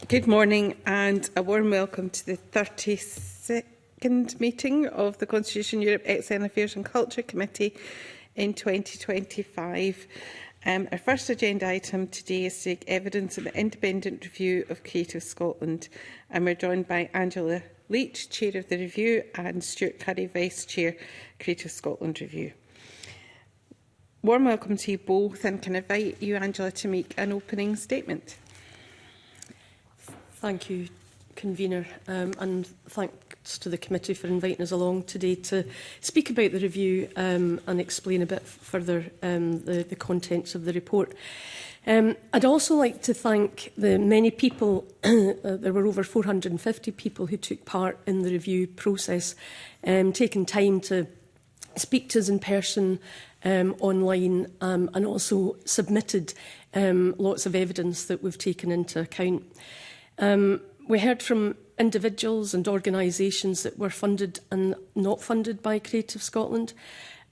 Good morning and a warm welcome to the 32nd meeting of the Constitution Europe External Affairs and Culture Committee in 2025. Our first agenda item today is to take evidence of the independent review of Creative Scotland, and we're joined by Angela Leach, Chair of the Review, and Stuart Curry, Vice Chair, Creative Scotland Review. Warm welcome to you both, and can I invite you, Angela, to make an opening statement. Thank you, Convener, and thanks to the committee for inviting us along today to speak about the review and explain a bit further the contents of the report. I'd also like to thank the many people, there were over 450 people who took part in the review process, taking time to speak to us in person, online, and also submitted lots of evidence that we've taken into account. We heard from individuals and organisations that were funded and not funded by Creative Scotland.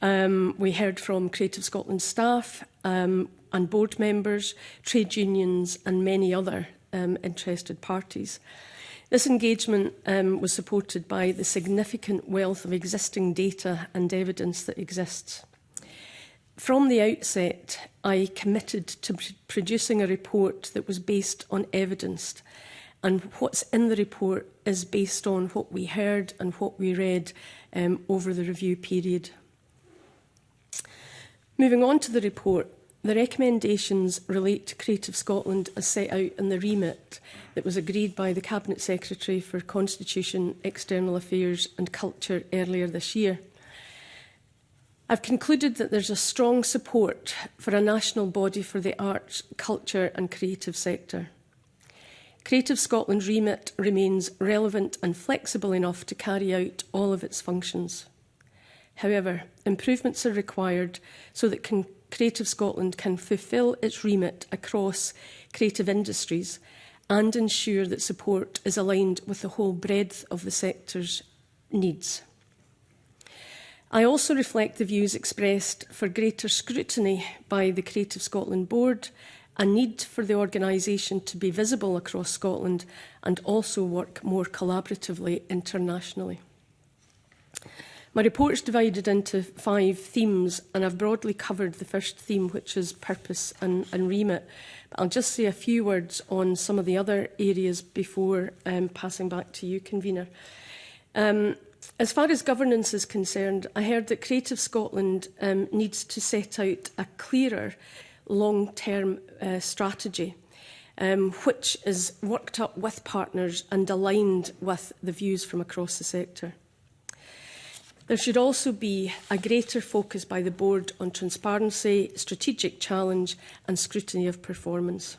We heard from Creative Scotland staff and board members, trade unions and many other interested parties. This engagement was supported by the significant wealth of existing data and evidence that exists. From the outset, I committed to producing a report that was based on evidence, and what's in the report is based on what we heard and what we read over the review period. Moving on to the report, the recommendations relate to Creative Scotland as set out in the remit that was agreed by the Cabinet Secretary for Constitution, External Affairs and Culture earlier this year. I've concluded that there's a strong support for a national body for the arts, culture and creative sector. Creative Scotland's remit remains relevant and flexible enough to carry out all of its functions. However, improvements are required so that Creative Scotland can fulfil its remit across creative industries and ensure that support is aligned with the whole breadth of the sector's needs. I also reflect the views expressed for greater scrutiny by the Creative Scotland Board, a need for the organisation to be visible across Scotland and also work more collaboratively internationally. My report is divided into 5 themes, and I've broadly covered the first theme, which is purpose and remit. But I'll just say a few words on some of the other areas before passing back to you, Convener. As far as governance is concerned, I heard that Creative Scotland needs to set out a clearer long-term strategy, which is worked up with partners and aligned with the views from across the sector. There should also be a greater focus by the board on transparency, strategic challenge and scrutiny of performance.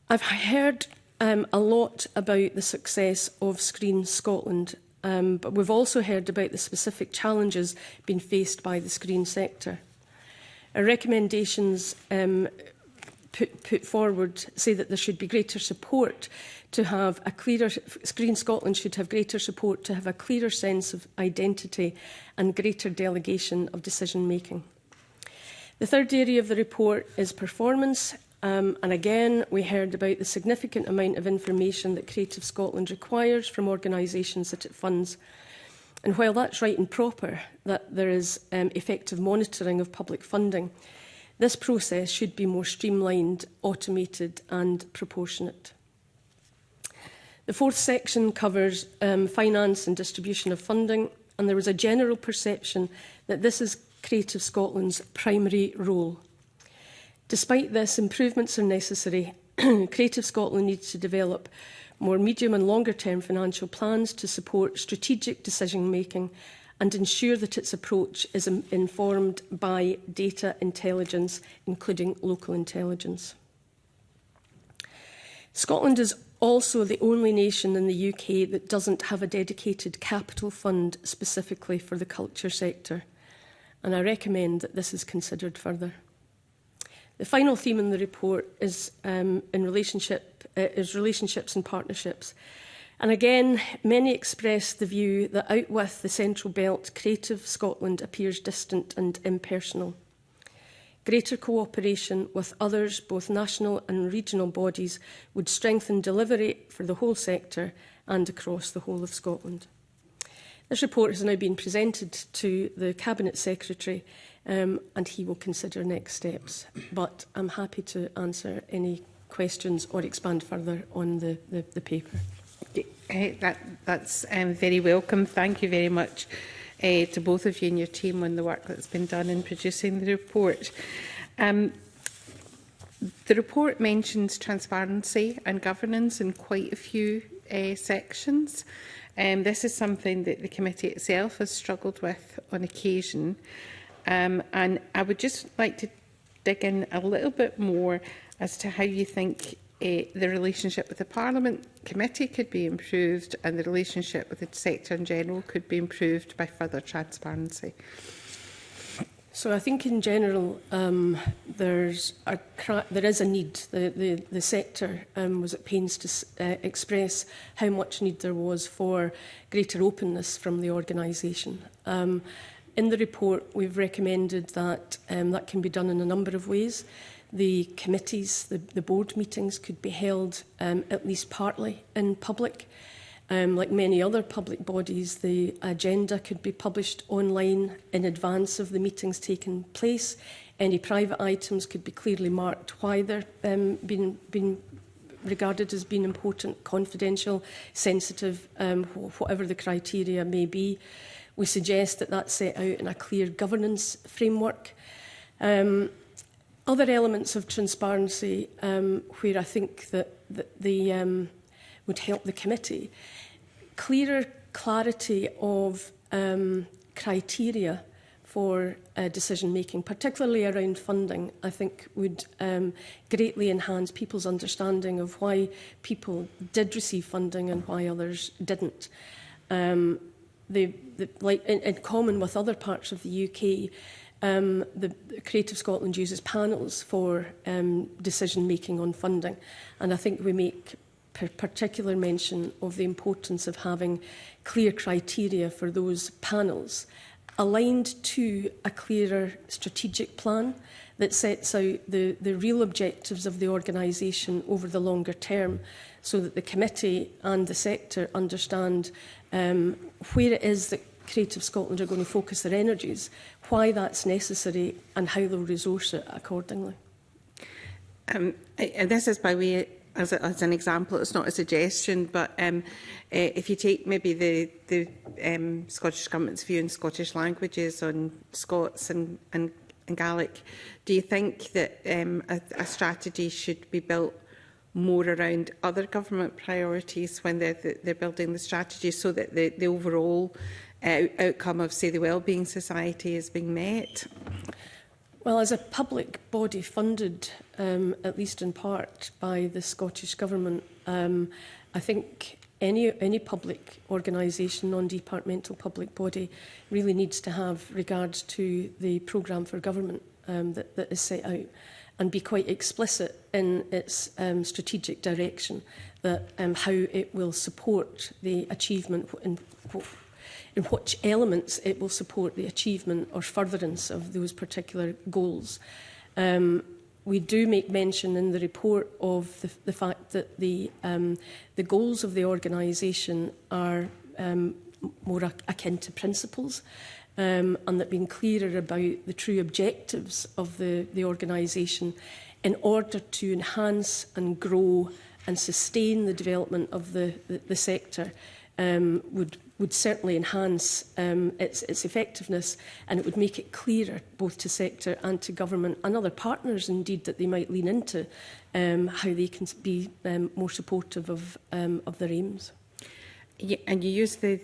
I've heard a lot about the success of Screen Scotland, but we've also heard about the specific challenges being faced by the screen sector. Our recommendations put forward say that there should be greater support to have a clearer, Screen Scotland should have greater support to have a clearer sense of identity and greater delegation of decision making. The third area of the report is performance. And again, we heard about the significant amount of information that Creative Scotland requires from organisations that it funds. And while that's right and proper that there is effective monitoring of public funding, this process should be more streamlined, automated and proportionate. The fourth section covers finance and distribution of funding, and there was a general perception that this is Creative Scotland's primary role. Despite this, improvements are necessary. Creative Scotland needs to develop more medium and longer term financial plans to support strategic decision making and ensure that its approach is informed by data intelligence, including local intelligence. Scotland is also the only nation in the UK that doesn't have a dedicated capital fund specifically for the culture sector, and I recommend that this is considered further. The final theme in the report is relationships and partnerships. And again, many express the view that out with the Central Belt, Creative Scotland appears distant and impersonal. Greater cooperation with others, both national and regional bodies, would strengthen delivery for the whole sector and across the whole of Scotland. This report has now been presented to the Cabinet Secretary and he will consider next steps. But I'm happy to answer any questions or expand further on the paper. That's very welcome. Thank you very much to both of you and your team on the work that's been done in producing the report. The report mentions transparency and governance in quite a few sections. This is something that the committee itself has struggled with on occasion. And I would just like to dig in a little bit more as to how you think the relationship with the Parliament Committee could be improved and the relationship with the sector in general could be improved by further transparency. So I think in general there is a need. The sector was at pains to express how much need there was for greater openness from the organisation. In the report we've recommended that that can be done in a number of ways. The committees, the board meetings could be held at least partly in public. Like many other public bodies, the agenda could be published online in advance of the meetings taking place. Any private items could be clearly marked why they're being regarded as being important, confidential, sensitive, whatever the criteria may be. We suggest that that's set out in a clear governance framework. Other elements of transparency where I think that they would help the committee, clearer clarity of criteria for decision making, particularly around funding, I think would greatly enhance people's understanding of why people did receive funding and why others didn't. Like in common with other parts of the UK, the Creative Scotland uses panels for decision making on funding, and I think we make particular mention of the importance of having clear criteria for those panels, aligned to a clearer strategic plan that sets out the real objectives of the organisation over the longer term, so that the committee and the sector understand where it is that Creative Scotland are going to focus their energies, why that's necessary and how they'll resource it accordingly. And this is by way, as an example, it's not a suggestion, but if you take maybe the Scottish Government's view in Scottish languages on Scots and Gaelic, do you think that a strategy should be built more around other government priorities when they're building the strategy, so that the overall outcome of, say, the Wellbeing Society is being met? Well, as a public body funded, at least in part, by the Scottish Government, I think any public organisation, non-departmental public body, really needs to have regards to the programme for government that is set out, and be quite explicit in its strategic direction, that how it will support the achievement in which elements it will support the achievement or furtherance of those particular goals. We do make mention in the report of the fact that the goals of the organisation are more akin to principles, and that being clearer about the true objectives of the organisation in order to enhance and grow and sustain the development of the sector would certainly enhance its effectiveness, and it would make it clearer both to sector and to government and other partners indeed that they might lean into how they can be more supportive of their aims. Yeah, and you use the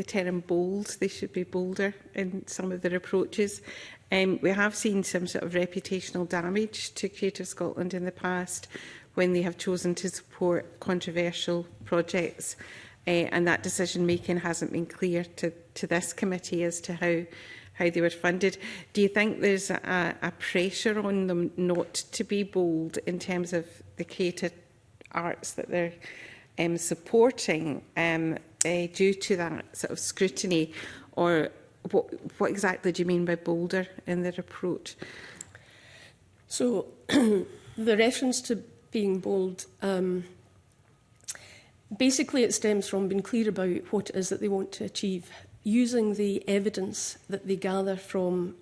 term bold. They should be bolder in some of their approaches. We have seen some sort of reputational damage to Creative Scotland in the past when they have chosen to support controversial projects, and that decision making hasn't been clear to this committee as to how they were funded. Do you think there's a pressure on them not to be bold in terms of the creative arts that they're supporting due to that sort of scrutiny? Or what exactly do you mean by bolder in their approach? So the reference to being bold, basically it stems from being clear about what it is that they want to achieve, using the evidence that they gather from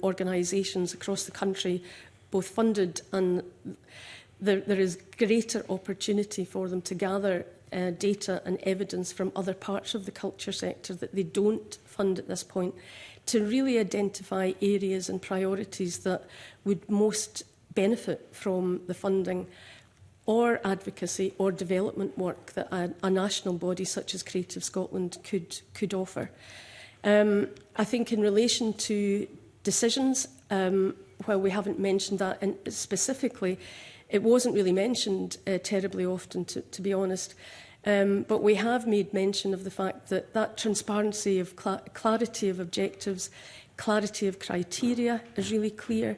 organisations across the country, both funded and there is greater opportunity for them to gather data and evidence from other parts of the culture sector that they don't fund at this point, to really identify areas and priorities that would most benefit from the funding or advocacy or development work that a national body such as Creative Scotland could offer. I think in relation to decisions, while we haven't mentioned that specifically, it wasn't really mentioned terribly often, to be honest. But we have made mention of the fact that that transparency of clarity of objectives, clarity of criteria is really clear.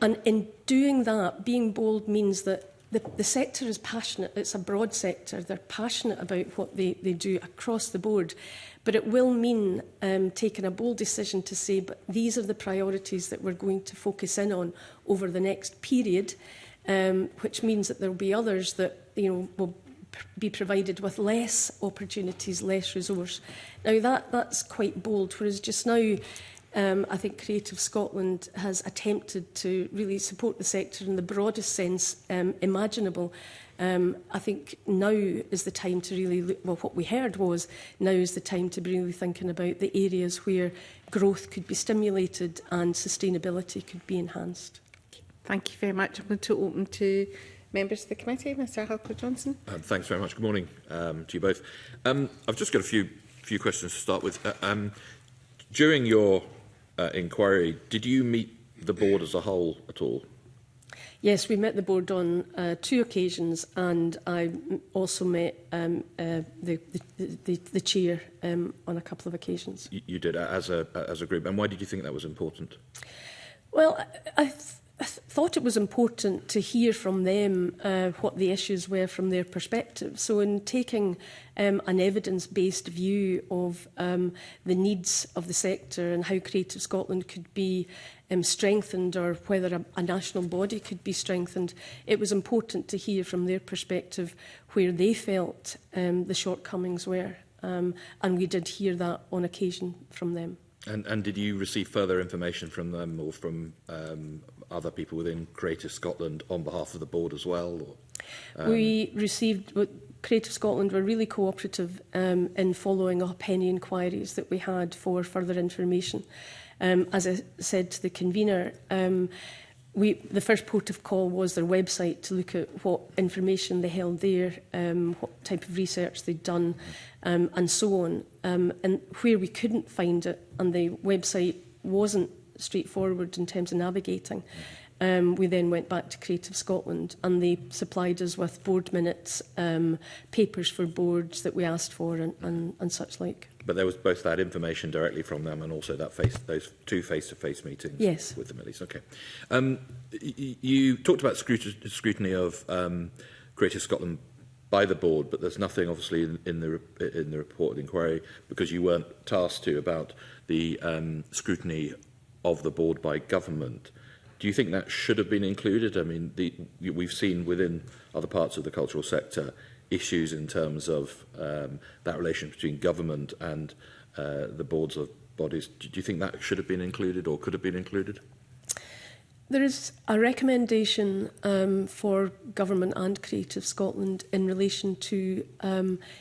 And in doing that, being bold means that the sector is passionate. It's a broad sector. They're passionate about what they do across the board. But it will mean taking a bold decision to say, but these are the priorities that we're going to focus in on over the next period, which means that there will be others that will be provided with less opportunities, less resource. Now that's quite bold, whereas just now I think Creative Scotland has attempted to really support the sector in the broadest sense imaginable. I think now is the time to really look, well, what we heard was now is the time to be really thinking about the areas where growth could be stimulated and sustainability could be enhanced. Thank you very much. I'm going to open to members of the committee. Mr Halker-Johnson. Thanks very much. Good morning to you both. I've just got a few questions to start with. During your inquiry, did you meet the board as a whole at all? Yes, we met the board on 2 occasions, and I also met the chair on a couple of occasions. You did as a group, and why did you think that was important? Well, I thought it was important to hear from them what the issues were from their perspective. So in taking an evidence-based view of the needs of the sector and how Creative Scotland could be strengthened, or whether a national body could be strengthened, it was important to hear from their perspective where they felt the shortcomings were. And we did hear that on occasion from them. And did you receive further information from them or from other people within Creative Scotland on behalf of the board as well? Or, we received, Creative Scotland were really cooperative in following up any inquiries that we had for further information. As I said to the convener, the first port of call was their website to look at what information they held there, what type of research they'd done, and so on. And where we couldn't find it, and the website wasn't straightforward in terms of navigating, we then went back to Creative Scotland, and they supplied us with board minutes, papers for boards that we asked for, and such like. But there was both that information directly from them and also that those 2 face-to-face meetings. Yes. With them at least. Okay. You talked about scrutiny of Creative Scotland by the board, but there's nothing obviously in the report of the inquiry, because you weren't tasked to, about the scrutiny of the board by government. Do you think that should have been included? I mean, we've seen within other parts of the cultural sector issues in terms of that relationship between government and the boards of bodies. Do you think that should have been included or could have been included? There is a recommendation for Government and Creative Scotland in relation to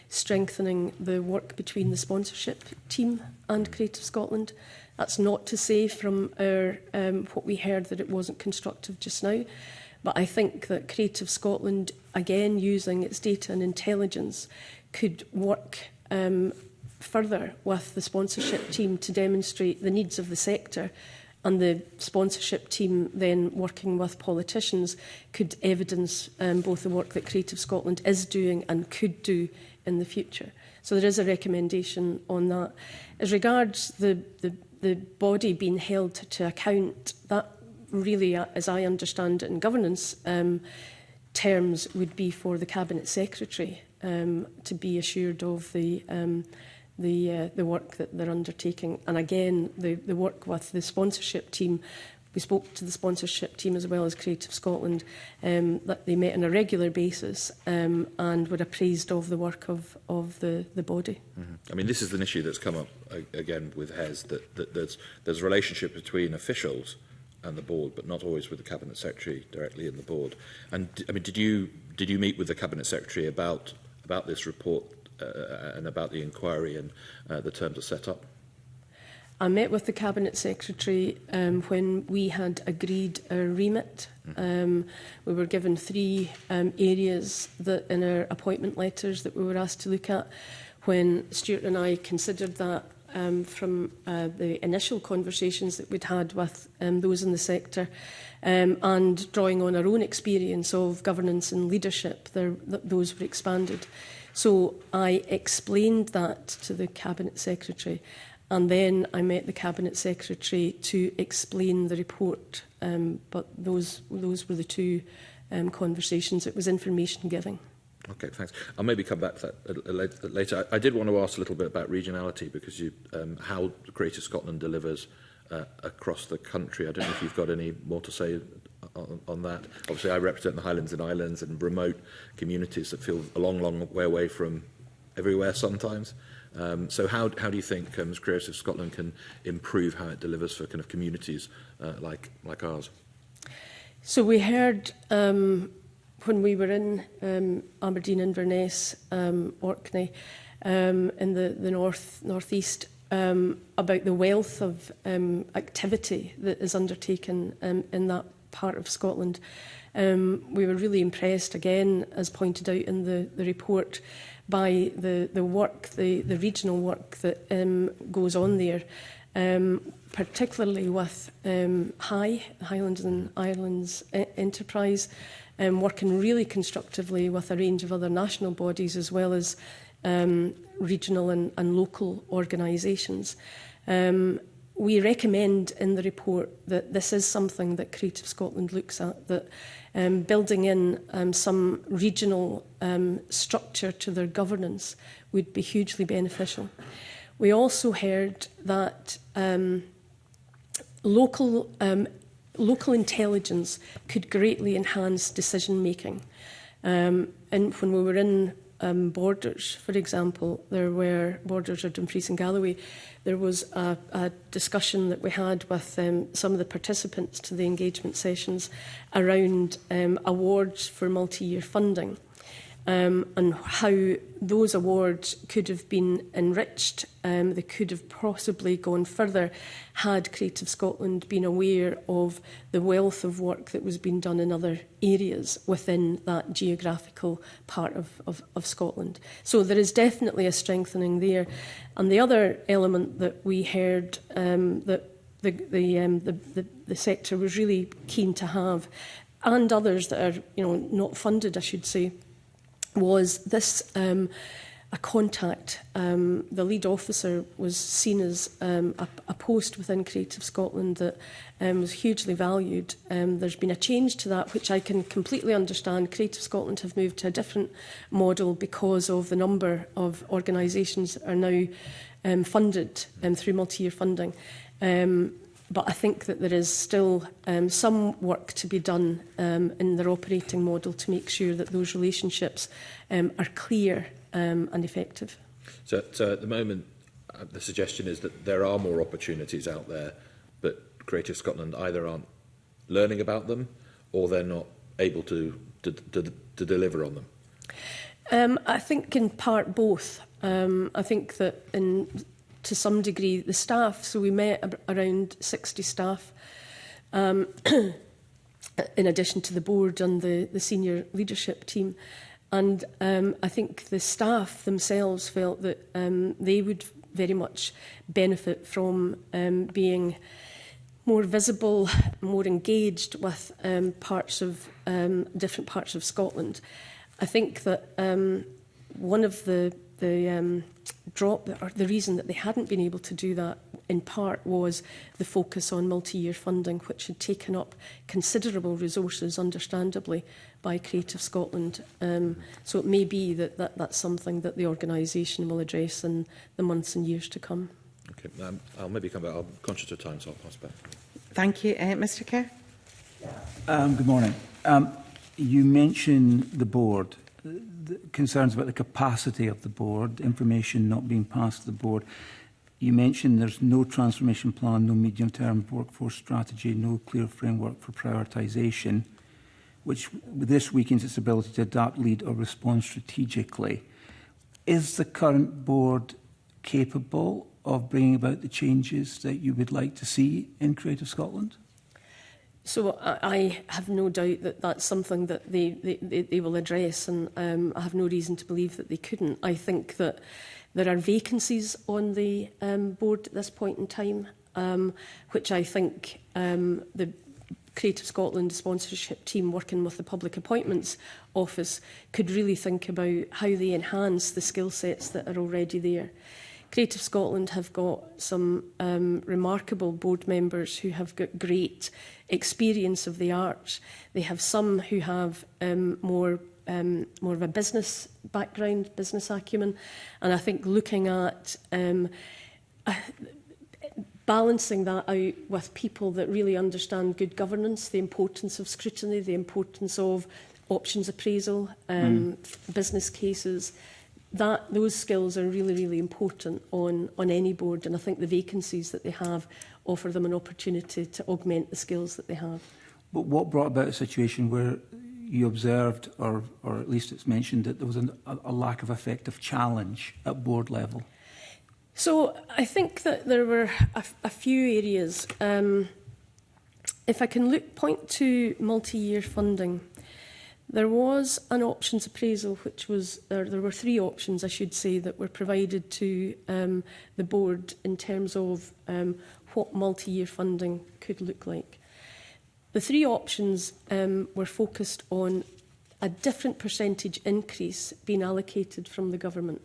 strengthening the work between the sponsorship team and Creative Scotland. That's not to say from our what we heard that it wasn't constructive just now, but I think that Creative Scotland, again using its data and intelligence, could work further with the sponsorship team to demonstrate the needs of the sector, and the sponsorship team then working with politicians could evidence both the work that Creative Scotland is doing and could do in the future. So there is a recommendation on that. As regards the body being held to account, that really, as I understand it in governance terms, would be for the Cabinet Secretary to be assured of the work that they're undertaking. And again, the work with the sponsorship team we spoke to the sponsorship team as well as Creative Scotland, that they met on a regular basis and were appraised of the work of the body. I mean, this is an issue that's come up again with HES, that there's a relationship between officials and the board, but not always with the Cabinet Secretary directly in the board. And I mean, did you meet with the Cabinet Secretary about this report and about the inquiry and the terms are set up? I met with the Cabinet Secretary when we had agreed our remit. We were given 3 areas that in our appointment letters that we were asked to look at. When Stuart and I considered that from the initial conversations that we'd had with those in the sector and drawing on our own experience of governance and leadership, those were expanded. So I explained that to the Cabinet Secretary. And then I met the Cabinet Secretary to explain the report. But those were the 2 conversations. It was information giving. Okay, thanks. I'll maybe come back to that later. I did want to ask a little bit about regionality, because how Creative Scotland delivers across the country. I don't know if you've got any more to say on that. Obviously, I represent the Highlands and Islands and remote communities that feel a long way away from everywhere sometimes. So how do you think Creative Scotland can improve how it delivers for kind of communities like ours? So we heard when we were in Aberdeen, Inverness, Orkney, in the northeast, about the wealth of activity that is undertaken in that part of Scotland. We were really impressed, again, as pointed out in the report, by the work, the regional work that goes on there, particularly with Highlands and Islands Enterprise, working really constructively with a range of other national bodies as well as regional and local organisations. We recommend in the report that this is something that Creative Scotland looks at, that building in some regional structure to their governance would be hugely beneficial. We also heard that local intelligence could greatly enhance decision making. And when we were in Borders, for example, there were Borders or Dumfries and Galloway, there was a discussion that we had with some of the participants to the engagement sessions around awards for multi-year funding and how those awards could have been enriched. They could have possibly gone further had Creative Scotland been aware of the wealth of work that was being done in other areas within that geographical part of Scotland. So there is definitely a strengthening there. And the other element that we heard that the sector was really keen to have, and others that are not funded, I should say, was this a contact. The lead officer was seen as a post within Creative Scotland that was hugely valued. There's been a change to that, which I can completely understand. Creative Scotland have moved to a different model because of the number of organisations that are now funded through multi-year funding. But I think that there is still some work to be done in their operating model to make sure that those relationships are clear and effective. So at the moment, the suggestion is that there are more opportunities out there, but Creative Scotland either aren't learning about them or they're not able to deliver on them. I think in part both. I think that to some degree the staff, so we met around 60 staff in addition to the board and the senior leadership team. And I think the staff themselves felt that they would very much benefit from being more visible, more engaged with different parts of Scotland. I think that one of the reason that they hadn't been able to do that in part was the focus on multi-year funding, which had taken up considerable resources, understandably, by Creative Scotland. So it may be that's something that the organisation will address in the months and years to come. Okay, I'll maybe come back. I'm conscious of time, so I'll pass back. Thank you. Mr Kerr. Good morning. You mentioned the board, the concerns about the capacity of the board, information not being passed to the board. You mentioned there's no transformation plan, no medium-term workforce strategy, no clear framework for prioritisation, which this weakens its ability to adapt, lead or respond strategically. Is the current board capable of bringing about the changes that you would like to see in Creative Scotland? So I have no doubt that that's something that they will address, and I have no reason to believe that they couldn't. I think that there are vacancies on the board at this point in time, which I think the Creative Scotland sponsorship team working with the Public Appointments Office could really think about how they enhance the skill sets that are already there. Creative Scotland have got some remarkable board members who have got great experience of the arts. They have some who have more of a business background, business acumen, and I think looking at balancing that out with people that really understand good governance, the importance of scrutiny, the importance of options appraisal, business cases, those skills are really, really important on any board, and I think the vacancies that they have offer them an opportunity to augment the skills that they have. But what brought about a situation where you observed, or at least it's mentioned, that there was a lack of effective challenge at board level? So I think that there were a few areas. If I can point to multi-year funding, there was an options appraisal, which was, there were 3 options, I should say, that were provided to the board in terms of what multi-year funding could look like. The 3 options were focused on a different percentage increase being allocated from the government.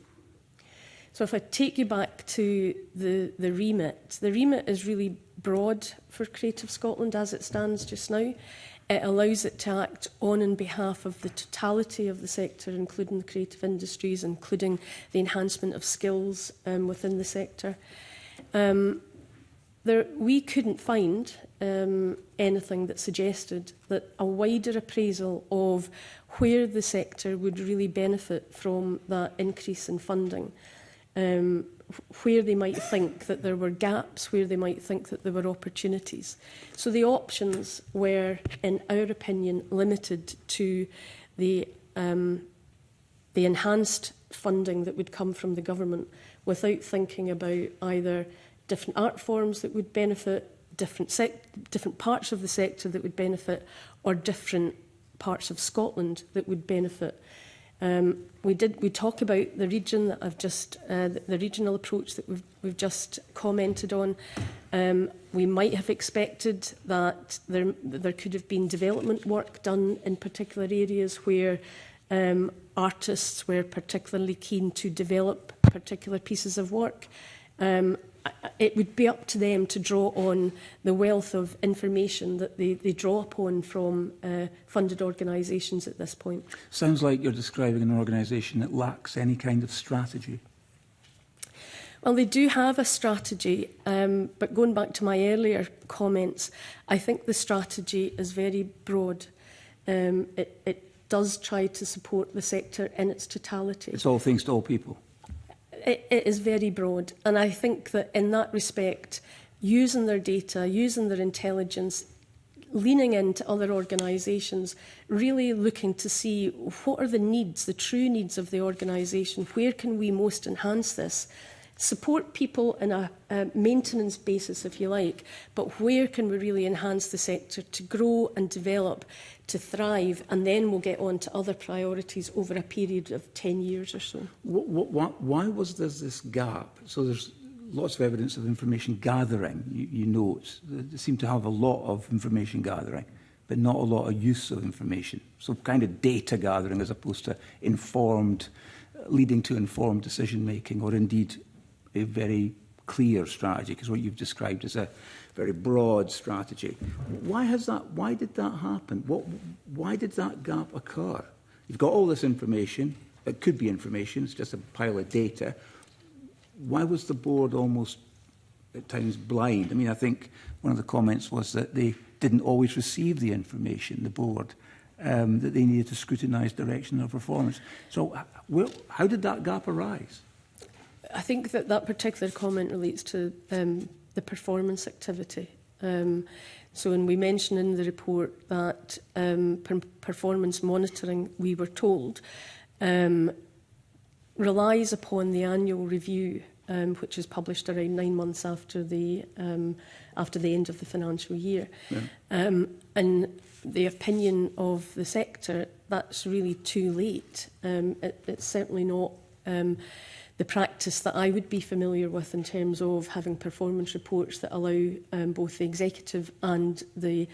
So if I take you back to the remit is really broad for Creative Scotland as it stands just now. It allows it to act on and behalf of the totality of the sector, including the creative industries, including the enhancement of skills within the sector. We couldn't find anything that suggested that a wider appraisal of where the sector would really benefit from that increase in funding, where they might think that there were gaps, where they might think that there were opportunities. So the options were, in our opinion, limited to the enhanced funding that would come from the government, without thinking about either different art forms that would benefit, different parts of the sector that would benefit, or different parts of Scotland that would benefit. We talk about the region that I've just, the regional approach that we've just commented on. We might have expected that there could have been development work done in particular areas where artists were particularly keen to develop particular pieces of work. It would be up to them to draw on the wealth of information that they draw upon from funded organisations at this point. Sounds like you're describing an organisation that lacks any kind of strategy. Well, they do have a strategy, but going back to my earlier comments, I think the strategy is very broad. It does try to support the sector in its totality. It's all things to all people. It is very broad, and I think that in that respect, using their data, using their intelligence, leaning into other organisations, really looking to see what are the needs, the true needs of the organisation, where can we most enhance this, support people in a maintenance basis, if you like, but where can we really enhance the sector to grow and develop, to thrive, and then we'll get on to other priorities over a period of 10 years or so. Why was there this gap? So there's lots of evidence of information gathering, you note. They seem to have a lot of information gathering, but not a lot of use of information. So kind of data gathering as opposed to leading to informed decision-making, or indeed a very clear strategy, because what you've described is a very broad strategy. Why did that happen? Why did that gap occur? You've got all this information. It could be information. It's just a pile of data. Why was the board almost at times blind. I mean, I think one of the comments was that they didn't always receive the information, the board, that they needed to scrutinise direction of performance. So how did that gap arise? I think that that particular comment relates to the performance activity. So when we mention in the report that performance monitoring, we were told, relies upon the annual review, which is published around 9 months after the end of the financial year. Yeah. And the opinion of the sector, that's really too late. It's certainly not the practice that I would be familiar with in terms of having performance reports that allow both the executive and the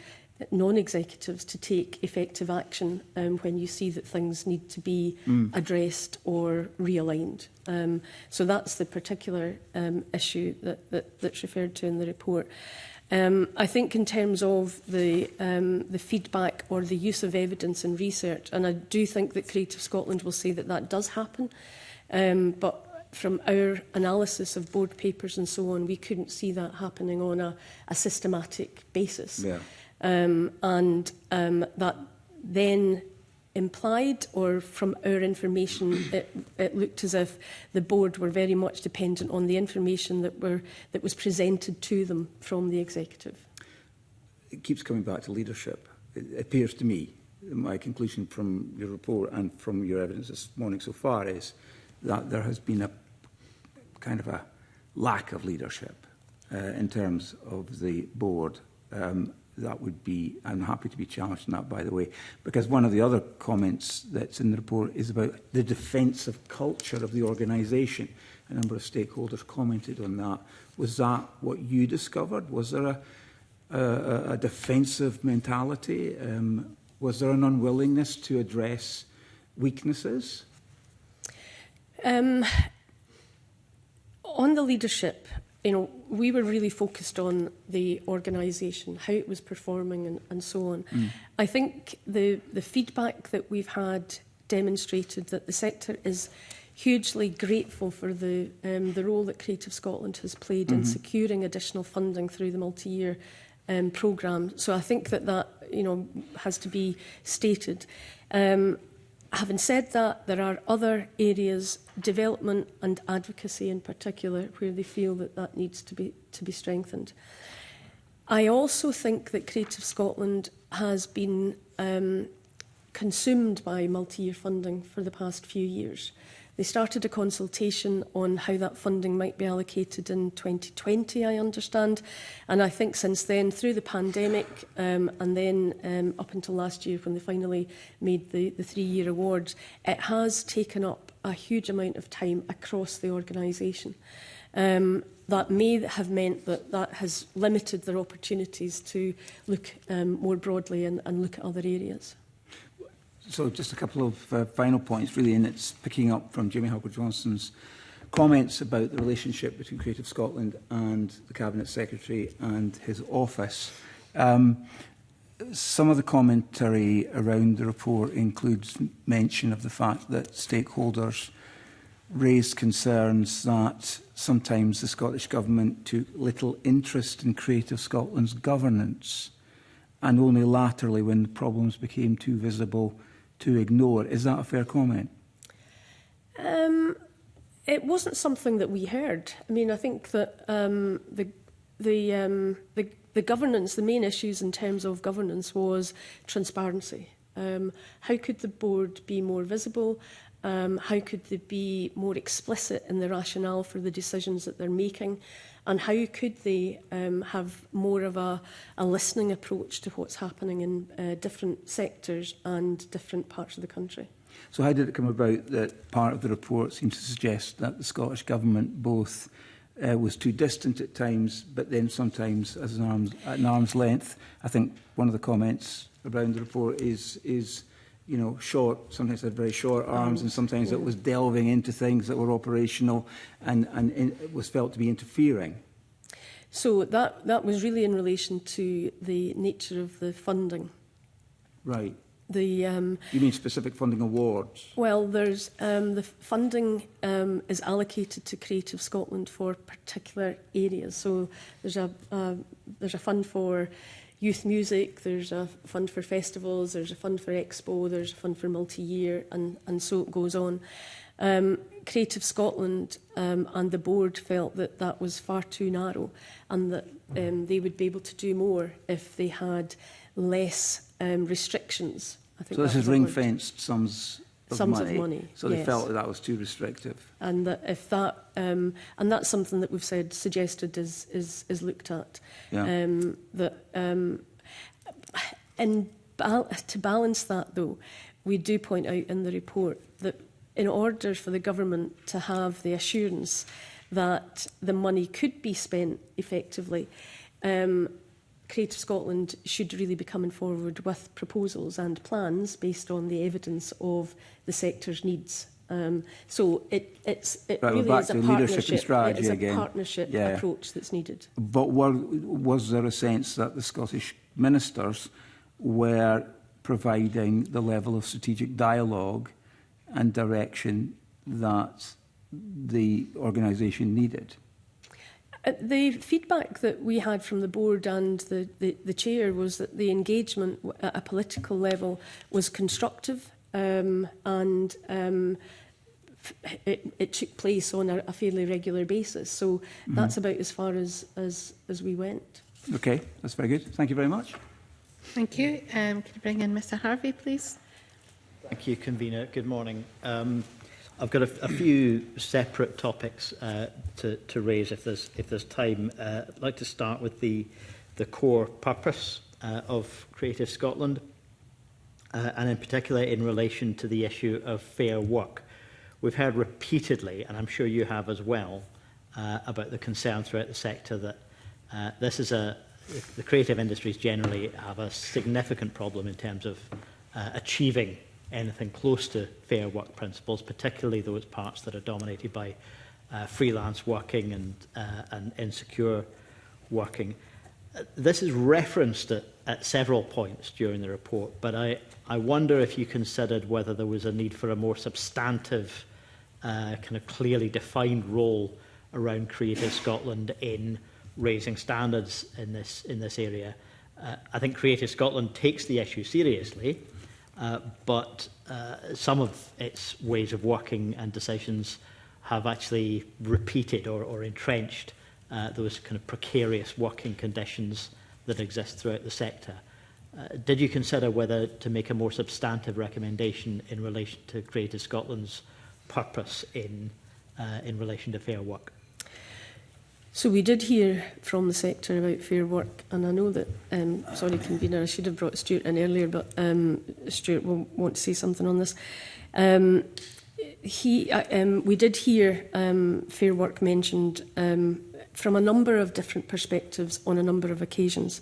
non-executives to take effective action when you see that things need to be addressed or realigned. So that's the particular issue that's referred to in the report. I think in terms of the feedback or the use of evidence in research, and I do think that Creative Scotland will say that that does happen, but from our analysis of board papers and so on, we couldn't see that happening on a systematic basis. Yeah. That then implied, or from our information, it looked as if the board were very much dependent on the information that was presented to them from the executive. It keeps coming back to leadership. It appears to me, my conclusion from your report and from your evidence this morning so far is that there has been a kind of a lack of leadership in terms of the board. That would be, I'm happy to be challenged on that, by the way, because one of the other comments that's in the report is about the defensive culture of the organisation. A number of stakeholders commented on that. Was that what you discovered? Was there a defensive mentality? Was there an unwillingness to address weaknesses? On the leadership, we were really focused on the organisation, how it was performing and so on. I think the feedback that we've had demonstrated that the sector is hugely grateful for the role that Creative Scotland has played in securing additional funding through the multi-year programme. So I think that has to be stated. Having said that, there are other areas, development and advocacy in particular, where they feel that needs to be strengthened. I also think that Creative Scotland has been consumed by multi-year funding for the past few years. They started a consultation on how that funding might be allocated in 2020, I understand. And I think since then, through the pandemic, and then up until last year when they finally made the 3-year awards, it has taken up a huge amount of time across the organisation. That may have meant that has limited their opportunities to look more broadly and look at other areas. So just a couple of final points, really, and it's picking up from Jamie Halker-Johnson's comments about the relationship between Creative Scotland and the Cabinet Secretary and his office. Some of the commentary around the report includes mention of the fact that stakeholders raised concerns that sometimes the Scottish Government took little interest in Creative Scotland's governance, and only latterly, when the problems became too visible, to ignore. Is that a fair comment? It wasn't something that we heard. I mean, I think that the governance, the main issues in terms of governance was transparency. How could the board be more visible? How could they be more explicit in the rationale for the decisions that they're making? And how could they have more of a listening approach to what's happening in different sectors and different parts of the country? So how did it come about that part of the report seems to suggest that the Scottish Government both was too distant at times, but then sometimes at an arm's length? I think one of the comments around the report is short, sometimes had very short arms, and sometimes it was delving into things that were operational and it was felt to be interfering. So that was really in relation to the nature of the funding. Right. You mean specific funding awards? Well, there's the funding is allocated to Creative Scotland for particular areas. So there's a fund for youth music, there's a fund for festivals, there's a fund for Expo, there's a fund for multi-year, and so it goes on. Creative Scotland and the board felt that that was far too narrow, and that they would be able to do more if they had less restrictions. I think so this is ring-fenced sums of money. So they yes. felt that was too restrictive. And that if that, and that's something that we've suggested is looked at. Yeah. To balance that, though, we do point out in the report that in order for the government to have the assurance that the money could be spent effectively, Creative Scotland should really be coming forward with proposals and plans based on the evidence of the sector's needs. So it Right, really back is a to leadership and partnership. strategy It is again. a partnership approach that's needed. But was there a sense that the Scottish ministers were providing the level of strategic dialogue and direction that the organisation needed? The feedback that we had from the board and the chair was that the engagement at a political level was constructive, and it took place on a fairly regular basis. So that's about as far as we went. Okay, that's very good. Thank you very much. Thank you. Can you bring in Mr Harvey, please? Thank you, Convener. Good morning. I've got a few separate topics to raise if there's time. I'd like to start with the core purpose of Creative Scotland, and in particular in relation to the issue of fair work. We've heard repeatedly, and I'm sure you have as well, about the concern throughout the sector that the creative industries generally have a significant problem in terms of achieving anything close to fair work principles, particularly those parts that are dominated by freelance working and insecure working. This is referenced at several points during the report, but I wonder if you considered whether there was a need for a more substantive, kind of clearly defined role around Creative Scotland in raising standards in this area. I think Creative Scotland takes the issue seriously, but some of its ways of working and decisions have actually repeated or entrenched those kind of precarious working conditions that exist throughout the sector. Did you consider whether to make a more substantive recommendation in relation to Creative Scotland's purpose in relation to fair work? So we did hear from the sector about fair work, and I know that, sorry, Convener, I should have brought Stuart in earlier, but Stuart will want to say something on this. We did hear fair work mentioned from a number of different perspectives on a number of occasions.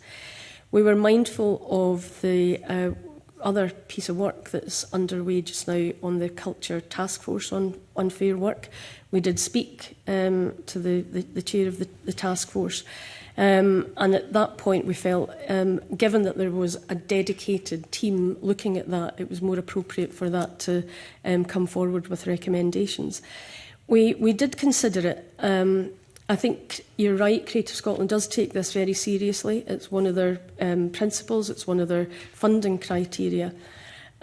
We were mindful of the other piece of work that's underway just now on the Culture Task Force on fair work. We did speak to the chair of the task force, and at that point we felt, given that there was a dedicated team looking at that, it was more appropriate for that to come forward with recommendations. We did consider it. I think you're right, Creative Scotland does take this very seriously. It's one of their principles, it's one of their funding criteria.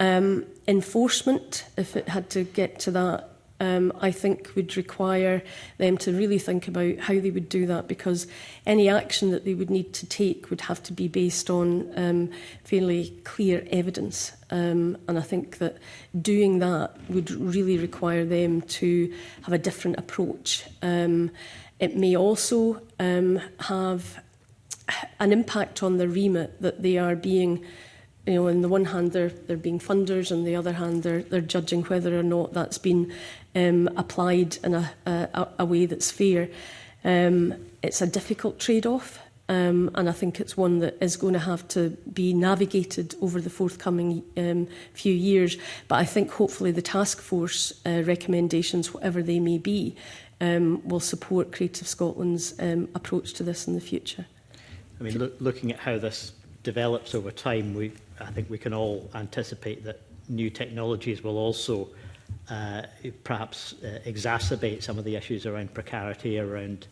Enforcement, if it had to get to that, I think would require them to really think about how they would do that, because any action that they would need to take would have to be based on fairly clear evidence. And I think that doing that would really require them to have a different approach. It may also have an impact on the remit that they are being, you know, on the one hand they're being funders, on the other hand they're judging whether or not that's been applied in a way that's fair. It's a difficult trade-off, and I think it's one that is going to have to be navigated over the forthcoming few years. But I think hopefully the task force recommendations, whatever they may be, will support Creative Scotland's approach to this in the future. I mean, looking at how this develops over time, I think we can all anticipate that new technologies will also perhaps exacerbate some of the issues around precarity, around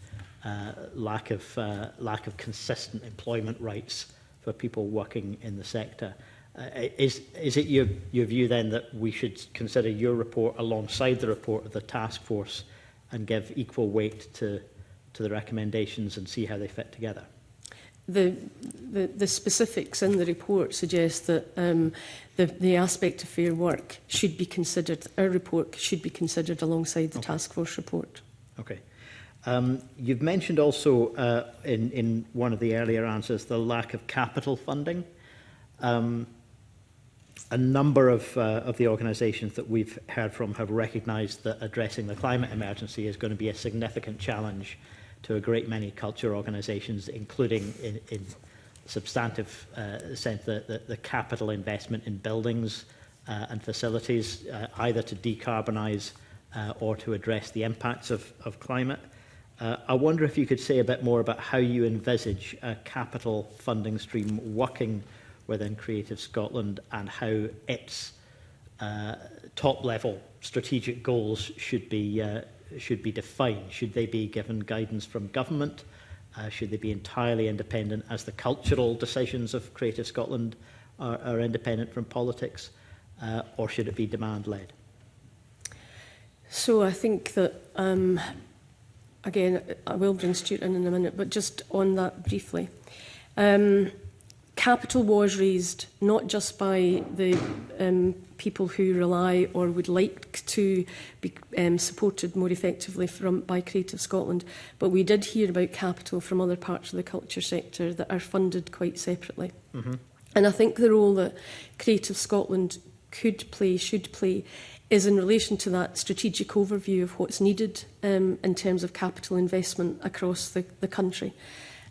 lack of consistent employment rights for people working in the sector. Is it your view then that we should consider your report alongside the report of the task force and give equal weight to the recommendations and see how they fit together? The specifics in the report suggest that the aspect of fair work should be considered, our report should be considered alongside the task force report. Okay. You've mentioned also in one of the earlier answers the lack of capital funding. A number of the organisations that we've heard from have recognised that addressing the climate emergency is going to be a significant challenge to a great many culture organisations, including in substantive sense the capital investment in buildings and facilities, either to decarbonise or to address the impacts of climate. I wonder if you could say a bit more about how you envisage a capital funding stream working within Creative Scotland and how its top-level strategic goals should be defined. Should they be given guidance from government? Should they be entirely independent, as the cultural decisions of Creative Scotland are independent from politics? Or should it be demand-led? So I think that, again, I will bring Stuart in a minute, but just on that briefly. Capital was raised not just by the people who rely or would like to be supported more effectively by Creative Scotland, but we did hear about capital from other parts of the culture sector that are funded quite separately. Mm-hmm. And I think the role that Creative Scotland could play, should play, is in relation to that strategic overview of what's needed in terms of capital investment across the country.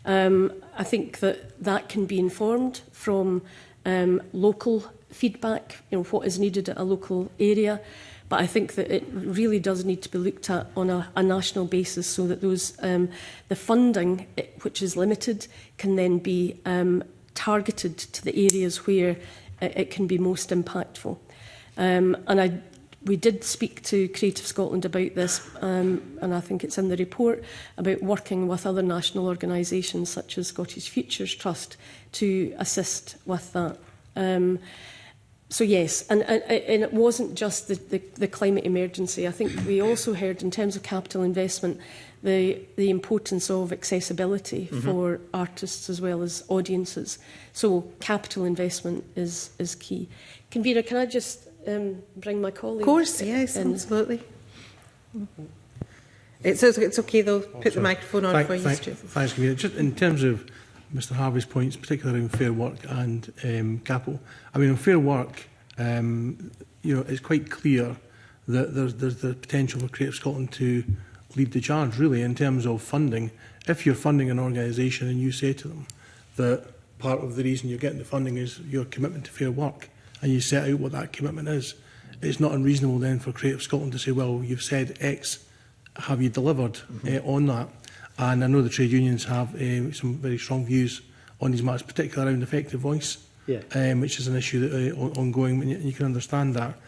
I think that can be informed from local feedback, what is needed at a local area. But I think that it really does need to be looked at on a national basis, so that the funding, which is limited, can then be targeted to the areas where it can be most impactful. We did speak to Creative Scotland about this, and I think it's in the report, about working with other national organisations such as Scottish Futures Trust to assist with that. So yes, and it wasn't just the climate emergency. I think we also heard, in terms of capital investment, the importance of accessibility for artists as well as audiences. So capital investment is key. Convener, can I just bring my colleague? Of course, yes, absolutely. It's okay though. Put the microphone on for you, Stuart. Thanks, Convener. Just in terms of Mr. Harvey's points, particularly around fair work and capital. I mean, on fair work, it's quite clear that there's the potential for Creative Scotland to lead the charge, really, in terms of funding. If you're funding an organisation and you say to them that part of the reason you're getting the funding is your commitment to fair work, and you set out what that commitment is, it's not unreasonable then for Creative Scotland to say, well, you've said X, have you delivered on that? And I know the trade unions have some very strong views on these matters, particularly around effective voice, which is an issue that ongoing, and you can understand that.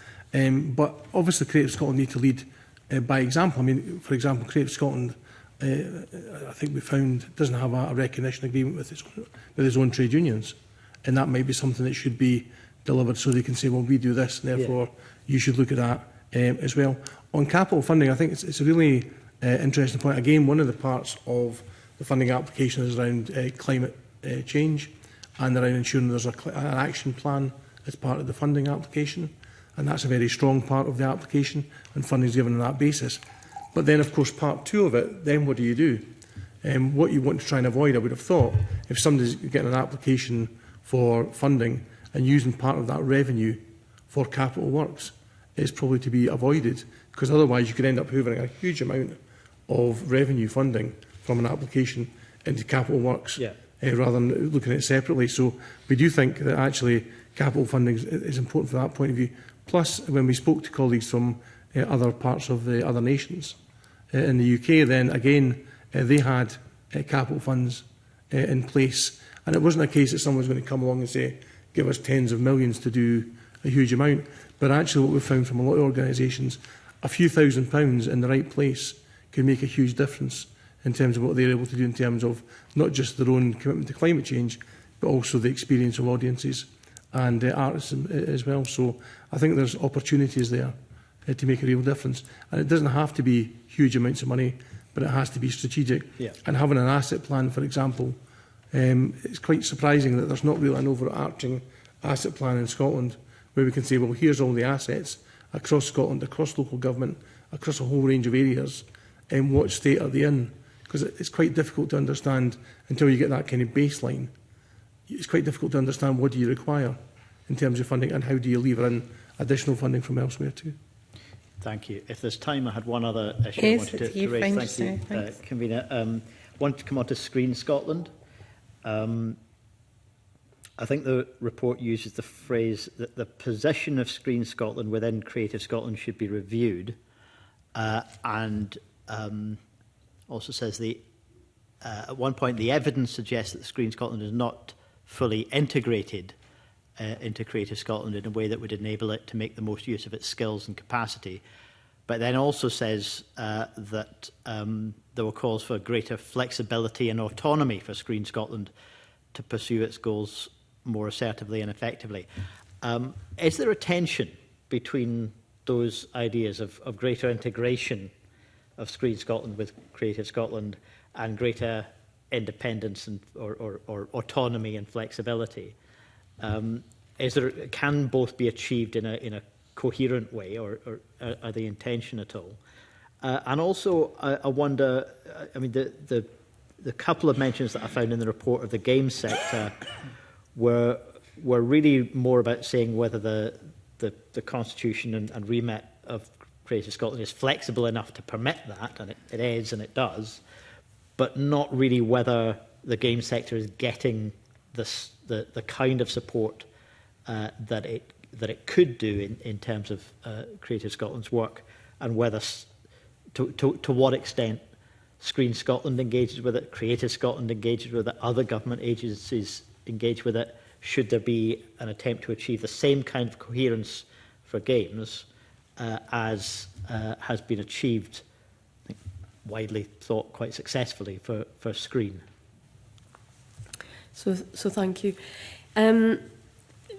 But obviously Creative Scotland need to lead by example. I mean, for example, Creative Scotland, I think we found, doesn't have a recognition agreement with its own trade unions, and that might be something that should be delivered, so they can say, well, we do this, and therefore you should look at that as well. On capital funding, I think it's a really interesting point. Again, one of the parts of the funding application is around climate change, and around ensuring there's an action plan as part of the funding application, and that's a very strong part of the application, and funding is given on that basis. But then, of course, part two of it, then what do you do? What you want to try and avoid, I would have thought, if somebody's getting an application for funding and using part of that revenue for capital works, is probably to be avoided, because otherwise you could end up hoovering a huge amount of revenue funding from an application into capital works, rather than looking at it separately. So we do think that actually capital funding is important from that point of view. Plus, when we spoke to colleagues from other parts of the other nations in the UK, then again they had capital funds in place, And it wasn't a case that someone was going to come along and say, give us tens of millions to do a huge amount. But actually what we've found from a lot of organisations, a few £1,000s in the right place can make a huge difference in terms of what they're able to do in terms of not just their own commitment to climate change, but also the experience of audiences and artists as well. So I think there's opportunities there to make a real difference. And it doesn't have to be huge amounts of money, but it has to be strategic. Yeah. And having an asset plan, for example, it's quite surprising that there's not really an overarching asset plan in Scotland where we can say, well, here's all the assets across Scotland, across local government, across a whole range of areas, and what state are they in? Because it's quite difficult to understand until you get that kind of baseline. It's quite difficult to understand what do you require in terms of funding and how do you lever in additional funding from elsewhere too. Thank you. If there's time, I had one other issue Yes, I wanted to raise. Thank you, thanks. Convener. Wanted to come on to Screen Scotland. I think the report uses the phrase that the position of Screen Scotland within Creative Scotland should be reviewed, and also says at one point the evidence suggests that Screen Scotland is not fully integrated into Creative Scotland in a way that would enable it to make the most use of its skills and capacity. But then also says that there were calls for greater flexibility and autonomy for Screen Scotland to pursue its goals more assertively and effectively. Is there a tension between those ideas of greater integration of Screen Scotland with Creative Scotland and greater independence and, or autonomy and flexibility? Can both be achieved in a coherent way, or are they in tension at all? And also, I wonder, I mean, the couple of mentions that I found in the report of the games sector were really more about saying whether the constitution and remit of Creative Scotland is flexible enough to permit that, and it is, and it does, but not really whether the game sector is getting the kind of support that it could do in terms of Creative Scotland's work, and whether to what extent Screen Scotland engages with it, Creative Scotland engages with it, other government agencies engage with it. Should there be an attempt to achieve the same kind of coherence for games as has been achieved, I think, widely thought quite successfully for Screen? So thank you.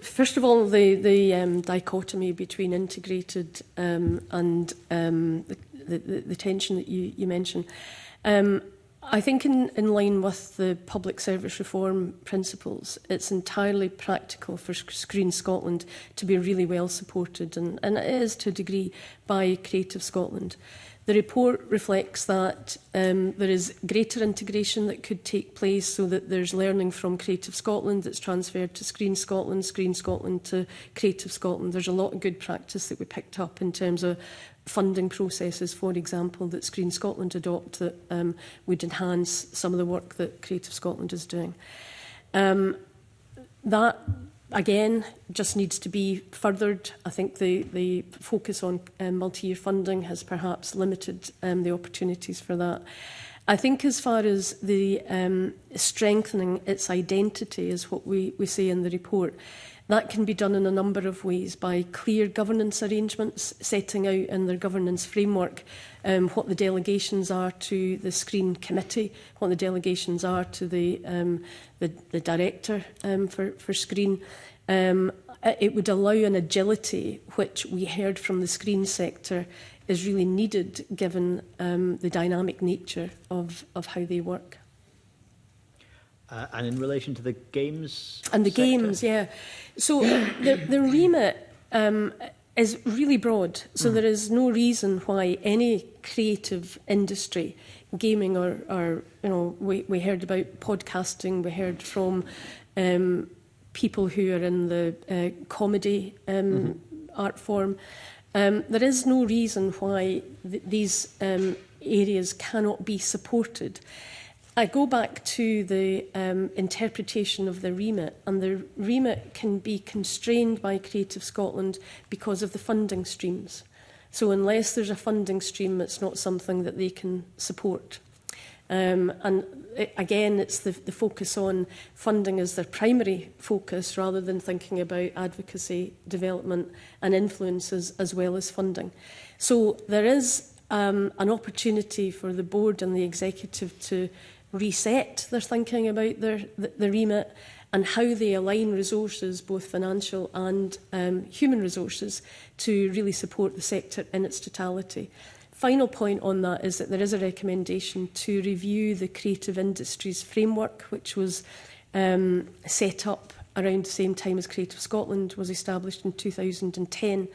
First of all, the dichotomy between integrated and the tension that you mentioned. I think in line with the public service reform principles, it's entirely practical for Screen Scotland to be really well supported, and it is to a degree by Creative Scotland. The report reflects that there is greater integration that could take place, so that there's learning from Creative Scotland that's transferred to Screen Scotland to Creative Scotland. There's a lot of good practice that we picked up in terms of funding processes, for example, that Screen Scotland adopt that would enhance some of the work that Creative Scotland is doing. That, again, just needs to be furthered. I think the focus on multi-year funding has perhaps limited the opportunities for that. I think as far as the strengthening its identity is what we say in the report, that can be done in a number of ways, by clear governance arrangements, setting out in their governance framework what the delegations are to the Screen Committee, what the delegations are to the director for Screen. It would allow an agility which we heard from the Screen sector is really needed given the dynamic nature of how they work. And in relation to the games and the sector? Games, yeah. So the remit is really broad. So there is no reason why any creative industry, gaming or we heard about podcasting, we heard from people who are in the comedy art form. There is no reason why these areas cannot be supported. I go back to the interpretation of the remit, and the remit can be constrained by Creative Scotland because of the funding streams. So unless there's a funding stream, it's not something that they can support. And again, it's the focus on funding as their primary focus rather than thinking about advocacy, development and influences as well as funding. So there is an opportunity for the board and the executive to reset their thinking about the remit and how they align resources, both financial and human resources, to really support the sector in its totality. Final point on that is that there is a recommendation to review the creative industries framework, which was set up around the same time as Creative Scotland was established in 2010.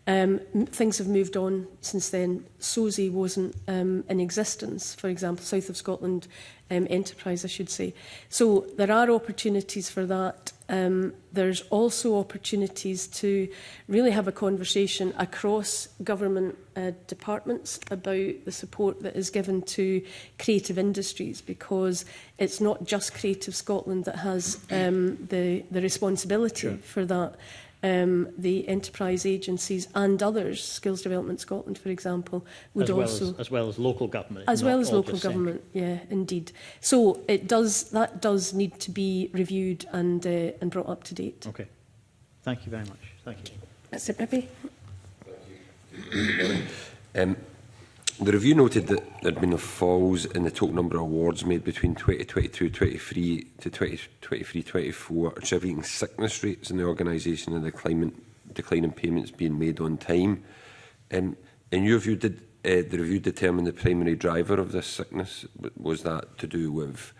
Things have moved on since then. SOSI wasn't in existence, for example, South of Scotland Enterprise, I should say. So there are opportunities for that. There's also opportunities to really have a conversation across government departments about the support that is given to creative industries, because it's not just Creative Scotland that has the responsibility for that. The enterprise agencies and others, Skills Development Scotland, for example, would as well as local government, as well as local government. Yeah, indeed. So that does need to be reviewed and brought up to date. Okay, thank you very much. Thank you. That's it, maybe. The review noted that there had been falls in the total number of awards made between 2022-23 to 2023-24, attributing sickness rates in the organisation and the decline in payments being made on time. In your view, did the review determine the primary driver of this sickness? Was that to do with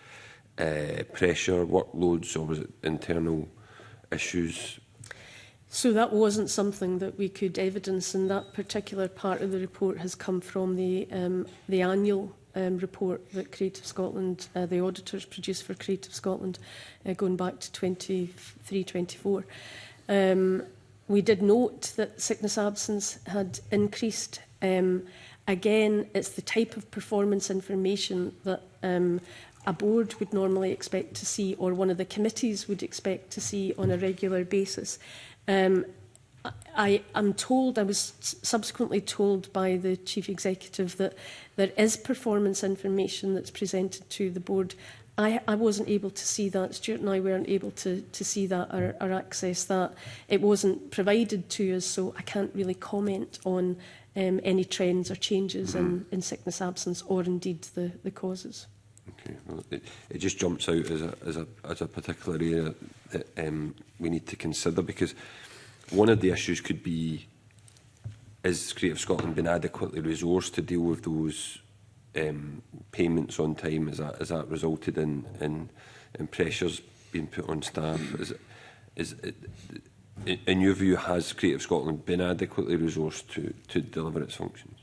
pressure, workloads, or was it internal issues? So that wasn't something that we could evidence, and that particular part of the report has come from the annual report that Creative Scotland, the auditors produced for Creative Scotland, going back to 23-24. We did note that sickness absence had increased. Again, it's the type of performance information that a board would normally expect to see, or one of the committees would expect to see on a regular basis. I was subsequently told by the Chief Executive that there is performance information that's presented to the board. I wasn't able to see that. Stuart and I weren't able to see that or access that. It wasn't provided to us, so I can't really comment on any trends or changes in sickness absence or indeed the causes. Okay, well, it just jumps out as a particular area that we need to consider, because one of the issues could be, is Creative Scotland been adequately resourced to deal with those payments on time? Has that resulted in pressures being put on staff? In your view, has Creative Scotland been adequately resourced to deliver its functions?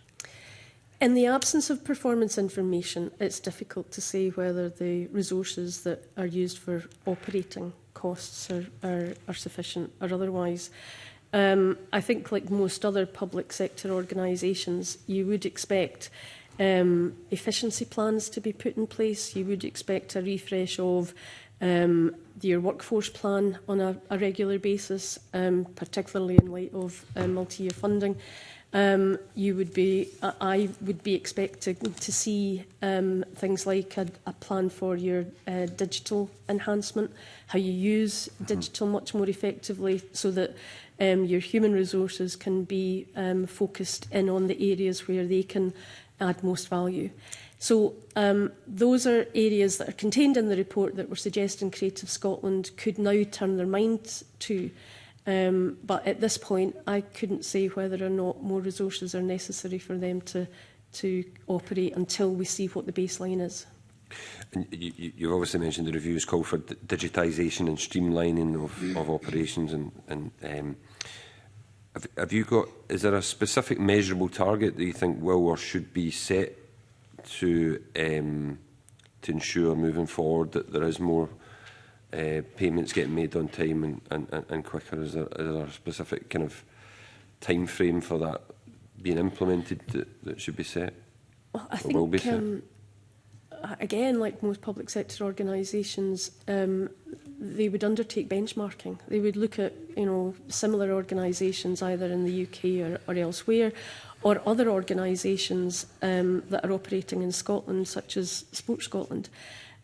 In the absence of performance information, it's difficult to say whether the resources that are used for operating costs are sufficient or otherwise. I think, like most other public sector organisations, you would expect efficiency plans to be put in place. You would expect a refresh of your workforce plan on a regular basis, particularly in light of multi-year funding. I would be expecting to see things like a plan for your digital enhancement, how you use digital much more effectively, so that your human resources can be focused in on the areas where they can add most value. So those are areas that are contained in the report that we're suggesting Creative Scotland could now turn their minds to. But at this point, I couldn't say whether or not more resources are necessary for them to operate until we see what the baseline is. And you've obviously mentioned the reviews call for digitisation and streamlining of operations. And have you got? Is there a specific measurable target that you think will or should be set to ensure moving forward that there is more payments getting made on time and quicker? Is there a specific kind of time frame for that being implemented that should be set? Well, I think, again, like most public sector organisations, they would undertake benchmarking. They would look at similar organisations either in the UK or elsewhere or other organisations that are operating in Scotland, such as Sports Scotland,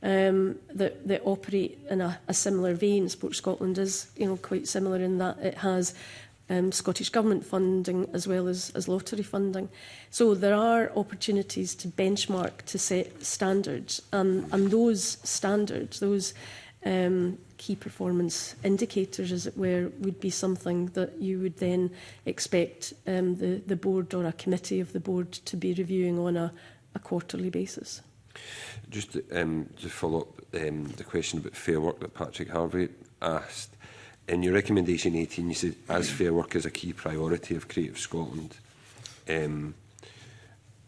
that operate in a similar vein. Sports Scotland is, quite similar in that it has Scottish Government funding as well as lottery funding. So there are opportunities to benchmark, to set standards, and those standards, those key performance indicators, as it were, would be something that you would then expect the board or a committee of the board to be reviewing on a quarterly basis. Just to follow up the question about fair work that Patrick Harvey asked, in your recommendation 18, you said, as fair work is a key priority of Creative Scotland,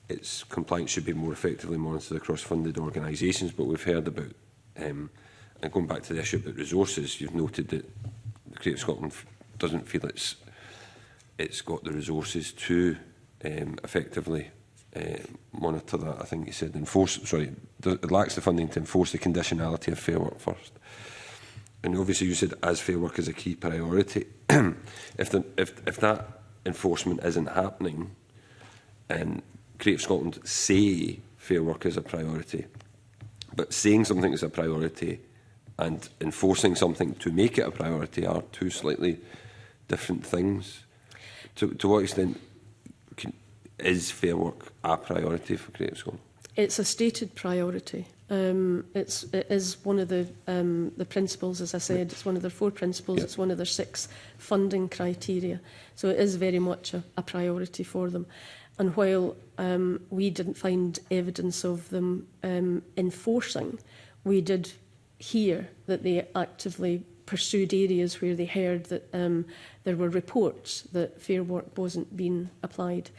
its compliance should be more effectively monitored across funded organisations, but we've heard about, and going back to the issue about resources, you've noted that Creative Scotland doesn't feel it's got the resources to effectively monitor that. I think you said it lacks the funding to enforce the conditionality of fair work first. And obviously you said as fair work is a key priority. if that enforcement isn't happening, and Creative Scotland say fair work is a priority, but saying something is a priority and enforcing something to make it a priority are two slightly different things. To what extent is fair work a priority for Creative Scotland? It's a stated priority. It is one of the principles, as I said, it's one of their 4 principles, it's one of their 6 funding criteria. So it is very much a priority for them. And while we didn't find evidence of them enforcing, we did hear that they actively pursued areas where they heard that there were reports that fair work wasn't being applied.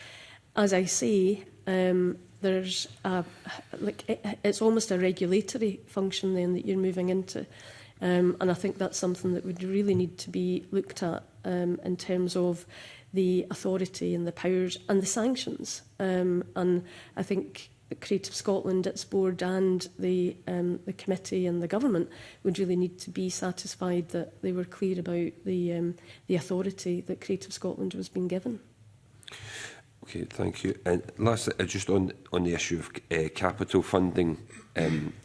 As I say, there's it's almost a regulatory function then that you're moving into, and I think that's something that would really need to be looked at in terms of the authority and the powers and the sanctions. And I think Creative Scotland, its board, and the committee and the government would really need to be satisfied that they were clear about the authority that Creative Scotland was being given. Okay, thank you. And lastly, just on the issue of capital funding,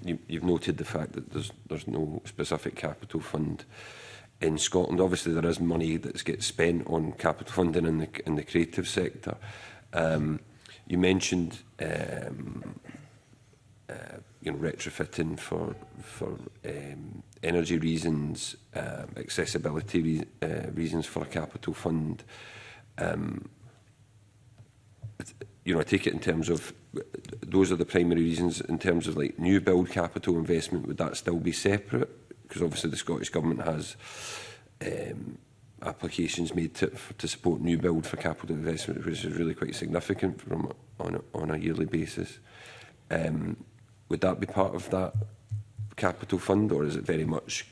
you've noted the fact that there's no specific capital fund in Scotland. Obviously, there is money that gets spent on capital funding in the creative sector. You mentioned retrofitting for energy reasons, accessibility reasons for a capital fund. I take it in terms of those are the primary reasons. In terms of like new build capital investment, would that still be separate? Because obviously the Scottish Government has applications made to support new build for capital investment, which is really quite significant on a yearly basis. Would that be part of that capital fund, or is it very much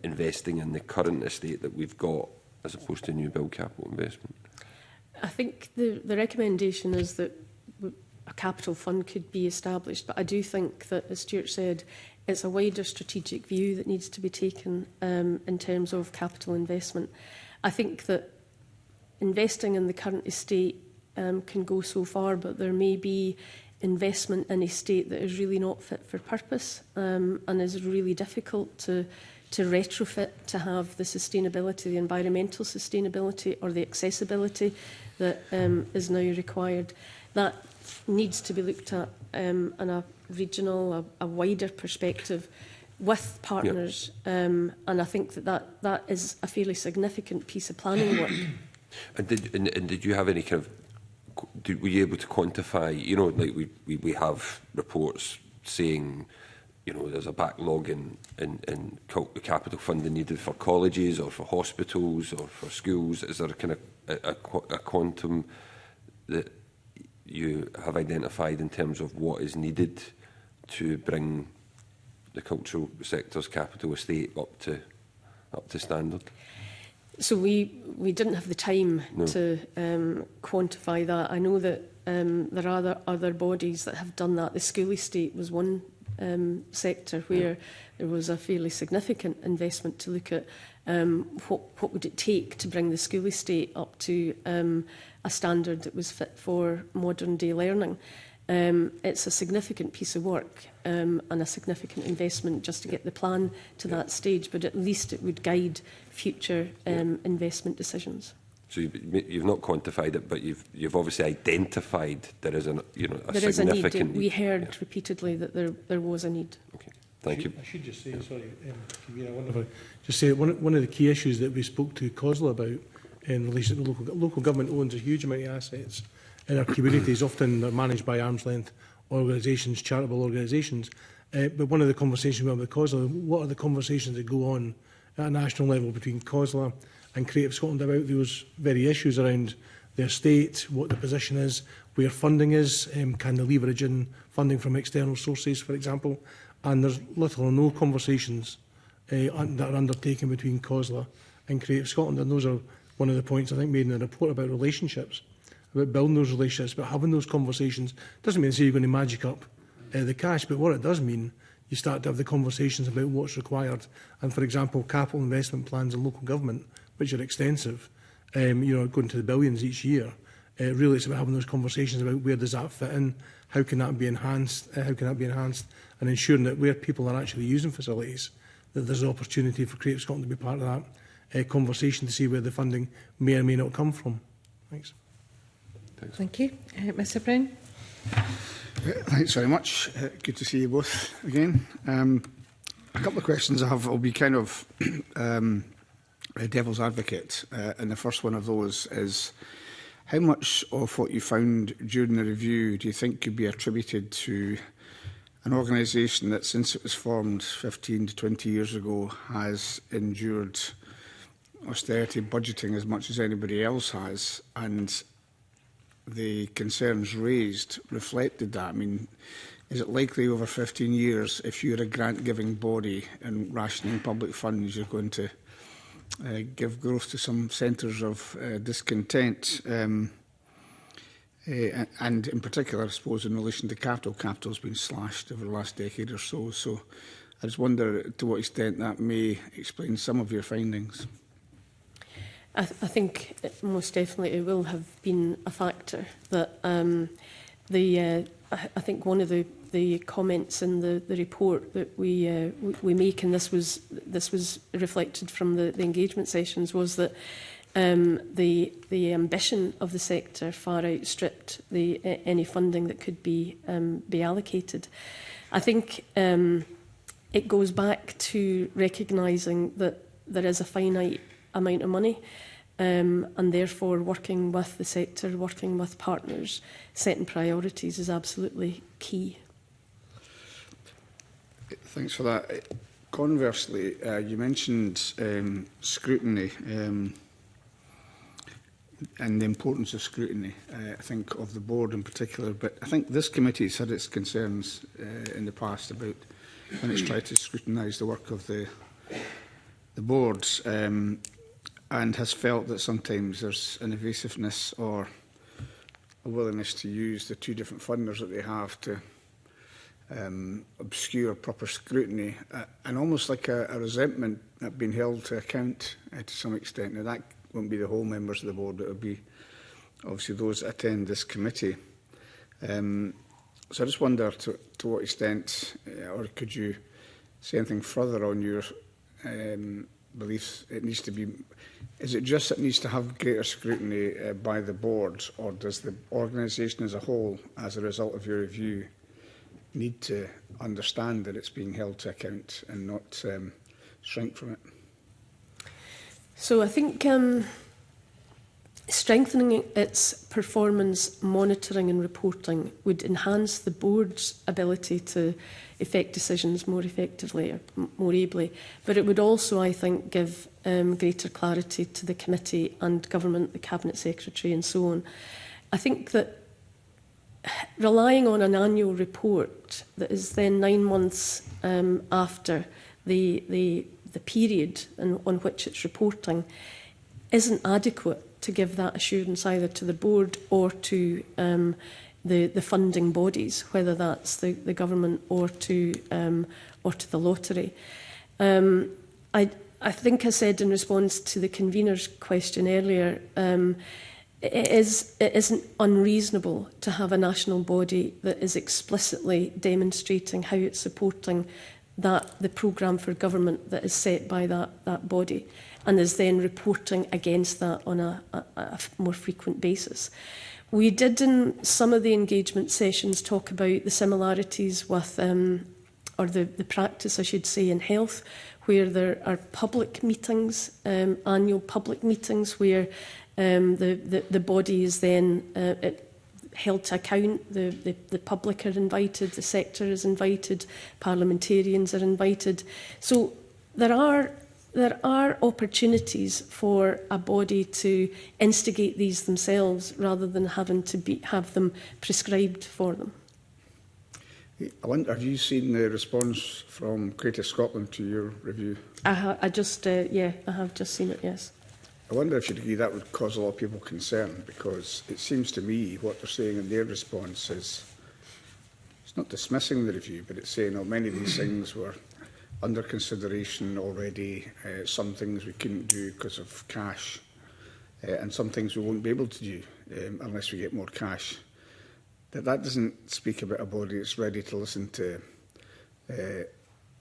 investing in the current estate that we've got as opposed to new build capital investment? I think the recommendation is that a capital fund could be established, but I do think that, as Stuart said, it's a wider strategic view that needs to be taken in terms of capital investment. I think that investing in the current estate can go so far, but there may be investment in a estate that is really not fit for purpose and is really difficult to retrofit to have the sustainability, the environmental sustainability or the accessibility that is now required. That needs to be looked at in a regional, a wider perspective with partners. And I think that is a fairly significant piece of planning work. And did you have any kind of, were you able to quantify, like we have reports saying, there's a backlog in capital funding needed for colleges or for hospitals or for schools. Is there a kind of a quantum that you have identified in terms of what is needed to bring the cultural sector's capital estate up to standard? So we didn't have the time to quantify that. I know that there are other bodies that have done that. The school estate was one sector, where there was a fairly significant investment to look at what would it take to bring the school estate up to a standard that was fit for modern day learning. It's a significant piece of work and a significant investment just to get the plan to that stage, but at least it would guide future investment decisions. So you've not quantified it, but you've obviously identified there is a there significant is a need. need. We heard repeatedly that there was a need. Okay, thank you. I should just say, sorry, Kabir, I wonder if I just say one of the key issues that we spoke to COSLA about in relation to local government owns a huge amount of assets in our communities. Often they're managed by arm's length organisations, charitable organisations. But one of the conversations we had with COSLA, what are the conversations that go on at a national level between COSLA and Creative Scotland about those very issues around their state, what the position is, where funding is, can they leverage in funding from external sources, for example. And there's little or no conversations that are undertaken between COSLA and Creative Scotland. And those are one of the points I think made in the report about relationships, about building those relationships, about having those conversations. Doesn't mean to say you're going to magic up the cash, but what it does mean, you start to have the conversations about what's required. And for example, capital investment plans in local government, which are extensive, going to the billions each year. Really, it's about having those conversations about where does that fit in, how can that be enhanced, and ensuring that where people are actually using facilities, that there's an opportunity for Creative Scotland to be part of that conversation to see where the funding may or may not come from. Thanks. Thank you. Mr Brown. Thanks very much. Good to see you both again. A couple of questions I have will be kind of devil's advocate, and the first one of those is, how much of what you found during the review do you think could be attributed to an organisation that, since it was formed 15 to 20 years ago, has endured austerity budgeting as much as anybody else has, and the concerns raised reflected that? I mean, is it likely over 15 years, if you're a grant-giving body and rationing public funds, you're going to give growth to some centres of discontent? And in particular, I suppose, in relation to capital's been slashed over the last decade or so. So I just wonder to what extent that may explain some of your findings. I think most definitely it will have been a factor. That I think one of the comments in the report that we make, and this was reflected from the engagement sessions, was that the ambition of the sector far outstripped any funding that could be allocated. I think it goes back to recognising that there is a finite amount of money, and therefore working with the sector, working with partners, setting priorities is absolutely key. Thanks for that. Conversely, you mentioned scrutiny and the importance of scrutiny, I think, of the board in particular, but I think this committee has had its concerns in the past about when it's tried to scrutinise the work of the boards, and has felt that sometimes there's an evasiveness or a willingness to use the two different funders that they have to obscure proper scrutiny, and almost like a resentment at being held to account to some extent. Now, that won't be the whole members of the board, it will be obviously those that attend this committee. So I just wonder to what extent, or could you say anything further on your beliefs? It needs to be, is it just that it needs to have greater scrutiny by the board, or does the organisation as a whole, as a result of your review, need to understand that it's being held to account and not shrink from it? So I think strengthening its performance monitoring and reporting would enhance the board's ability to effect decisions more effectively, or more ably. But it would also, I think, give greater clarity to the committee and government, the Cabinet Secretary and so on. I think that relying on an annual report that is then 9 months after the period on which it's reporting isn't adequate to give that assurance either to the board or to the funding bodies, whether that's the government or to the lottery. I think I said in response to the convener's question earlier, it isn't unreasonable to have a national body that is explicitly demonstrating how it's supporting the programme for government that is set by that body, and is then reporting against that on a more frequent basis. We did in some of the engagement sessions talk about the similarities with, or the practice I should say, in health, where there are public meetings, annual public meetings, where the body is then held to account. The public are invited, the sector is invited, parliamentarians are invited. So there are opportunities for a body to instigate these themselves rather than having to have them prescribed for them. I wonder, have you seen the response from Creative Scotland to your review? I have just seen it, yes. I wonder if you'd agree that would cause a lot of people concern, because it seems to me what they're saying in their response is, it's not dismissing the review, but it's saying, oh, many of these things were under consideration already, some things we couldn't do because of cash, and some things we won't be able to do unless we get more cash. That doesn't speak about a body that's ready to listen to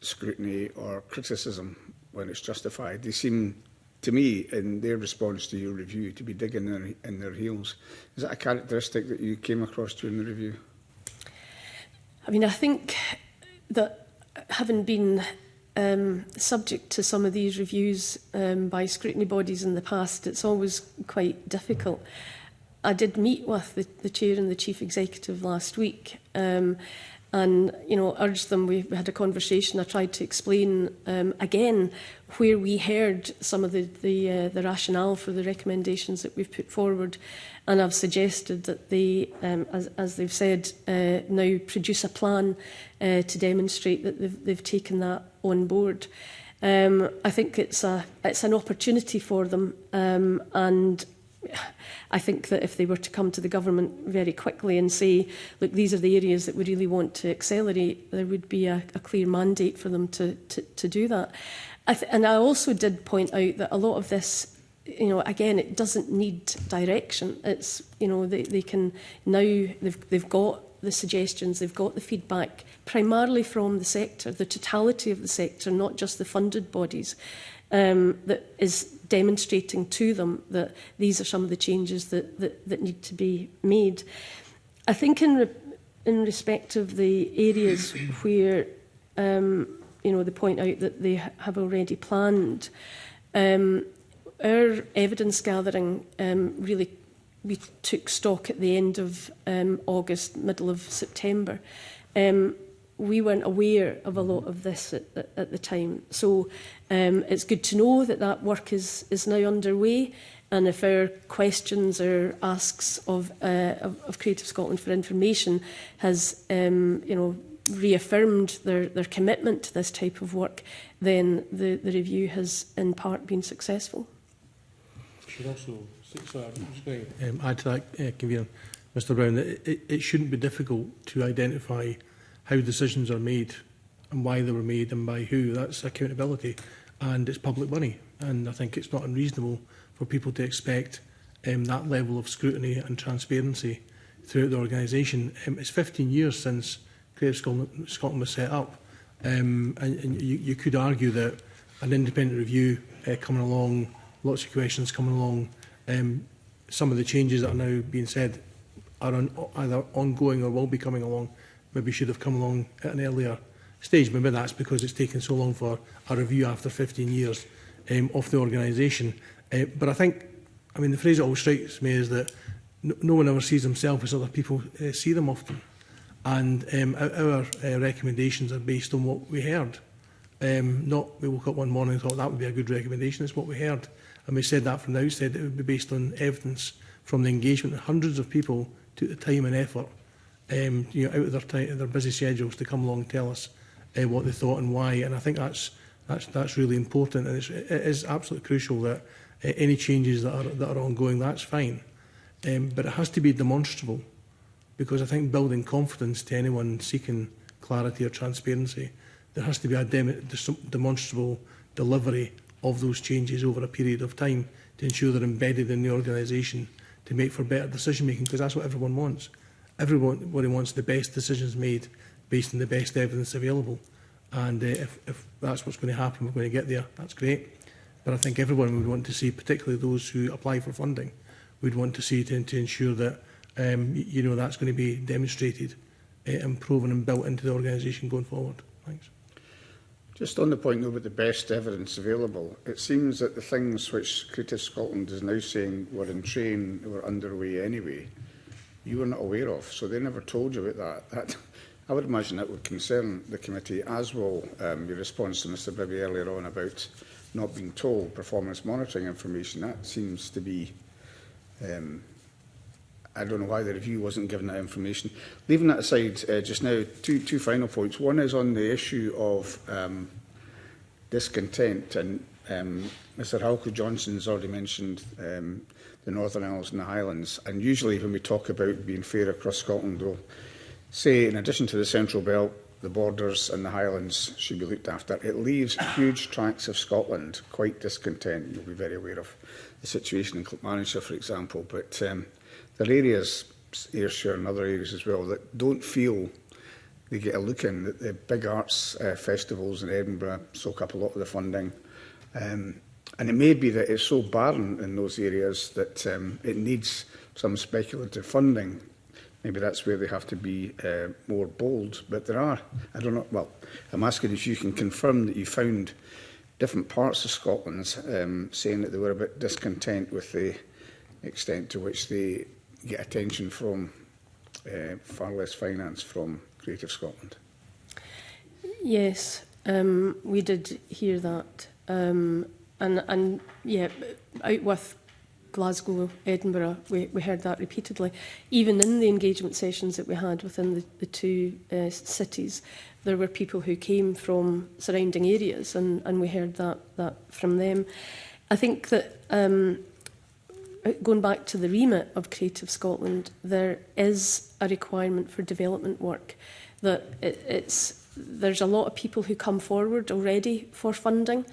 scrutiny or criticism when it's justified. They seem, to me, in their response to your review, to be digging in their heels. Is that a characteristic that you came across during the review? I mean, I think that having been subject to some of these reviews by scrutiny bodies in the past, it's always quite difficult. I did meet with the chair and the chief executive last week, and urged them. We had a conversation. I tried to explain again where we heard some of the rationale for the recommendations that we've put forward, and I've suggested that they, as they've said, now produce a plan to demonstrate that they've taken that on board. I think it's an opportunity for them, and I think that if they were to come to the government very quickly and say, look, these are the areas that we really want to accelerate, there would be a clear mandate for them to do that. And I also did point out that a lot of this, again, it doesn't need direction. It's, they can now, they've got the suggestions, they've got the feedback, primarily from the sector, the totality of the sector, not just the funded bodies, that is demonstrating to them that these are some of the changes that need to be made. I think in respect of the areas where they point out that they have already planned, our evidence gathering really, we took stock at the end of August, middle of September. We weren't aware of a lot of this at the time. So it's good to know that work is now underway. And if our questions or asks of Creative Scotland for information has reaffirmed their commitment to this type of work, then the review has in part been successful. I should also, sorry, I'm just going to add to that, Convener, Mr Brown, that it shouldn't be difficult to identify how decisions are made and why they were made and by who. That's accountability, and it's public money. And I think it's not unreasonable for people to expect that level of scrutiny and transparency throughout the organisation. It's 15 years since Creative Scotland was set up, and you could argue that an independent review coming along, lots of questions coming along, some of the changes that are now being said are either ongoing or will be coming along, maybe should have come along at an earlier stage. Maybe that's because it's taken so long for a review after 15 years of the organisation. But I think, the phrase that always strikes me is that no one ever sees himself as other people see them often. And our recommendations are based on what we heard. Not we woke up one morning and thought that would be a good recommendation. It's what we heard. And we said that from the outset. It would be based on evidence from the engagement. Hundreds of people took the time and effort out of their busy schedules to come along and tell us what they thought and why. And I think that's really important, and it is absolutely crucial that any changes that are ongoing, that's fine, but it has to be demonstrable. because I think building confidence to anyone seeking clarity or transparency, there has to be a demonstrable delivery of those changes over a period of time to ensure they're embedded in the organisation to make for better decision making, because that's what everyone wants. Everybody wants the best decisions made based on the best evidence available. And if that's what's going to happen, we're going to get there, that's great. But I think everyone would want to see, particularly those who apply for funding, would want to see to ensure that you know, that's going to be demonstrated and proven and built into the organisation going forward. Thanks. Just on the point though about the best evidence available, it seems that the things which Creative Scotland is now saying were in train, were underway anyway, you were not aware of, so they never told you about that. I would imagine that would concern the committee, as will your response to Mr Bibby earlier on about not being told performance monitoring information. That seems to be, I don't know why the review wasn't given that information. Leaving that aside just now, two final points. One is on the issue of discontent, and Mr Halco Johnson has already mentioned the Northern Isles and the Highlands, and usually when we talk about being fair across Scotland, we'll say in addition to the Central Belt, the borders and the Highlands should be looked after. It leaves huge tracts of Scotland quite discontent. You'll be very aware of the situation in Clackmannanshire, for example, but there are areas, Ayrshire and other areas as well, that don't feel they get a look in, that the big arts festivals in Edinburgh soak up a lot of the funding. And it may be that it's so barren in those areas that it needs some speculative funding. Maybe that's where they have to be more bold. But there are, I don't know, well, I'm asking if you can confirm that you found different parts of Scotland saying that they were a bit discontent with the extent to which they get attention from far less finance from Creative Scotland. Yes, we did hear that. And yeah, out with Glasgow, Edinburgh, we heard that repeatedly. Even in the engagement sessions that we had within the two cities, there were people who came from surrounding areas, and we heard that from them. I think that going back to the remit of Creative Scotland, there is a requirement for development work. That there's a lot of people who come forward already for funding,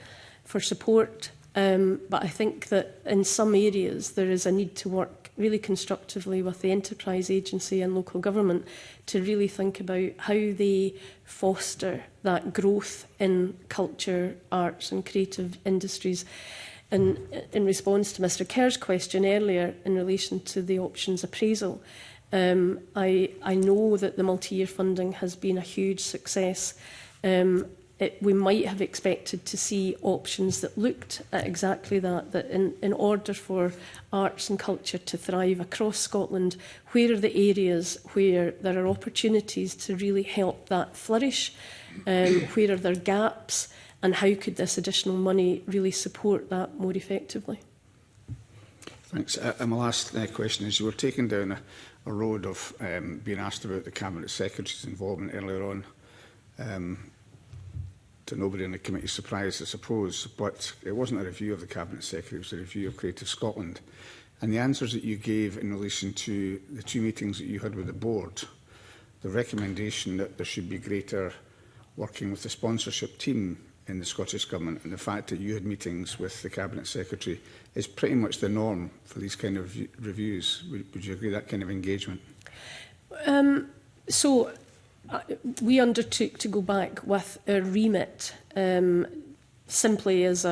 for support, but I think that in some areas there is a need to work really constructively with the enterprise agency and local government to really think about how they foster that growth in culture, arts and creative industries. And in response to Mr Kerr's question earlier in relation to the options appraisal, I know that the multi-year funding has been a huge success. We might have expected to see options that looked at exactly that in order for arts and culture to thrive across Scotland, where are the areas where there are opportunities to really help that flourish, where are there gaps, and how could this additional money really support that more effectively? Thanks. And my last question is, you were taken down a road of being asked about the Cabinet Secretary's involvement earlier on. To nobody in the committee's surprise, I suppose, but it wasn't a review of the Cabinet Secretary, it was a review of Creative Scotland. And the answers that you gave in relation to the two meetings that you had with the board, the recommendation that there should be greater working with the sponsorship team in the Scottish Government, and the fact that you had meetings with the Cabinet Secretary is pretty much the norm for these kind of reviews. Would you agree, that kind of engagement? We undertook to go back with a remit simply as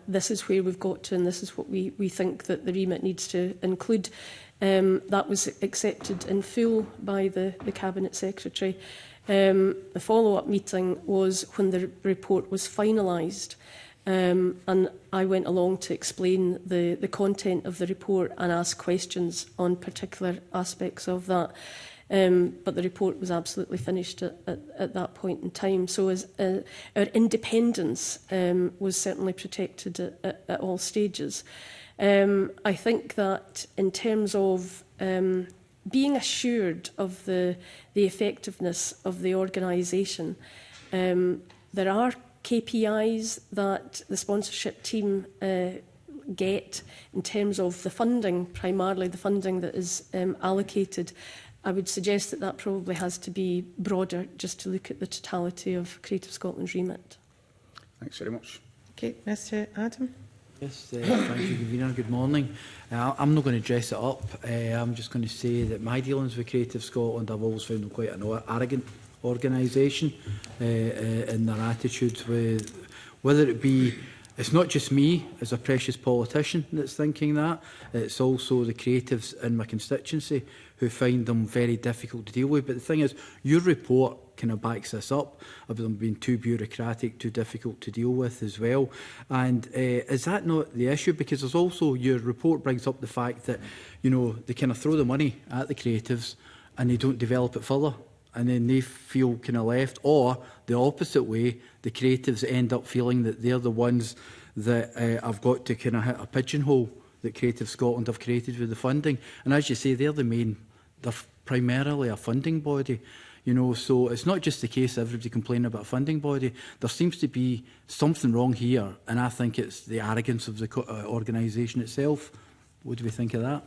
this is where we've got to and this is what we think that the remit needs to include. That was accepted in full by the Cabinet Secretary. The follow-up meeting was when the report was finalised, and I went along to explain the content of the report and ask questions on particular aspects of that. But the report was absolutely finished at that point in time. So our independence was certainly protected at all stages. I think that in terms of being assured of the effectiveness of the organisation, there are KPIs that the sponsorship team get in terms of the funding, primarily the funding that is allocated. I would suggest that that probably has to be broader, just to look at the totality of Creative Scotland's remit. Thanks very much. Okay, Mr Adam. Yes, thank you, Gavina. Good morning. I'm not going to dress it up. I'm just going to say that my dealings with Creative Scotland, I've always found them quite an arrogant organisation in their attitude, with whether it be, it's not just me as a precious politician that's thinking that, it's also the creatives in my constituency who find them very difficult to deal with. But the thing is, your report kind of backs this up, of them being too bureaucratic, too difficult to deal with as well. And is that not the issue? Because there's also, your report brings up the fact that, you know, they kind of throw the money at the creatives and they don't develop it further. And then they feel kind of left, or the opposite way, the creatives end up feeling that they're the ones that have got to kind of hit a pigeonhole that Creative Scotland have created with the funding. And as you say, they're primarily a funding body. You know, so it's not just the case of everybody complaining about a funding body. There seems to be something wrong here, and I think it's the arrogance of the organisation itself. What do we think of that?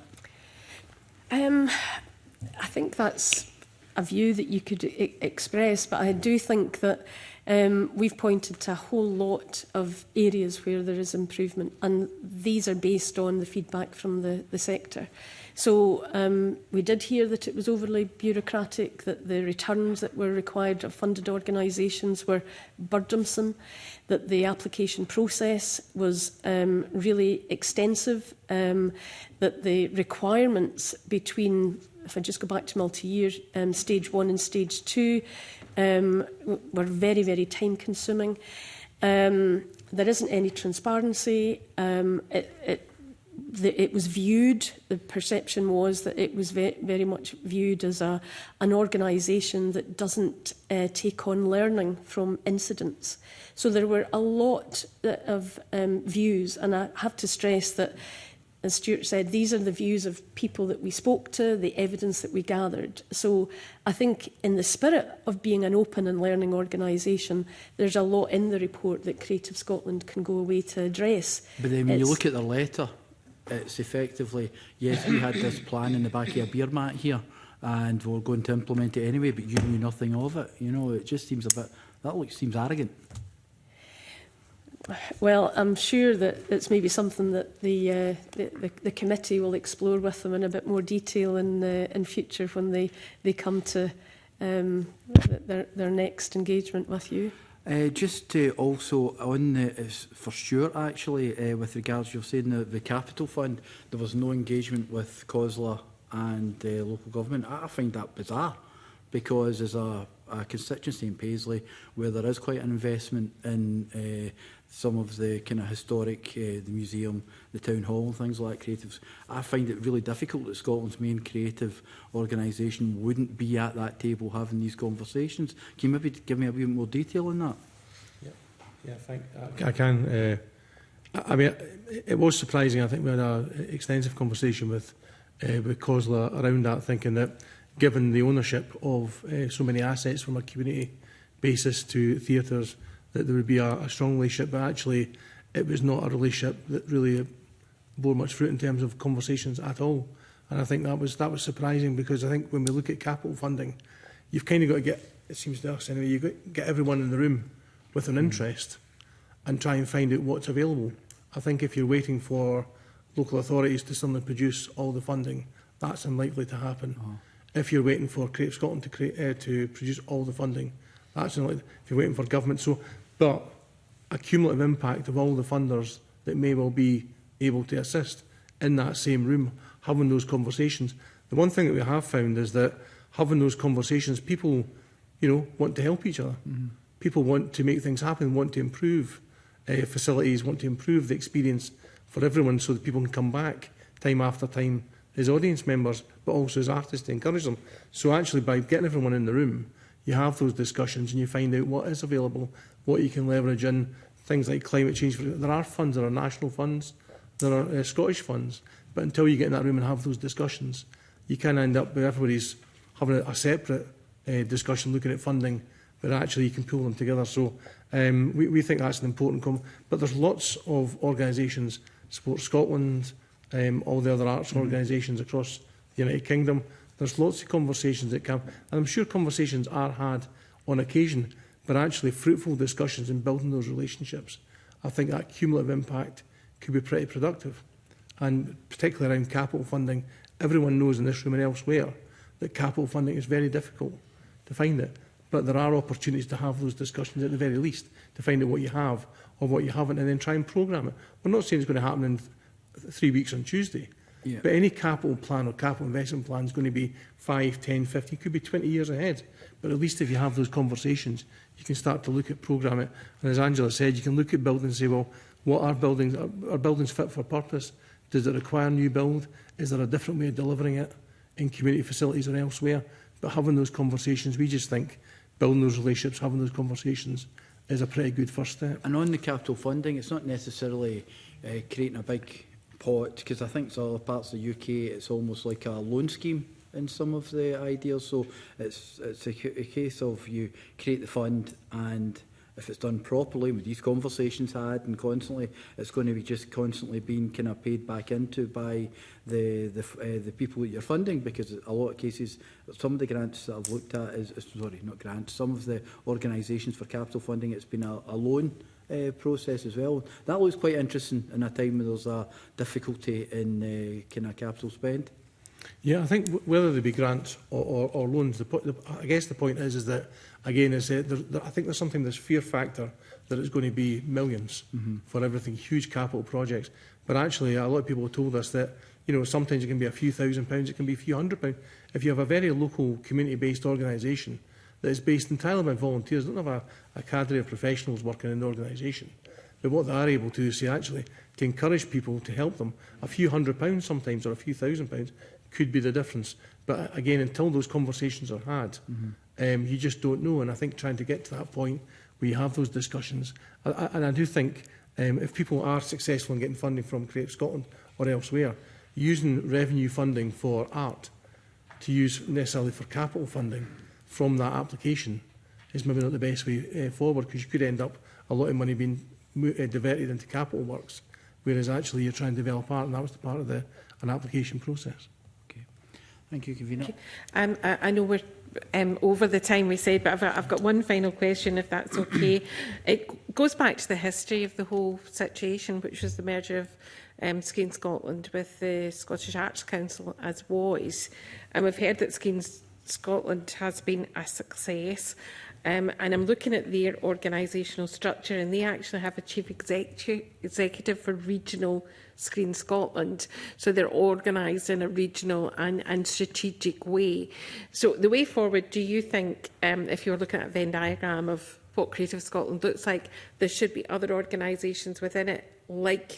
I think that's a view that you could express, but I do think that we've pointed to a whole lot of areas where there is improvement, and these are based on the feedback from the sector. So we did hear that it was overly bureaucratic, that the returns that were required of funded organisations were burdensome, that the application process was really extensive, that the requirements between, if I just go back to multi-year, stage 1 and stage 2 were very, very time consuming. There isn't any transparency. It was viewed, the perception was that it was very much viewed as an organisation that doesn't take on learning from incidents. So there were a lot of views, and I have to stress that, as Stuart said, these are the views of people that we spoke to, the evidence that we gathered. So I think in the spirit of being an open and learning organisation, there's a lot in the report that Creative Scotland can go away to address. But then when you look at the letter, it's effectively, yes, we had this plan in the back of a beer mat here and we're going to implement it anyway, but you knew nothing of it. You know, it just seems a bit, seems arrogant. Well, I'm sure that it's maybe something that the committee will explore with them in a bit more detail in future when they come to their next engagement with you. Just to also, on for Stuart actually, with regards, you're saying the Capital Fund, there was no engagement with COSLA and local government. I find that bizarre, because as a constituency in Paisley, where there is quite an investment in some of the kind of historic, the museum, the town hall, things like creatives, I find it really difficult that Scotland's main creative organisation wouldn't be at that table having these conversations. Can you maybe give me a bit more detail on that? I can. I mean, it was surprising. I think we had an extensive conversation with COSLA around that, thinking that given the ownership of so many assets from a community basis to theatres, that there would be a strong relationship, but actually it was not a relationship that really bore much fruit in terms of conversations at all. And I think that was surprising, because I think when we look at capital funding, you've kind of got to get, it seems to us anyway, you've got to get everyone in the room with an interest and try and find out what's available. I think if you're waiting for local authorities to suddenly produce all the funding, that's unlikely to happen. If you're waiting for Creative Scotland to produce all the funding, that's unlikely. If you're waiting for government, but a cumulative impact of all the funders that may well be able to assist in that same room, having those conversations. The one thing that we have found is that having those conversations, people, you know, want to help each other. Mm-hmm. People want to make things happen, want to improve facilities, want to improve the experience for everyone, so that people can come back time after time as audience members, but also as artists to encourage them. So actually, by getting everyone in the room, you have those discussions and you find out what is available, what you can leverage in, things like climate change. There are funds, there are national funds, there are Scottish funds, but until you get in that room and have those discussions, you can end up with everybody's having a separate discussion looking at funding, but actually you can pull them together. So we think that's an important but there's lots of organisations, Sport Scotland, all the other arts organisations across the United Kingdom, There's lots of conversations that come, and I'm sure conversations are had on occasion, but actually fruitful discussions in building those relationships. I think that cumulative impact could be pretty productive. And particularly around capital funding, everyone knows in this room and elsewhere that capital funding is very difficult to find it. But there are opportunities to have those discussions at the very least, to find out what you have or what you haven't, and then try and programme it. We're not saying it's going to happen in 3 weeks on Tuesday, but any capital plan or capital investment plan is going to be 5, 10, 15, could be 20 years ahead. But at least if you have those conversations, you can start to look at programme it. And as Angela said, you can look at buildings and say, well, what are buildings? Are buildings fit for purpose? Does it require new build? Is there a different way of delivering it in community facilities or elsewhere? But having those conversations, we just think building those relationships, having those conversations is a pretty good first step. And on the capital funding, it's not necessarily creating a big pot, because I think some other parts of the UK, it's almost like a loan scheme in some of the ideas. So it's a case of you create the fund, and if it's done properly, with these conversations had and constantly, it's going to be just constantly being kind of paid back into by the people that you're funding, because a lot of cases, some of the grants that I've looked at sorry, not grants, some of the organisations for capital funding, it's been a loan process as well. That looks quite interesting in a time when there's a difficulty in kind of capital spend. Yeah, I think whether they be grants or loans, I guess the point is that, again, I think there's something, this fear factor that it's going to be millions for everything, huge capital projects. But actually, a lot of people have told us that, you know, sometimes it can be a few £1,000s, it can be a few £100. If you have a very local community-based organisation that is based entirely on volunteers, don't have a cadre of professionals working in the organisation, but what they are able to do is actually to encourage people to help them, a few £100 sometimes or a few £1,000 could be the difference. But again, until those conversations are had, you just don't know. And I think trying to get to that point where you have those discussions, and I do think if people are successful in getting funding from Creative Scotland or elsewhere, using revenue funding for art to use necessarily for capital funding from that application is maybe not the best way forward, because you could end up a lot of money being diverted into capital works, whereas actually you're trying to develop art, and that was the part of an application process. Thank you, Kavina. Okay. I know we're over the time we said, but I've got one final question, if that's okay. It goes back to the history of the whole situation, which was the merger of Screen Scotland with the Scottish Arts Council as was. And we've heard that Screen Scotland has been a success. And I'm looking at their organisational structure, and they actually have a chief executive for regional Screen Scotland. So they're organised in a regional and strategic way. So the way forward, do you think, if you're looking at a Venn diagram of what Creative Scotland looks like, there should be other organisations within it, like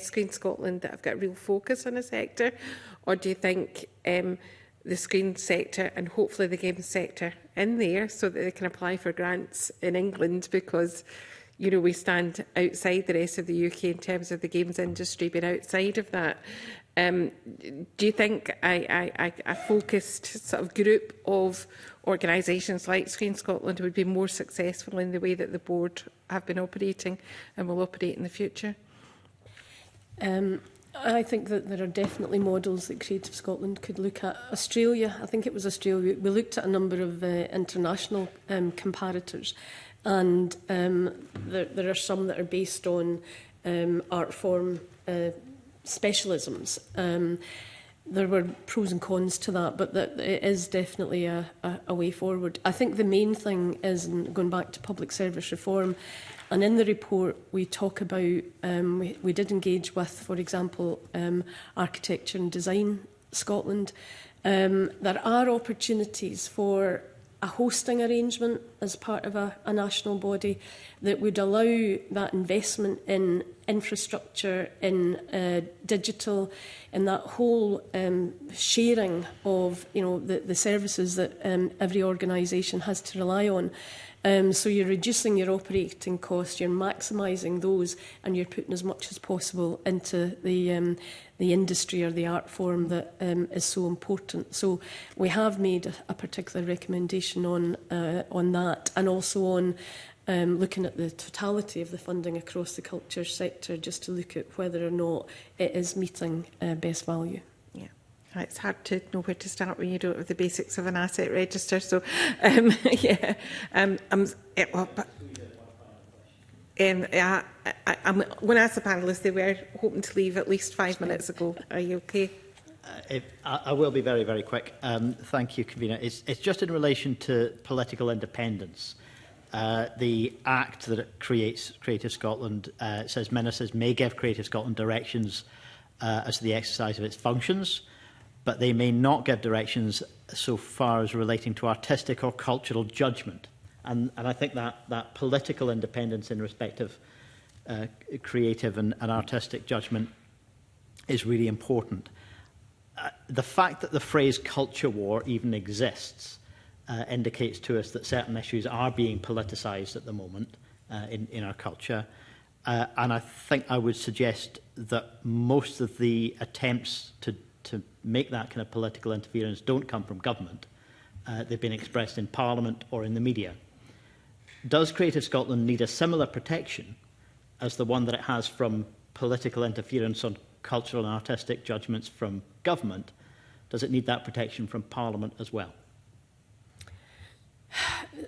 Screen Scotland, that have got real focus on a sector? Or do you think the screen sector and hopefully the games sector in there, so that they can apply for grants in England, because, you know, we stand outside the rest of the UK in terms of the games industry being outside of that? Do you think a focused sort of group of organisations like Screen Scotland would be more successful in the way that the board have been operating and will operate in the future? I think that there are definitely models that Creative Scotland could look at. Australia, I think it was Australia, we looked at a number of international comparators, and there are some that are based on art form specialisms. There were pros and cons to that, but that it is definitely a way forward. I think the main thing is, and going back to public service reform, and in the report we talk about, we did engage with, for example, Architecture and Design Scotland. There are opportunities for a hosting arrangement as part of a national body that would allow that investment in infrastructure, in digital, in that whole sharing of, you know, the services that every organisation has to rely on. So you're reducing your operating costs, you're maximising those, and you're putting as much as possible into the industry or the art form that is so important. So we have made a particular recommendation on that, and also on looking at the totality of the funding across the culture sector, just to look at whether or not it is meeting best value. Yeah, It's hard to know where to start when you don't have the basics of an asset register. So, yeah, yeah, I'm going to ask the panellists. They were hoping to leave at least 5 minutes ago. Are you okay? I will be very, very quick. Thank you, Convener. It's just in relation to political independence. The Act that creates Creative Scotland says ministers may give Creative Scotland directions as to the exercise of its functions, but they may not give directions so far as relating to artistic or cultural judgment. And I think that political independence in respect of creative and artistic judgment is really important. The fact that the phrase culture war even exists indicates to us that certain issues are being politicised at the moment in our culture. And I think I would suggest that most of the attempts to make that kind of political interference don't come from government. They've been expressed in Parliament or in the media. Does Creative Scotland need a similar protection as the one that it has from political interference on cultural and artistic judgments from government? Does it need that protection from Parliament as well?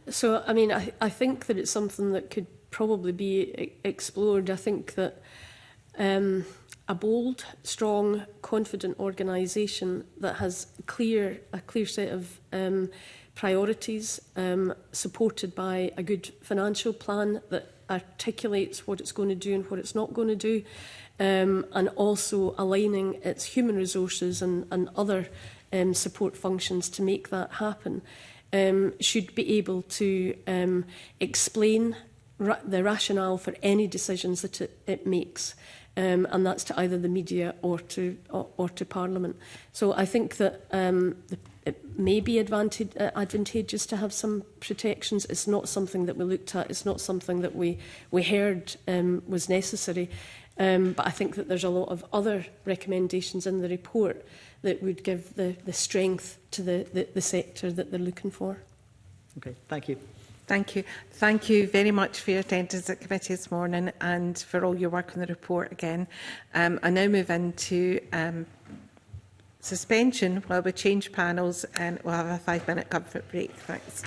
So, I mean, I think that it's something that could probably be explored. I think that a bold, strong, confident organisation that has a clear set of priorities, supported by a good financial plan that articulates what it's going to do and what it's not going to do, and also aligning its human resources and other support functions to make that happen, should be able to explain the rationale for any decisions that it makes, and that's to either the media or to Parliament. So I think that it may be advantageous to have some protections. It's not something that we looked at. It's not something that we heard was necessary. But I think that there's a lot of other recommendations in the report that would give the strength to the sector that they're looking for. Okay, thank you. Thank you. Thank you very much for your attendance at committee this morning and for all your work on the report again. I now move into suspension while we change panels, and we'll have a 5-minute comfort break. Thanks.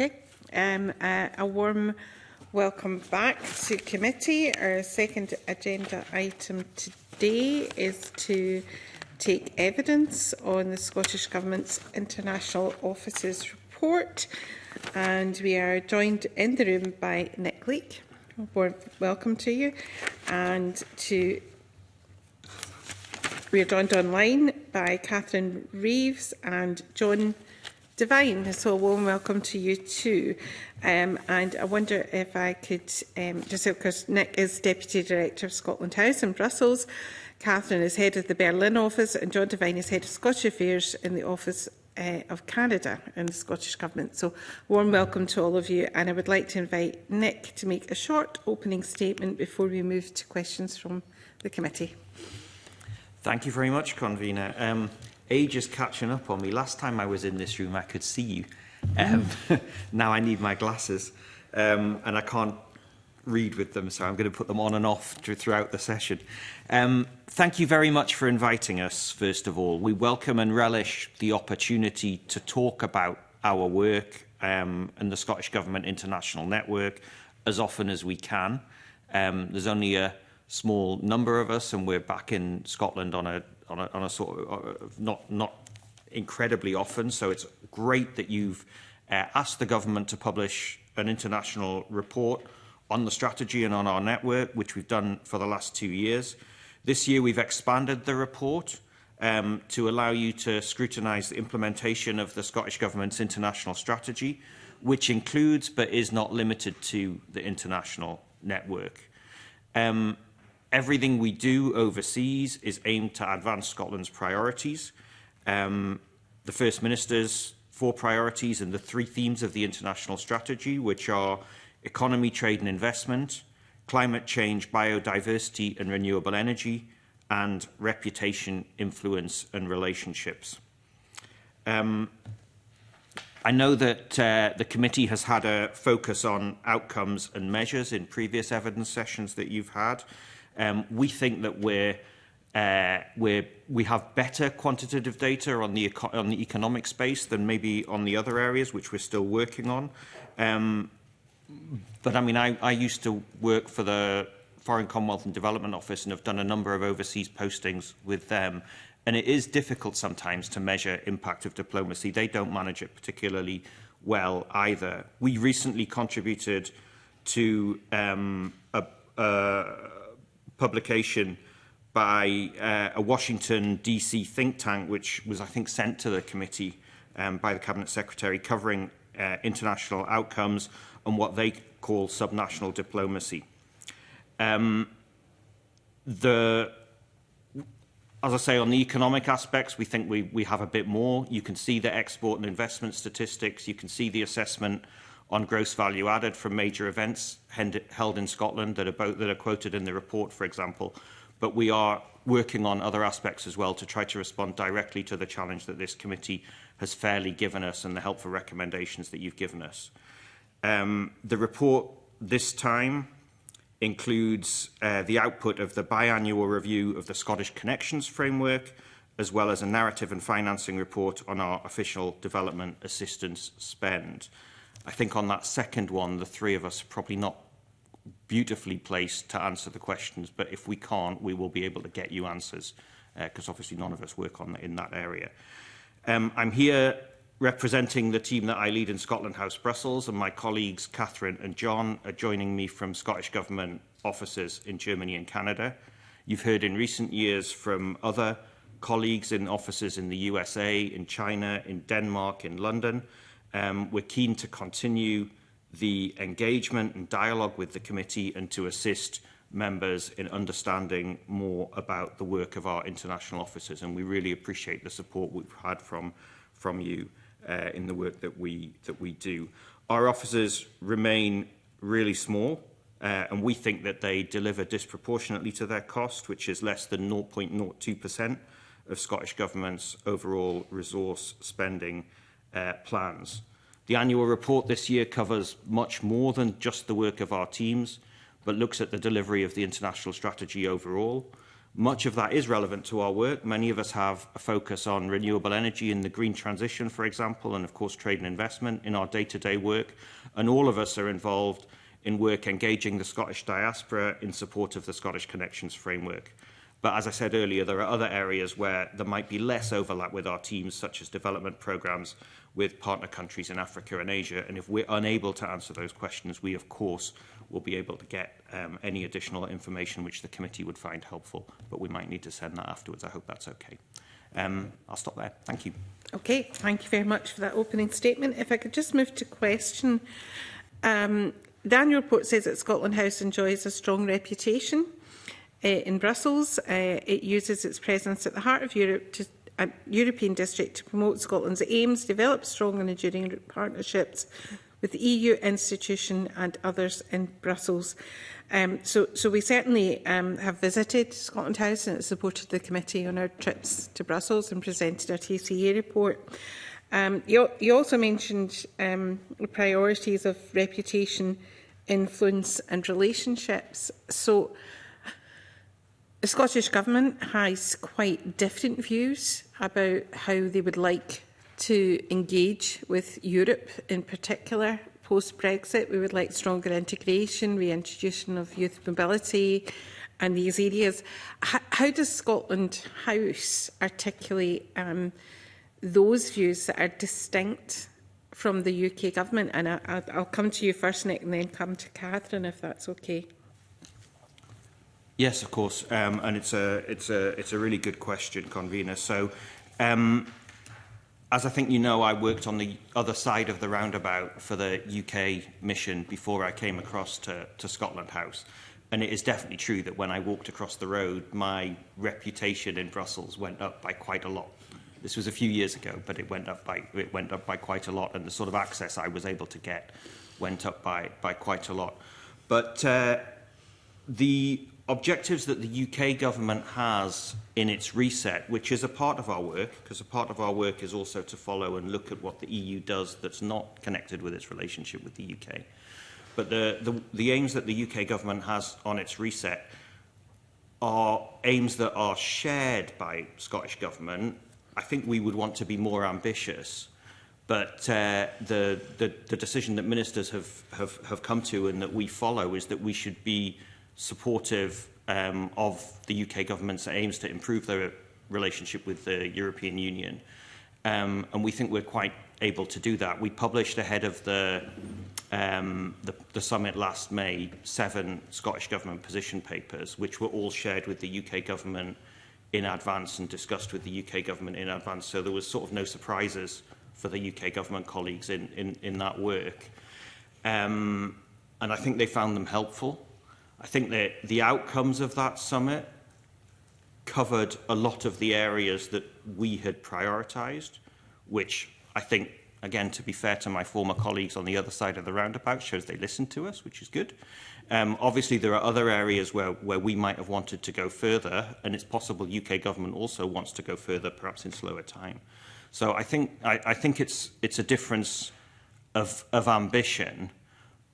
Okay. A warm welcome back to committee. Our second agenda item today is to take evidence on the Scottish Government's International Offices report, and we are joined in the room by Nick Leake. Warm welcome to you, and we are joined online by Catherine Reeves and John Devine, so a warm welcome to you too. And I wonder if I could, just because Nick is Deputy Director of Scotland House in Brussels, Catherine is Head of the Berlin office, and John Devine is Head of Scottish Affairs in the Office of Canada in the Scottish Government. So warm welcome to all of you, and I would like to invite Nick to make a short opening statement before we move to questions from the committee. Thank you very much, Convener. Age is catching up on me. Last time I was in this room, I could see you. Now I need my glasses, and I can't read with them, so I'm going to put them on and off throughout the session. Thank you very much for inviting us, first of all. We welcome and relish the opportunity to talk about our work and the Scottish Government International Network as often as we can. There's only a small number of us, and we're back in Scotland on a sort of not incredibly often. So it's great that you've asked the government to publish an international report on the strategy and on our network, which we've done for the last 2 years. This year we've expanded the report to allow you to scrutinise the implementation of the Scottish Government's international strategy, which includes but is not limited to the international network. Everything we do overseas is aimed to advance Scotland's priorities. The First Minister's 4 priorities and the 3 themes of the international strategy, which are economy, trade and investment, climate change, biodiversity and renewable energy, and reputation, influence and relationships. I know that the committee has had a focus on outcomes and measures in previous evidence sessions that you've had. We think that we have better quantitative data on the economic space than maybe on the other areas, which we're still working on. But I mean, I used to work for the Foreign Commonwealth and Development Office and have done a number of overseas postings with them. And it is difficult sometimes to measure impact of diplomacy. They don't manage it particularly well either. We recently contributed to a publication by a Washington, D.C. think tank, which was, I think, sent to the committee by the Cabinet Secretary, covering international outcomes and what they call subnational diplomacy. As I say, on the economic aspects, we think we have a bit more. You can see the export and investment statistics. You can see the assessment on gross value added from major events held in Scotland that are quoted in the report, for example. But we are working on other aspects as well to try to respond directly to the challenge that this committee has fairly given us and the helpful recommendations that you've given us. The report this time includes the output of the biannual review of the Scottish Connections Framework, as well as a narrative and financing report on our official development assistance spend. I think on that second one, the 3 of us are probably not beautifully placed to answer the questions, but if we can't, we will be able to get you answers, because obviously none of us work in that area. I'm here representing the team that I lead in Scotland House Brussels, and my colleagues Catherine and John are joining me from Scottish Government offices in Germany and Canada. You've heard in recent years from other colleagues in offices in the USA, in China, in Denmark, in London. We're keen to continue the engagement and dialogue with the committee and to assist members in understanding more about the work of our international offices, and we really appreciate the support we've had from you in the work that we do. Our offices remain really small, and we think that they deliver disproportionately to their cost, which is less than 0.02% of Scottish Government's overall resource spending plans. The annual report this year covers much more than just the work of our teams, but looks at the delivery of the international strategy overall. Much of that is relevant to our work. Many of us have a focus on renewable energy and the green transition, for example, and of course trade and investment in our day-to-day work. And all of us are involved in work engaging the Scottish diaspora in support of the Scottish Connections framework. But as I said earlier, there are other areas where there might be less overlap with our teams, such as development programmes with partner countries in Africa and Asia. And if we're unable to answer those questions, we, of course, will be able to get any additional information which the committee would find helpful. But we might need to send that afterwards. I hope that's okay. I'll stop there. Thank you. Okay, thank you very much for that opening statement. If I could just move to question. The annual report says that Scotland House enjoys a strong reputation in Brussels. It uses its presence at the heart of Europe to European district to promote Scotland's aims, develop strong and enduring partnerships with the EU institution and others in Brussels. So we certainly have visited Scotland House and supported the committee on our trips to Brussels and presented our TCA report. You also mentioned the priorities of reputation, influence and relationships. So the Scottish Government has quite different views about how they would like to engage with Europe in particular. Post-Brexit, we would like stronger integration, reintroduction of youth mobility and these areas. How does Scotland House articulate those views that are distinct from the UK Government? And I'll come to you first, Nick, and then come to Catherine, if that's okay. Yes, of course, and it's a really good question, Convener. So, as I think you know, I worked on the other side of the roundabout for the UK mission before I came across to Scotland House. And it is definitely true that when I walked across the road, my reputation in Brussels went up by quite a lot. This was a few years ago, but it went up by quite a lot, and the sort of access I was able to get went up by quite a lot. But the objectives that the UK government has in its reset, which is a part of our work, because a part of our work is also to follow and look at what the EU does that's not connected with its relationship with the UK. But the aims that the UK government has on its reset are aims that are shared by Scottish government. I think we would want to be more ambitious, but the decision that ministers have come to and that we follow is that we should be supportive of the UK government's aims to improve their relationship with the European Union. And we think we're quite able to do that. We published ahead of the summit last May 7 Scottish Government position papers, which were all shared with the UK government in advance and discussed with the UK government in advance. So there was sort of no surprises for the UK government colleagues in that work. And I think they found them helpful. I think that the outcomes of that summit covered a lot of the areas that we had prioritised, which I think, again, to be fair to my former colleagues on the other side of the roundabout, shows they listened to us, which is good. Obviously, there are other areas where we might have wanted to go further, and it's possible UK government also wants to go further, perhaps in slower time. So I think it's a difference of ambition,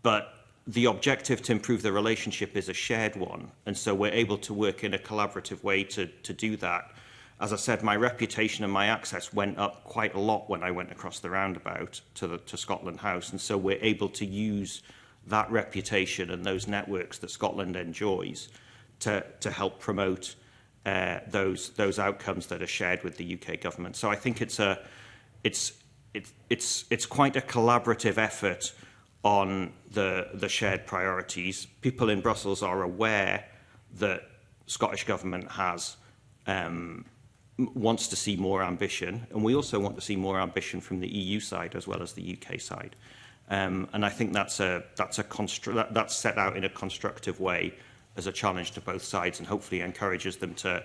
but the objective to improve the relationship is a shared one, and so we're able to work in a collaborative way to do that. As I said, my reputation and my access went up quite a lot when I went across the roundabout to Scotland House, and so we're able to use that reputation and those networks that Scotland enjoys to help promote those outcomes that are shared with the UK government. So I think it's quite a collaborative effort on the shared priorities. People in Brussels are aware that Scottish government wants to see more ambition, and we also want to see more ambition from the EU side as well as the UK side. And I think that's set out in a constructive way as a challenge to both sides, and hopefully encourages them to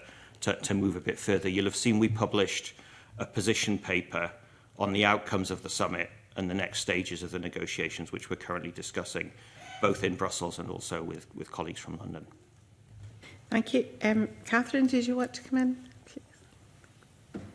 move a bit further. You'll have seen we published a position paper on the outcomes of the summit and the next stages of the negotiations, which we're currently discussing, both in Brussels and also with colleagues from London. Thank you. Catherine, did you want to come in, please?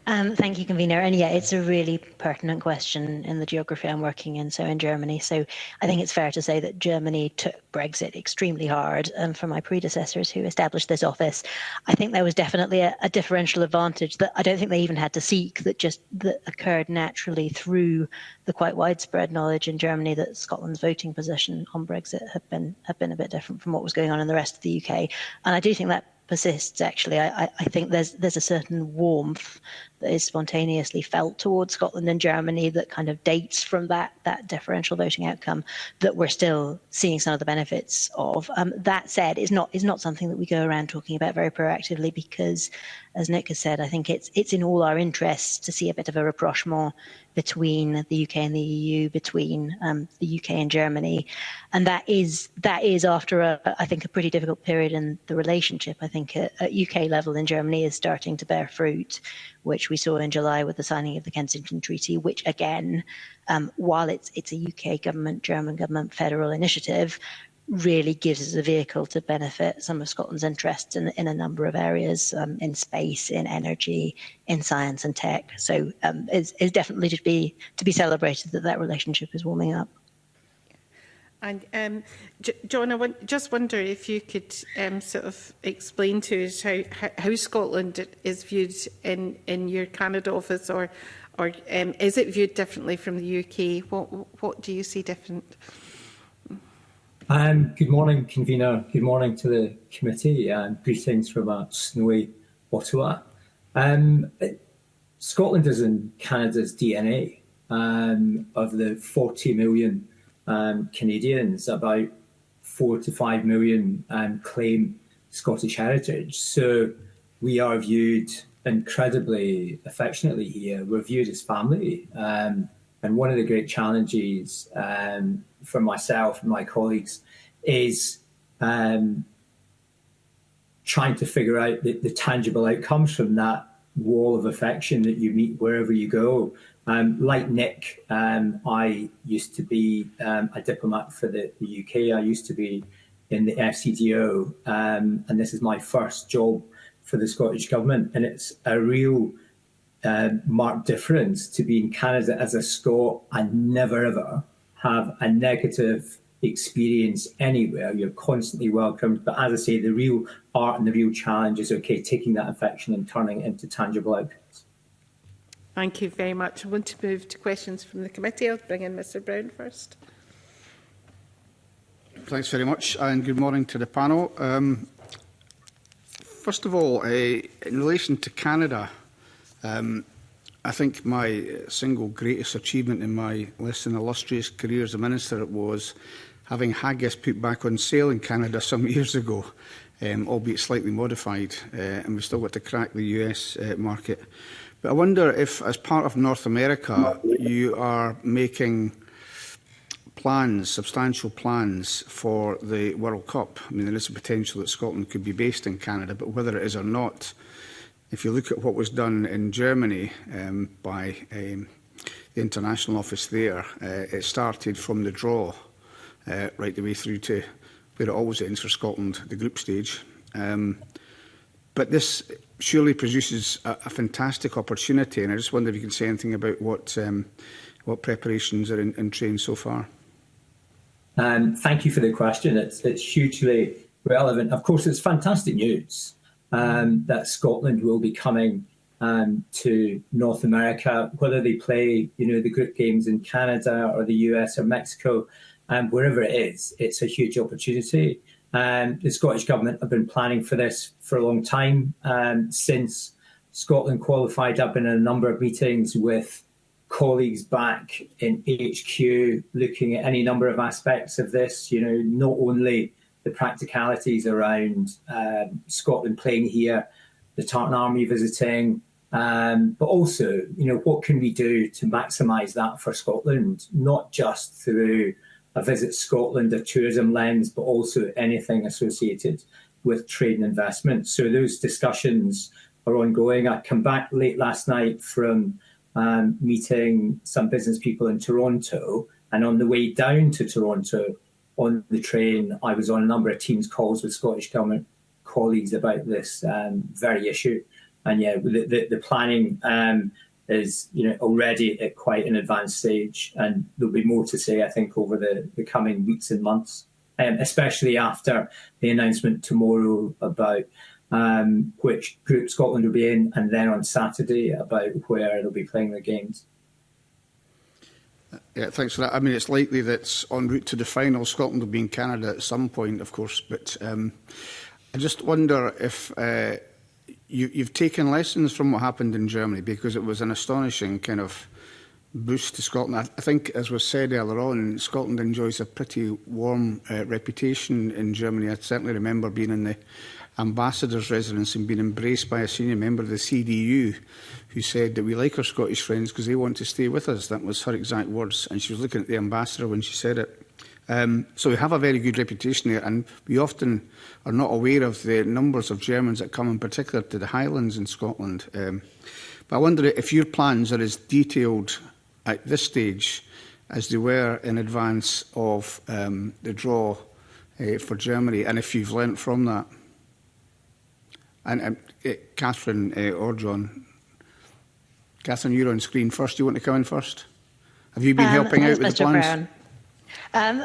Thank you, Convener. And yeah, it's a really pertinent question in the geography I'm working in, so in Germany. So I think it's fair to say that Germany took Brexit extremely hard. And for my predecessors who established this office, I think there was definitely a differential advantage that I don't think they even had to seek, that occurred naturally through the quite widespread knowledge in Germany that Scotland's voting position on Brexit had been a bit different from what was going on in the rest of the UK. And I do think that persists, actually. I think there's a certain warmth that is spontaneously felt towards Scotland and Germany that kind of dates from that differential voting outcome that we're still seeing some of the benefits of. That said, it's not something that we go around talking about very proactively because, as Nick has said, I think it's in all our interests to see a bit of a rapprochement between the UK and the EU, between the UK and Germany, and that is after I think a pretty difficult period in the relationship. I think at UK level in Germany is starting to bear fruit, which we saw in July with the signing of the Kensington Treaty, which again, while it's a UK government, German government federal initiative, really gives us a vehicle to benefit some of Scotland's interests in a number of areas, in space, in energy, in science and tech. So it's definitely to be celebrated that relationship is warming up. And John, I just wonder if you could sort of explain to us how Scotland is viewed in your Canada office, or is it viewed differently from the UK? What do you see different? Good morning, Convener. Good morning to the committee, and greetings from a snowy Ottawa. Scotland is in Canada's DNA. Of the 40 million Canadians, about 4 to 5 million claim Scottish heritage. So we are viewed incredibly affectionately here. We're viewed as family. And one of the great challenges for myself and my colleagues is trying to figure out the tangible outcomes from that wall of affection that you meet wherever you go. Like Nick, I used to be a diplomat for the UK. I used to be in the FCDO, and this is my first job for the Scottish Government. And it's a real marked difference to be in Canada as a Scot and never ever have a negative experience anywhere. You're constantly welcomed. But as I say, the real art and the real challenge is, okay, taking that affection and turning it into tangible outcomes. Thank you very much. I want to move to questions from the committee. I'll bring in Mr Brown first. Thanks very much, and good morning to the panel. First of all, in relation to Canada, I think my single greatest achievement in my less than illustrious career as a minister was having haggis put back on sale in Canada some years ago, albeit slightly modified, and we've still got to crack the US market. But I wonder if, as part of North America, you are making plans, substantial plans for the World Cup. I mean, there is a potential that Scotland could be based in Canada, but whether it is or not, if you look at what was done in Germany by the international office there, it started from the draw right the way through to where it always ends for Scotland, the group stage. But this surely produces a fantastic opportunity, and I just wonder if you can say anything about what preparations are in train so far. Thank you for the question. It's hugely relevant. Of course, it's fantastic news that Scotland will be coming to North America, whether they play, the group games in Canada or the US or Mexico, wherever it is. It's a huge opportunity. The Scottish Government have been planning for this for a long time. Since Scotland qualified, I've been in a number of meetings with colleagues back in HQ looking at any number of aspects of this, not only the practicalities around Scotland playing here, the Tartan Army visiting, but also, what can we do to maximise that for Scotland, not just through a Visit Scotland, a tourism lens, but also anything associated with trade and investment. So those discussions are ongoing. I come back late last night from meeting some business people in Toronto, and on the way down to Toronto on the train, I was on a number of Teams calls with Scottish Government colleagues about this very issue. And yeah, the planning is already at quite an advanced stage, and there'll be more to say, I think, over the coming weeks and months, especially after the announcement tomorrow about which group Scotland will be in, and then on Saturday about where they'll be playing their games. Yeah, thanks for that. I mean, it's likely that en route to the final, Scotland will be in Canada at some point, of course, but I just wonder if you've taken lessons from what happened in Germany, because it was an astonishing kind of boost to Scotland. I think, as was said earlier on, Scotland enjoys a pretty warm reputation in Germany. I certainly remember being in the ambassador's residence and being embraced by a senior member of the CDU who said that we like our Scottish friends because they want to stay with us. That was her exact words, and she was looking at the ambassador when she said it. So we have a very good reputation there, and we often are not aware of the numbers of Germans that come in particular to the Highlands in Scotland. But I wonder if your plans are as detailed at this stage as they were in advance of the draw for Germany, and if you've learnt from that. And Catherine or John. Catherine, you're on screen first. Do you want to come in first? Have you been helping out with the plans? Brown.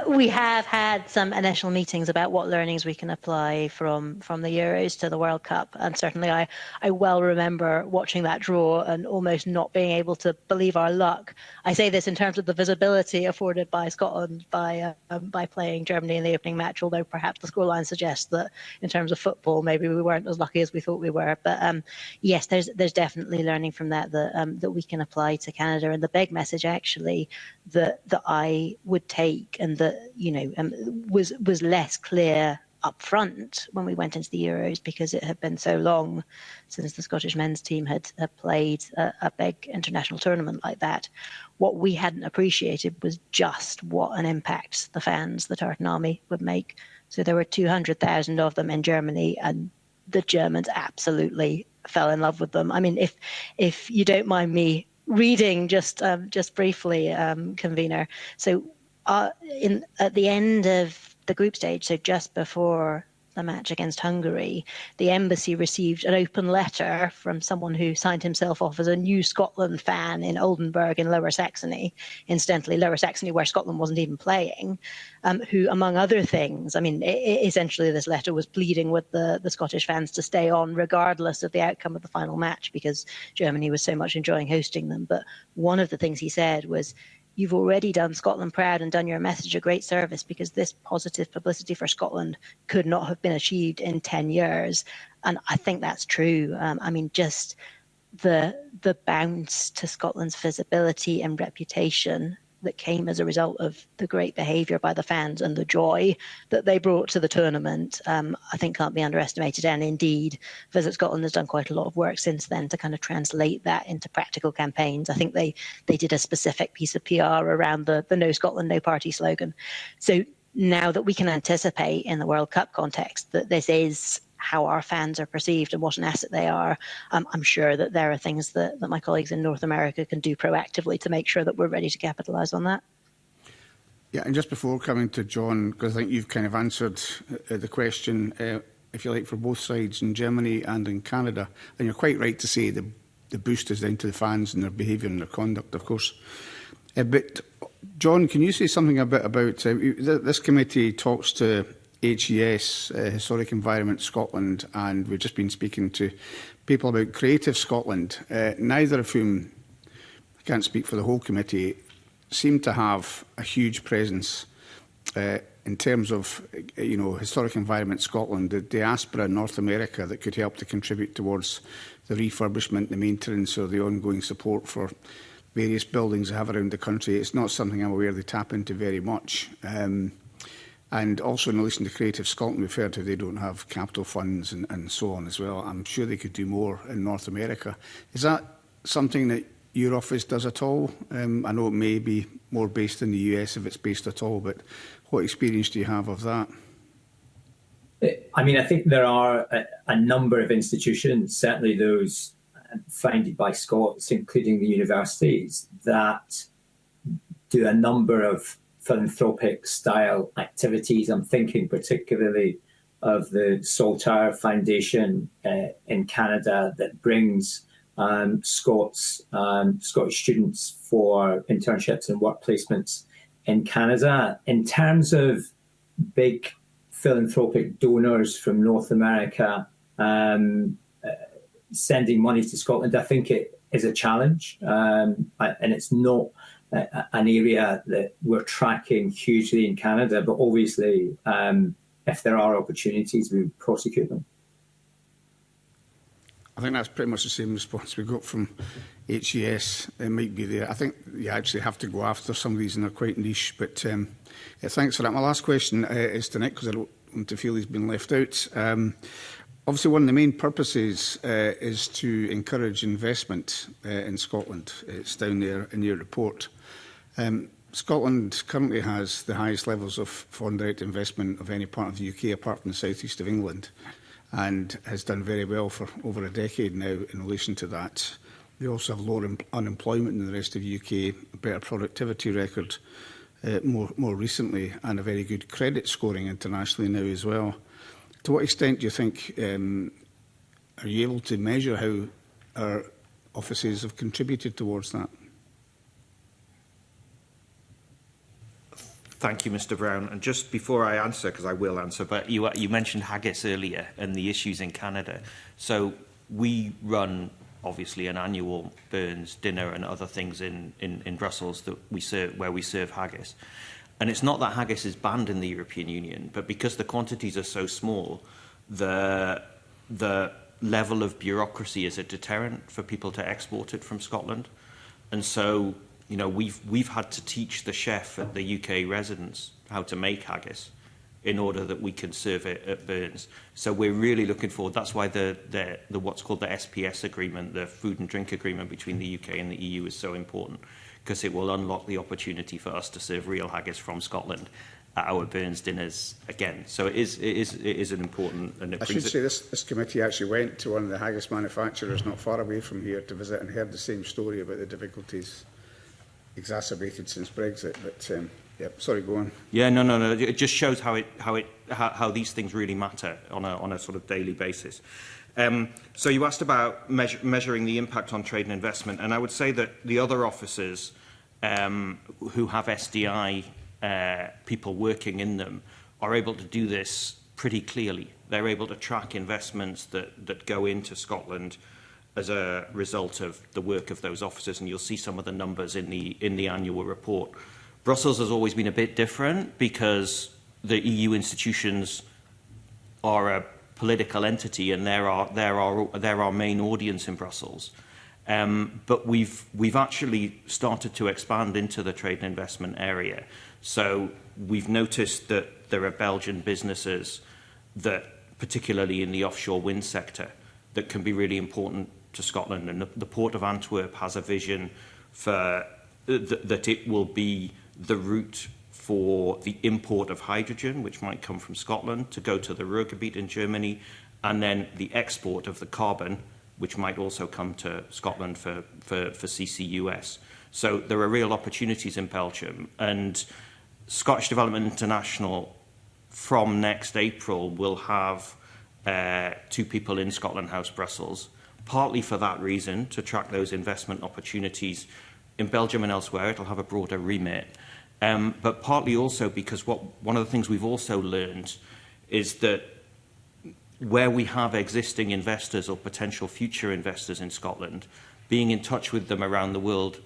We have had some initial meetings about what learnings we can apply from the Euros to the World Cup, and certainly I well remember watching that draw and almost not being able to believe our luck. I say this in terms of the visibility afforded by Scotland by playing Germany in the opening match, although perhaps the scoreline suggests that in terms of football maybe we weren't as lucky as we thought we were. But yes, there's definitely learning from that we can apply to Canada, and the big message actually that I would take and that was less clear up front when we went into the Euros, because it had been so long since the Scottish men's team had played a big international tournament like that. What we hadn't appreciated was just what an impact the fans, the Tartan Army, would make. So there were 200,000 of them in Germany, and the Germans absolutely fell in love with them. I mean, if you don't mind me reading just briefly, convener. So at the end of the group stage, so just before the match against Hungary, the embassy received an open letter from someone who signed himself off as a New Scotland fan in Oldenburg in Lower Saxony, incidentally Lower Saxony where Scotland wasn't even playing, who, among other things, I mean, essentially this letter was pleading with the Scottish fans to stay on regardless of the outcome of the final match, because Germany was so much enjoying hosting them. But one of the things he said was, "You've already done Scotland proud and done your message a great service, because this positive publicity for Scotland could not have been achieved in 10 years. And I think that's true. I mean, just the bounce to Scotland's visibility and reputation that came as a result of the great behaviour by the fans and the joy that they brought to the tournament, I think can't be underestimated. And indeed, Visit Scotland has done quite a lot of work since then to kind of translate that into practical campaigns. I think they did a specific piece of PR around the No Scotland, No Party slogan. So now that we can anticipate in the World Cup context that this is how our fans are perceived and what an asset they are, I'm sure that there are things that my colleagues in North America can do proactively to make sure that we're ready to capitalise on that. Yeah, and just before coming to John, because I think you've kind of answered the question, if you like, for both sides in Germany and in Canada, and you're quite right to say the boost is down to the fans and their behaviour and their conduct, of course. But John, can you say something a bit about this committee talks to HES, Historic Environment Scotland, and we've just been speaking to people about Creative Scotland, neither of whom, I can't speak for the whole committee, seem to have a huge presence in terms of Historic Environment Scotland, the diaspora in North America that could help to contribute towards the refurbishment, the maintenance, or the ongoing support for various buildings they have around the country. It's not something I'm aware they tap into very much. And also in relation to Creative Scotland, we've heard how they don't have capital funds and so on as well. I'm sure they could do more in North America. Is that something that your office does at all? I know it may be more based in the US if it's based at all, but what experience do you have of that? I mean, I think there are a number of institutions, certainly those founded by Scots, including the universities, that do a number of philanthropic style activities. I'm thinking particularly of the Saltire Foundation in Canada that brings Scottish students for internships and work placements in Canada. In terms of big philanthropic donors from North America sending money to Scotland, I think it is a challenge, and it's not an area that we're tracking hugely in Canada, but obviously if there are opportunities, we prosecute them. I think that's pretty much the same response we got from HES. It might be there. I think you actually have to go after some of these and they're quite niche. But yeah, thanks for that. My last question is to Nick, because I don't want to feel he's been left out. Obviously, one of the main purposes is to encourage investment in Scotland. It's down there in your report. Scotland currently has the highest levels of foreign direct investment of any part of the UK apart from the south east of England, and has done very well for over a decade now in relation to that. They also have lower unemployment than the rest of the UK, a better productivity record more recently, and a very good credit scoring internationally now as well. To what extent do you think, are you able to measure how our offices have contributed towards that? Thank you, Mr. Brown. And just before I answer, because I will answer, but you mentioned haggis earlier and the issues in Canada. So we run, obviously, an annual Burns dinner and other things in Brussels that we serve, where we serve haggis. And it's not that haggis is banned in the European Union, but because the quantities are so small, the level of bureaucracy is a deterrent for people to export it from Scotland. And so, you know, we've had to teach the chef at the UK residents how to make haggis in order that we can serve it at Burns. So we're really looking forward. That's why the what's called the SPS agreement, the food and drink agreement between the UK and the EU, is so important, because it will unlock the opportunity for us to serve real haggis from Scotland at our Burns dinners again. So it is an important. And I should say this committee actually went to one of the haggis manufacturers not far away from here to visit and heard the same story about the difficulties exacerbated since Brexit. But yeah, sorry, go on. Yeah, no. It just shows how these things really matter on a sort of daily basis. So you asked about measuring the impact on trade and investment, and I would say that the other officers who have SDI people working in them are able to do this pretty clearly. They're able to track investments that go into Scotland as a result of the work of those officers, and you'll see some of the numbers in the annual report. Brussels has always been a bit different because the EU institutions are a political entity, and they're our main audience in Brussels. But we've actually started to expand into the trade and investment area. So we've noticed that there are Belgian businesses that, particularly in the offshore wind sector, that can be really important to Scotland. And the Port of Antwerp has a vision for that it will be the route for the import of hydrogen, which might come from Scotland, to go to the Ruhrgebiet in Germany, and then the export of the carbon, which might also come to Scotland for CCUS. So there are real opportunities in Belgium. And Scottish Development International, from next April, will have 2 people in Scotland House, Brussels, partly for that reason, to track those investment opportunities in Belgium and elsewhere. It'll have a broader remit. But partly also because one of the things we've also learned is that where we have existing investors or potential future investors in Scotland, being in touch with them around the world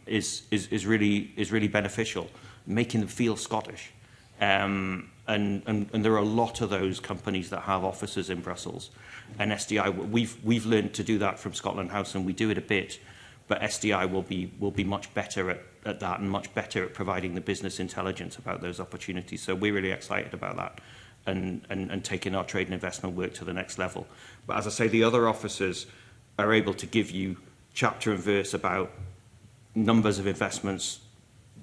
is really beneficial, making them feel Scottish. And there are a lot of those companies that have offices in Brussels. And SDI, we've learned to do that from Scotland House, and we do it a bit. But SDI will be much better at that, and much better at providing the business intelligence about those opportunities. So we're really excited about that, and taking our trade and investment work to the next level. But as I say, the other officers are able to give you chapter and verse about numbers of investments,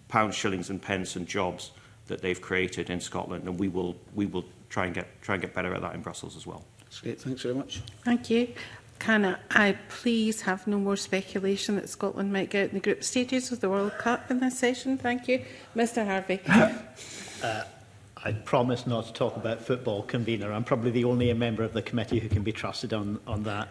pounds, shillings and pence and jobs that they've created in Scotland, and we will try and get better at that in Brussels as well. That's great. Thanks very much. Thank you. Can I please have no more speculation that Scotland might get out in the group stages of the World Cup in this session? Thank you. Mr Harvey. I promise not to talk about football, convener. I'm probably the only member of the committee who can be trusted on that.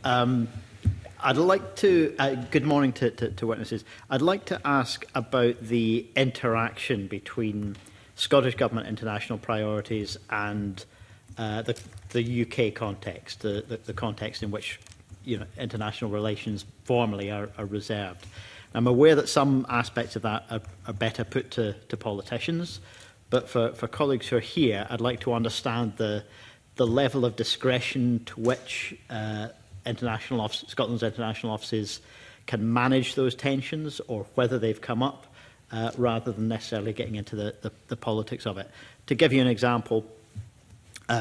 I'd like to, good morning to witnesses. I'd like to ask about the interaction between Scottish Government international priorities and the UK context, the context in which international relations formally are reserved. I'm aware that some aspects of that are better put to politicians, but for colleagues who are here, I'd like to understand the level of discretion to which Scotland's international offices can manage those tensions, or whether they've come up, rather than necessarily getting into the politics of it. To give you an example,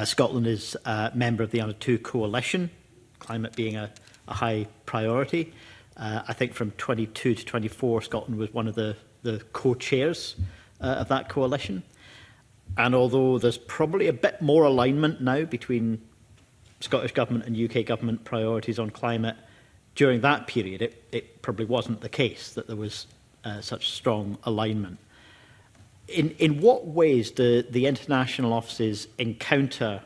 Scotland is a member of the Under 2 coalition, climate being a high priority. I think from 22 to 24, Scotland was one of the co-chairs of that coalition. And although there's probably a bit more alignment now between Scottish Government and UK Government priorities on climate, during that period it probably wasn't the case that there was such strong alignment. In what ways do the international offices encounter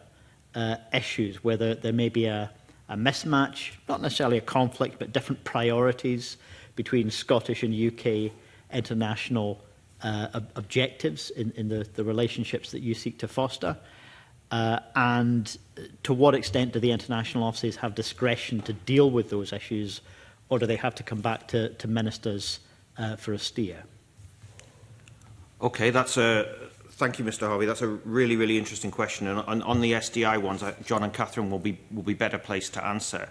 issues where there may be a mismatch, not necessarily a conflict, but different priorities between Scottish and UK international objectives in the relationships that you seek to foster? And to what extent do the international offices have discretion to deal with those issues, or do they have to come back to ministers for a steer? Okay, thank you, Mr. Harvey. That's a really, really interesting question. And on the SDI ones, John and Catherine will be better placed to answer.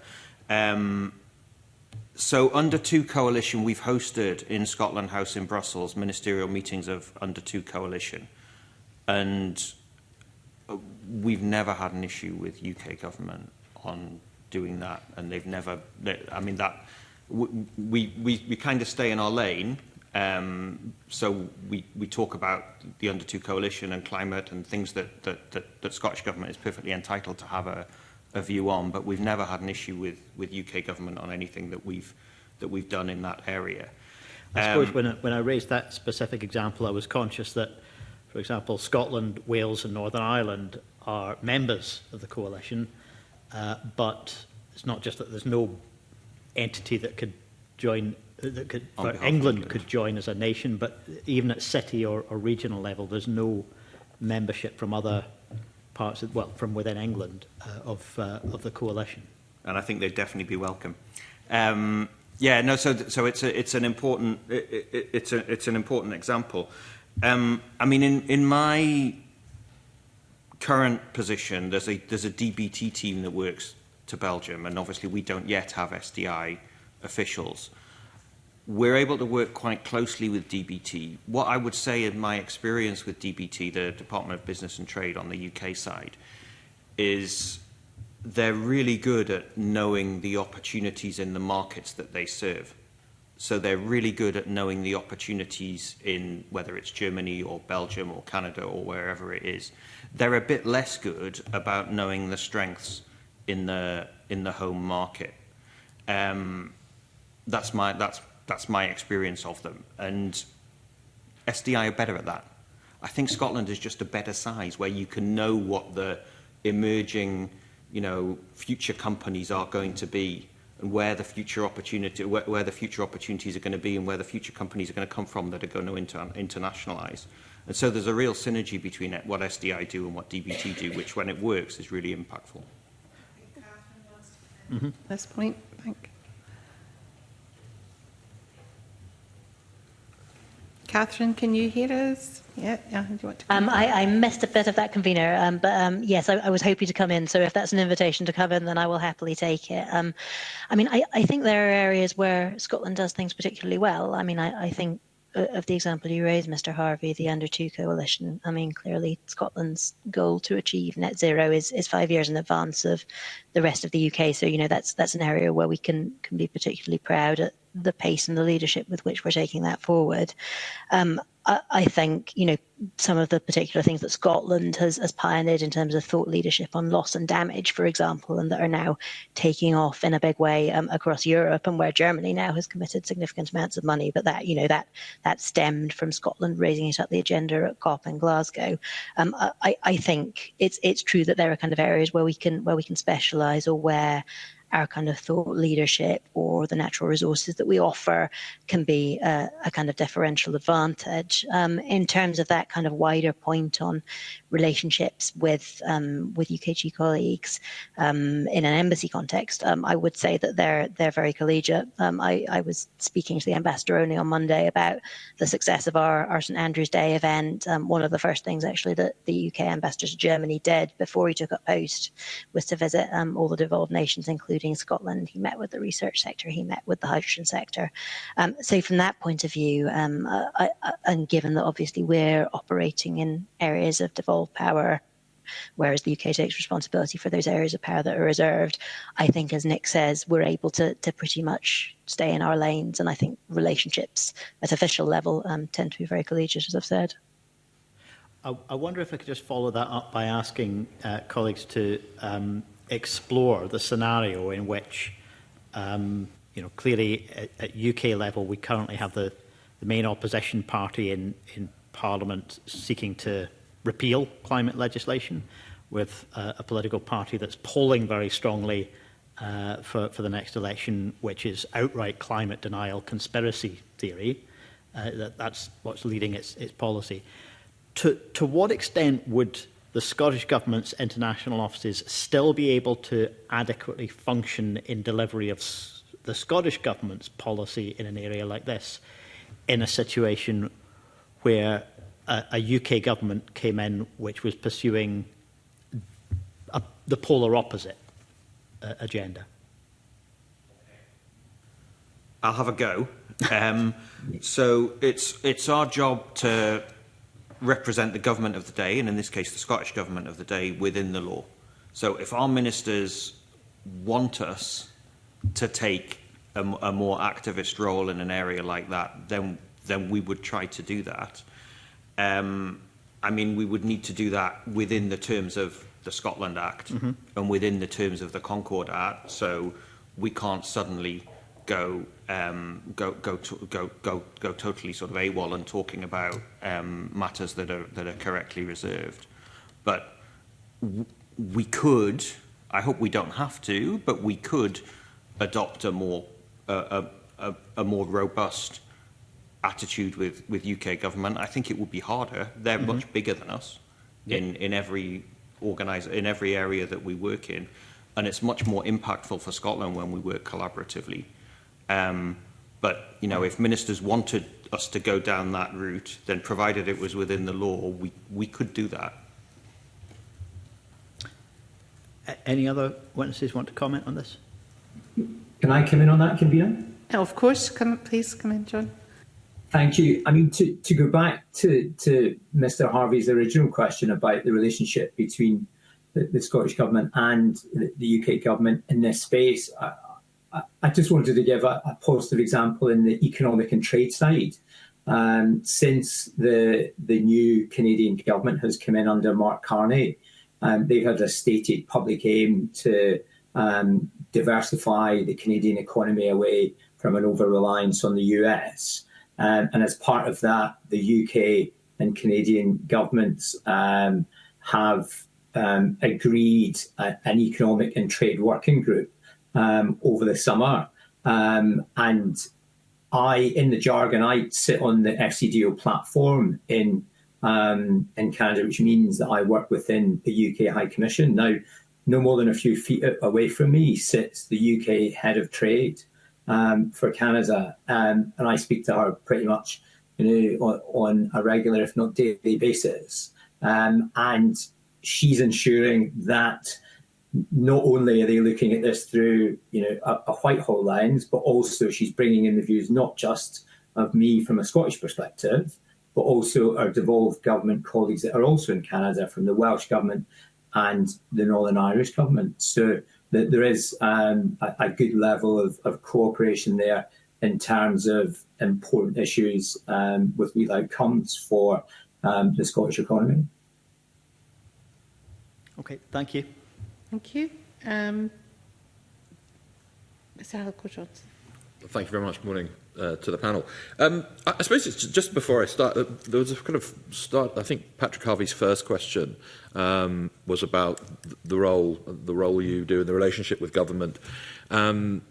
So Under 2 Coalition, we've hosted in Scotland House in Brussels ministerial meetings of Under 2 Coalition. And we've never had an issue with UK government on doing that. And they've never, I mean, that we kind of stay in our lane. So we talk about the Under 2 Coalition and climate and things that Scottish Government is perfectly entitled to have a view on, but we've never had an issue with UK Government on anything that we've done in that area. I suppose when I raised that specific example, I was conscious that, for example, Scotland, Wales and Northern Ireland are members of the coalition, but it's not just that there's no entity that could join, England could join as a nation, but even at city or regional level, there's no membership from other parts, from within England of the coalition. And I think they'd definitely be welcome. Yeah, no. So it's an important example. I mean, in my current position, there's a DBT team that works to Belgium, and obviously we don't yet have SDI officials. We're able to work quite closely with DBT. What I would say in my experience with DBT, the Department of Business and Trade on the UK side, is they're really good at knowing the opportunities in the markets that they serve. So they're really good at knowing the opportunities in whether it's Germany or Belgium or Canada or wherever it is. They're a bit less good about knowing the strengths in the home market. That's my experience of them, and SDI are better at that. I think Scotland is just a better size where you can know what the emerging, future companies are going to be, and where the future opportunities are going to be, and where the future companies are going to come from that are going to internationalise. And so there's a real synergy between what SDI do and what DBT do, which, when it works, is really impactful. This point, thank you. Catherine, can you hear us? Yeah. Do you want to I missed a bit of that, convener, but yes, I was hoping to come in. So if that's an invitation to come in, then I will happily take it. I mean, I think there are areas where Scotland does things particularly well. I mean, I think of the example you raised, Mr. Harvey, the Under 2 coalition. I mean, clearly Scotland's goal to achieve net zero is 5 years in advance of the rest of the UK. So, that's an area where we can be particularly proud at the pace and the leadership with which we're taking that forward. I think, you know, some of the particular things that Scotland has pioneered in terms of thought leadership on loss and damage, for example, and that are now taking off in a big way across Europe, and where Germany now has committed significant amounts of money, but that, you know, that stemmed from Scotland raising it up the agenda at COP in Glasgow. I think it's true that there are kind of areas where we can specialise, or where our kind of thought leadership or the natural resources that we offer can be a kind of differential advantage. In terms of that kind of wider point on relationships with UKG colleagues in an embassy context, I would say that they're very collegiate. I was speaking to the ambassador only on Monday about the success of our St Andrew's Day event. One of the first things actually that the UK ambassador to Germany did before he took up post was to visit all the devolved nations, including Scotland. He met with the research sector, he met with the hydrogen sector. So from that point of view, and given that obviously we're operating in areas of devolved power, whereas the UK takes responsibility for those areas of power that are reserved, I think, as Nick says, we're able to pretty much stay in our lanes. And I think relationships at official level tend to be very collegiate, as I've said. I wonder if I could just follow that up by asking colleagues to explore the scenario in which, you know, clearly at UK level, we currently have the main opposition party in Parliament seeking to repeal climate legislation, with a political party that's polling very strongly for the next election, which is outright climate denial conspiracy theory. That's what's leading its policy. To what extent would the Scottish Government's international offices still be able to adequately function in delivery of the Scottish Government's policy in an area like this, in a situation where a UK government came in which was pursuing the polar opposite agenda? I'll have a go. So it's our job to represent the government of the day, and in this case the Scottish Government of the day, within the law. So if our ministers want us to take a more activist role in an area like that, then we would try to do that. I mean, we would need to do that within the terms of the Scotland Act and within the terms of the Concord Act. So we can't suddenly go totally sort of AWOL and talking about matters that are correctly reserved. But we could, I hope we don't have to, but we could adopt a more robust attitude with UK government. I think it would be harder. They're much bigger than us in every area that we work in, and it's much more impactful for Scotland when we work collaboratively. But you know, if ministers wanted us to go down that route, then provided it was within the law, we could do that. Any other witnesses want to comment on this? Can I come in on that, Convener? Of course, please come in, John. Thank you. I mean, to go back to Mr Harvey's original question about the relationship between the Scottish Government and the UK Government in this space, I just wanted to give a positive example in the economic and trade side. Since the new Canadian government has come in under Mark Carney, they've had a stated public aim to diversify the Canadian economy away from an over-reliance on the US. And as part of that, the UK and Canadian governments have agreed an economic and trade working group over the summer. And in the jargon, I sit on the FCDO platform in Canada, which means that I work within the UK High Commission. Now, no more than a few feet away from me sits the UK Head of Trade for Canada, and I speak to her pretty much, on a regular, if not daily basis. And she's ensuring that not only are they looking at this through, a Whitehall lens, but also she's bringing in the views not just of me from a Scottish perspective, but also our devolved government colleagues that are also in Canada, from the Welsh Government and the Northern Irish Government. So there is a good level of cooperation there in terms of important issues with real outcomes for the Scottish economy. Okay, thank you. Thank you. Mr Halker-Johnson. Thank you very much. Good morning to the panel. I suppose it's just before I start, there was a kind of start. I think Patrick Harvey's first question was about the role you do in the relationship with government, and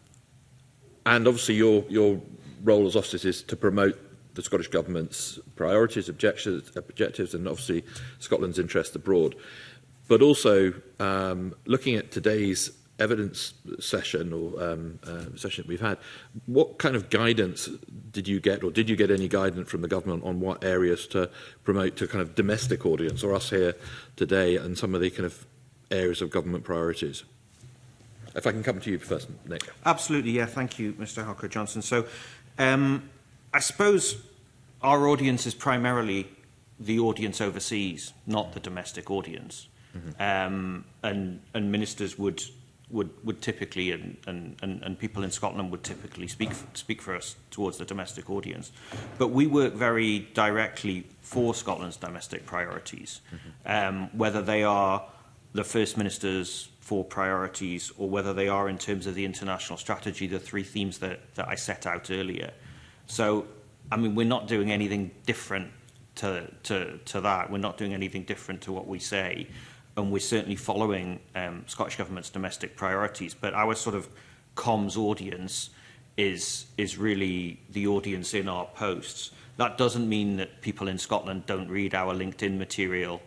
obviously your role as officers is to promote the Scottish Government's priorities, objectives, and obviously Scotland's interest abroad. But also looking at today's evidence session or session that we've had, what kind of guidance did you get, or did you get any guidance from the government on what areas to promote to kind of domestic audience, or us here today, and some of the kind of areas of government priorities? If I can come to you first, Nick. Absolutely, yeah. Thank you, Mr Halker-Johnson. So I suppose our audience is primarily the audience overseas, not the domestic audience. Mm-hmm. And ministers would typically, and people in Scotland would typically speak for us towards the domestic audience. But we work very directly for Scotland's domestic priorities, mm-hmm. Whether they are the First Minister's 4 priorities, or whether they are in terms of the international strategy, the 3 themes that I set out earlier. So, I mean, we're not doing anything different to that. We're not doing anything different to what we say. And we're certainly following Scottish Government's domestic priorities. But our sort of comms audience is really the audience in our posts. That doesn't mean that people in Scotland don't read our LinkedIn material.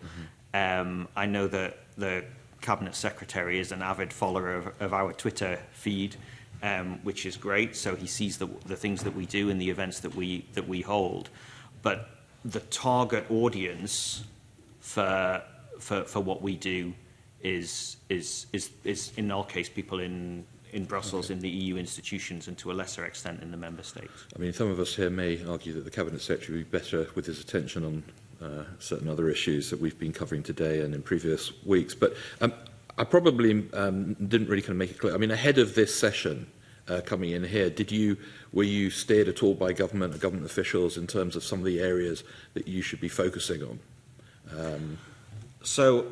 Mm-hmm. I know that the Cabinet Secretary is an avid follower of our Twitter feed, which is great. So he sees the things that we do and the events that we hold. But the target audience for what we do is in our case people in Brussels, okay, in the EU institutions, and to a lesser extent in the member states. I mean, some of us here may argue that the Cabinet Secretary would be better with his attention on certain other issues that we've been covering today and in previous weeks. But I probably didn't really kind of make it clear. I mean, ahead of this session coming in here, were you steered at all by government or government officials in terms of some of the areas that you should be focusing on? So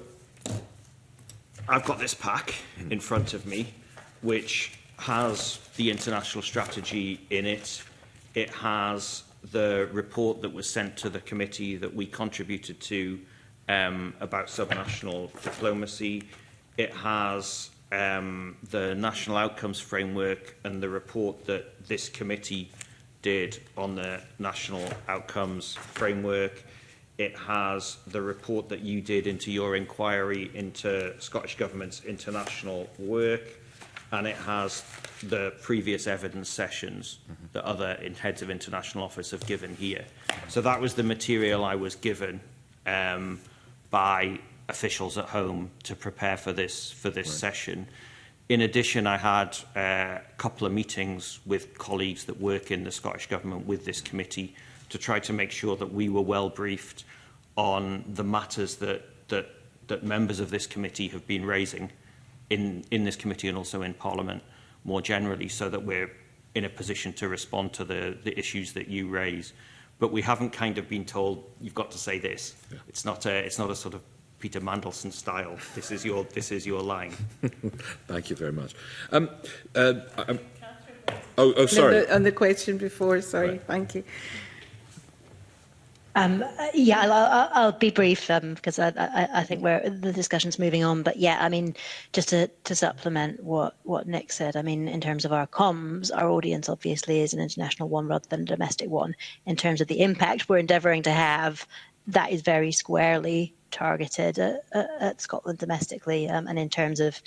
I've got this pack in front of me, which has the international strategy in it. It has the report that was sent to the committee that we contributed to about subnational diplomacy. It has the National Outcomes Framework and the report that this committee did on the National Outcomes Framework. It has the report that you did into your inquiry into Scottish Government's international work. And it has the previous evidence sessions that other heads of international office have given here. So that was the material I was given by officials at home to prepare for this session. In addition, I had a couple of meetings with colleagues that work in the Scottish Government with this committee to try to make sure that we were well briefed on the matters that members of this committee have been raising in this committee and also in Parliament more generally, so that we're in a position to respond to the issues that you raise. But we haven't kind of been told, you've got to say this. Yeah. It's not a sort of Peter Mandelson style. This is your line. Thank you very much. Sorry. On the question before, sorry. Right. Thank you. Yeah, I'll be brief because I think the discussion's moving on. But yeah, I mean, just to supplement what Nick said, I mean, in terms of our comms, our audience obviously is an international one rather than a domestic one. In terms of the impact we're endeavouring to have, that is very squarely targeted at Scotland domestically. And in terms of,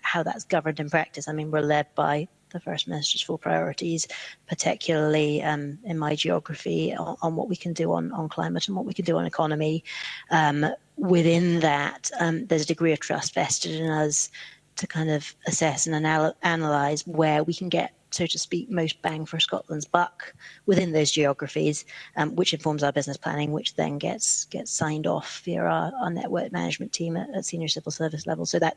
how that's governed in practice, I mean, we're led by the First Minister's 4 priorities, particularly in my geography, on what we can do on climate and what we can do on economy. Within that, there's a degree of trust vested in us to kind of assess and analyse where we can get, so to speak, most bang for Scotland's buck within those geographies, which informs our business planning, which then gets signed off via our network management team at senior civil service level. So that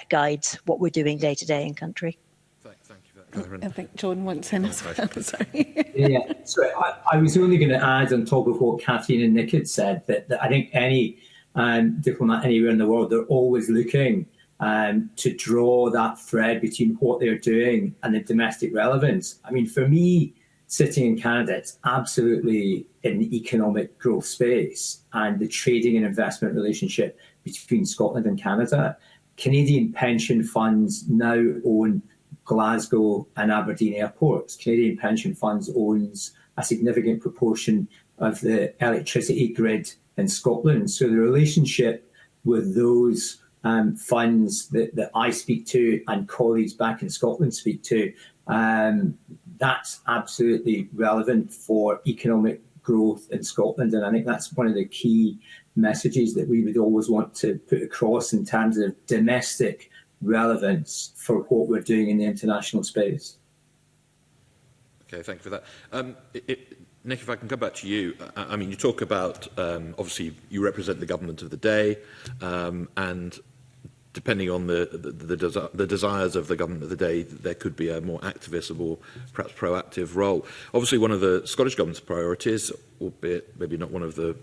guides what we're doing day to day in country. Thank you for that. Catherine? I think John wants in as well. Sorry. Yeah, so I was only going to add on top of what Kathleen and Nick had said that I think any diplomat anywhere in the world, they're always looking to draw that thread between what they're doing and the domestic relevance. I mean, for me, sitting in Canada, it's absolutely in the economic growth space and the trading and investment relationship between Scotland and Canada. Canadian pension funds now own Glasgow and Aberdeen airports. Canadian pension funds owns a significant proportion of the electricity grid in Scotland. So the relationship with those funds that I speak to and colleagues back in Scotland speak to, that's absolutely relevant for economic growth in Scotland. And I think that's one of the key messages that we would always want to put across in terms of domestic relevance for what we're doing in the international space. Okay, thank you for that. Nick, if I can come back to you. I mean, you talk about, obviously, you represent the government of the day, and depending on the desires of the government of the day, there could be a more activist or more perhaps proactive role. Obviously, one of the Scottish government's priorities, albeit maybe not one of the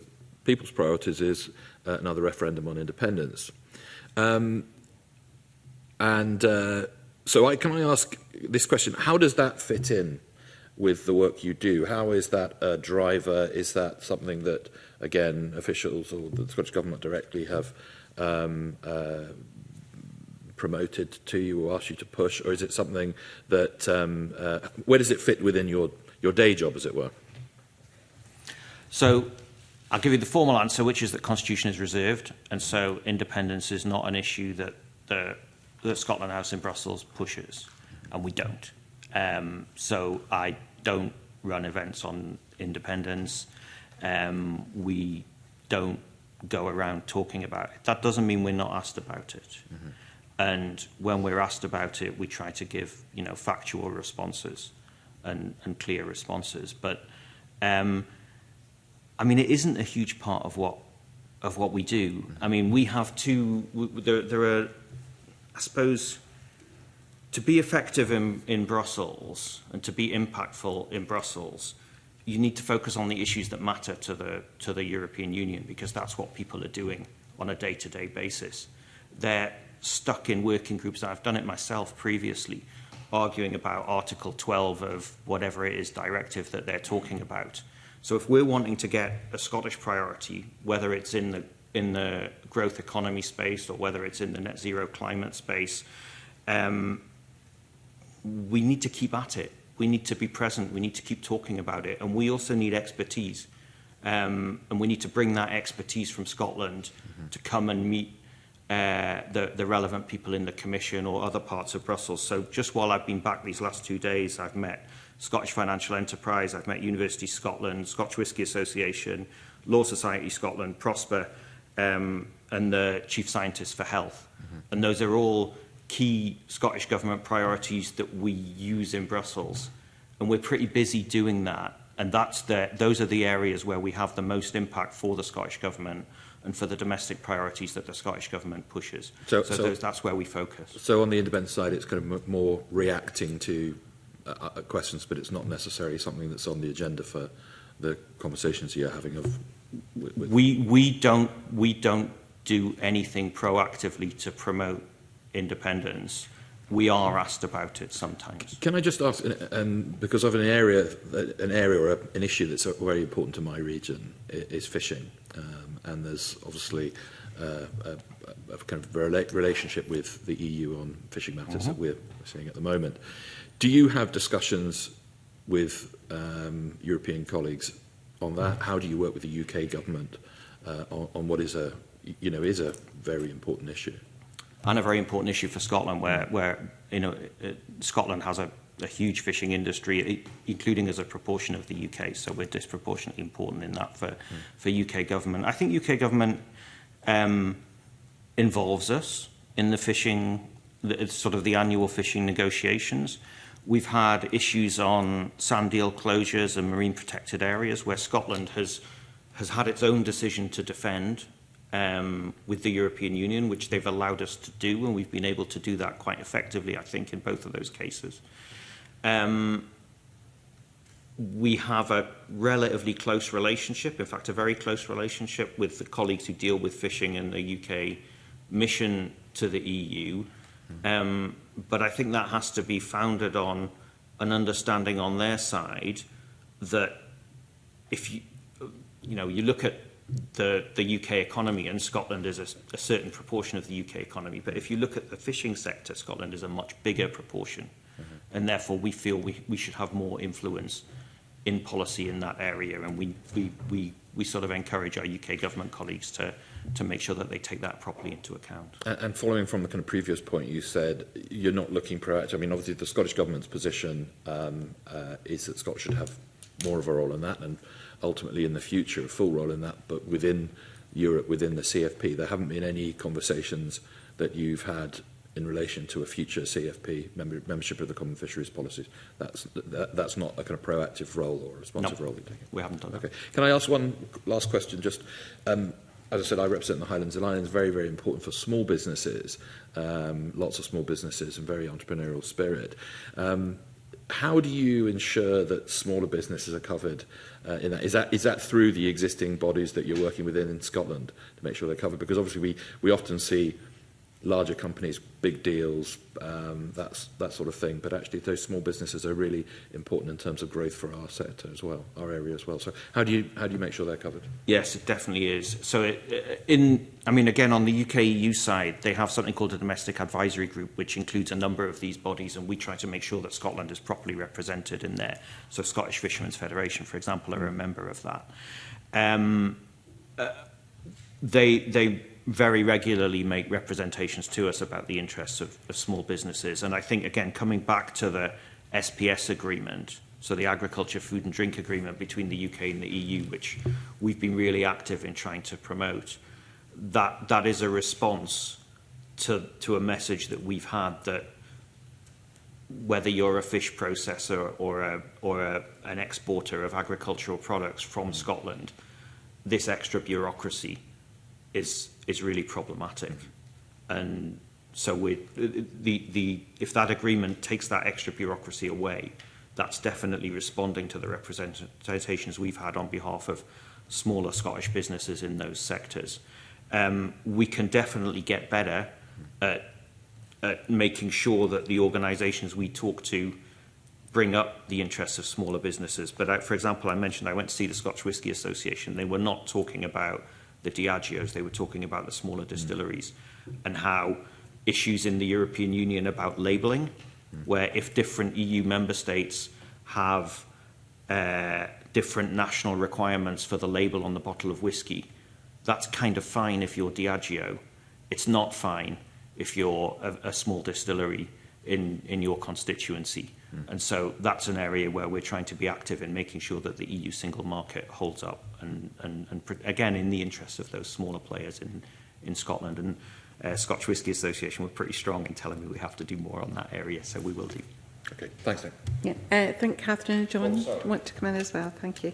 people's priorities, is another referendum on independence. So can I ask this question? How does that fit in with the work you do? How is that a driver? Is that something that, again, officials or the Scottish Government directly have promoted to you or asked you to push? Or is it something that, where does it fit within your day job, as it were? So I'll give you the formal answer, which is that Constitution is reserved, and so independence is not an issue that the Scotland House in Brussels pushes, and we don't. So I don't run events on independence. We don't go around talking about it. That doesn't mean we're not asked about it. Mm-hmm. And when we're asked about it, we try to give, factual responses and clear responses. But I mean, it isn't a huge part of what we do. I mean, we have there are, I suppose, to be effective in Brussels and to be impactful in Brussels, you need to focus on the issues that matter to the European Union, because that's what people are doing on a day-to-day basis. They're stuck in working groups, and I've done it myself previously, arguing about Article 12 of whatever it is directive that they're talking about. So if we're wanting to get a Scottish priority, whether it's in the growth economy space or whether it's in the net zero climate space, we need to keep at it. We need to be present. We need to keep talking about it. And we also need expertise. And we need to bring that expertise from Scotland to come and meet the relevant people in the Commission or other parts of Brussels. So just while I've been back these last 2 days, I've met Scottish Financial Enterprise, I've met University Scotland, Scotch Whisky Association, Law Society Scotland, Prosper, and the Chief Scientist for Health. And those are all key Scottish Government priorities that we use in Brussels. And we're pretty busy doing that. And those are the areas where we have the most impact for the Scottish Government and for the domestic priorities that the Scottish Government pushes. So that's where we focus. So on the independence side, it's kind of more reacting to questions, but it's not necessarily something that's on the agenda for the conversations you're having. We don't do anything proactively to promote independence. We are asked about it sometimes. Can I just ask, because of an area or an issue that's very important to my region is fishing, and there's obviously a kind of relationship with the EU on fishing matters that we're seeing at the moment. Do you have discussions with European colleagues on that? How do you work with the UK government on what is a very important issue? And a very important issue for Scotland, where Scotland has a huge fishing industry, including as a proportion of the UK. So we're disproportionately important in that for UK government. I think UK government involves us in the fishing, sort of the annual fishing negotiations. We've had issues on sand eel closures and marine protected areas where Scotland has had its own decision to defend with the European Union, which they've allowed us to do, and we've been able to do that quite effectively, I think, in both of those cases. We have a relatively close relationship, in fact, a very close relationship with the colleagues who deal with fishing in the UK mission to the EU. But I think that has to be founded on an understanding on their side that if you look at the UK economy, and Scotland is a certain proportion of the UK economy, but if you look at the fishing sector, Scotland is a much bigger proportion, and therefore we feel we should have more influence in policy in that area, and we sort of encourage our UK government colleagues to make sure that they take that properly into account. And following from the kind of previous point, you said you're not looking proactive. I mean, obviously the Scottish Government's position is that Scotland should have more of a role in that, and ultimately in the future a full role in that, but within Europe, within the CFP, there haven't been any conversations that you've had in relation to a future CFP membership of the Common Fisheries Policies. That's not a kind of proactive role or a responsive role you're taking. We haven't done that. Okay. Can I ask one last question? Just as I said, I represent the Highlands and Islands. Very, very important for small businesses. Lots of small businesses and very entrepreneurial spirit. How do you ensure that smaller businesses are covered in that? Is that through the existing bodies that you're working within in Scotland to make sure they're covered? Because obviously we often see larger companies, big deals, that sort of thing. But actually, those small businesses are really important in terms of growth for our sector as well, our area as well. So how do you make sure they're covered? Yes, it definitely is. So again, on the UK-EU side, they have something called a domestic advisory group, which includes a number of these bodies, and we try to make sure that Scotland is properly represented in there. So Scottish Fishermen's Federation, for example, are a member of that. They very regularly make representations to us about the interests of small businesses. And I think, again, coming back to the SPS agreement, so the Agriculture, Food and Drink Agreement between the UK and the EU, which we've been really active in trying to promote, that is a response to a message that we've had that whether you're a fish processor or an exporter of agricultural products from Scotland, this extra bureaucracy is really problematic. And so if that agreement takes that extra bureaucracy away, that's definitely responding to the representations we've had on behalf of smaller Scottish businesses in those sectors. We can definitely get better at making sure that the organisations we talk to bring up the interests of smaller businesses. But for example, I mentioned I went to see the Scotch Whisky Association. They were not talking about the Diageos, they were talking about the smaller distilleries and how issues in the European Union about labelling, where if different EU member states have different national requirements for the label on the bottle of whisky, that's kind of fine if you're Diageo. It's not fine if you're a small distillery in your constituency. And so that's an area where we're trying to be active in making sure that the EU single market holds up and again, in the interests of those smaller players in Scotland. And Scotch Whisky Association were pretty strong in telling me we have to do more on that area, so we will do. Okay, thanks, Nick. Yeah, I think Catherine and John want to come in as well. Thank you.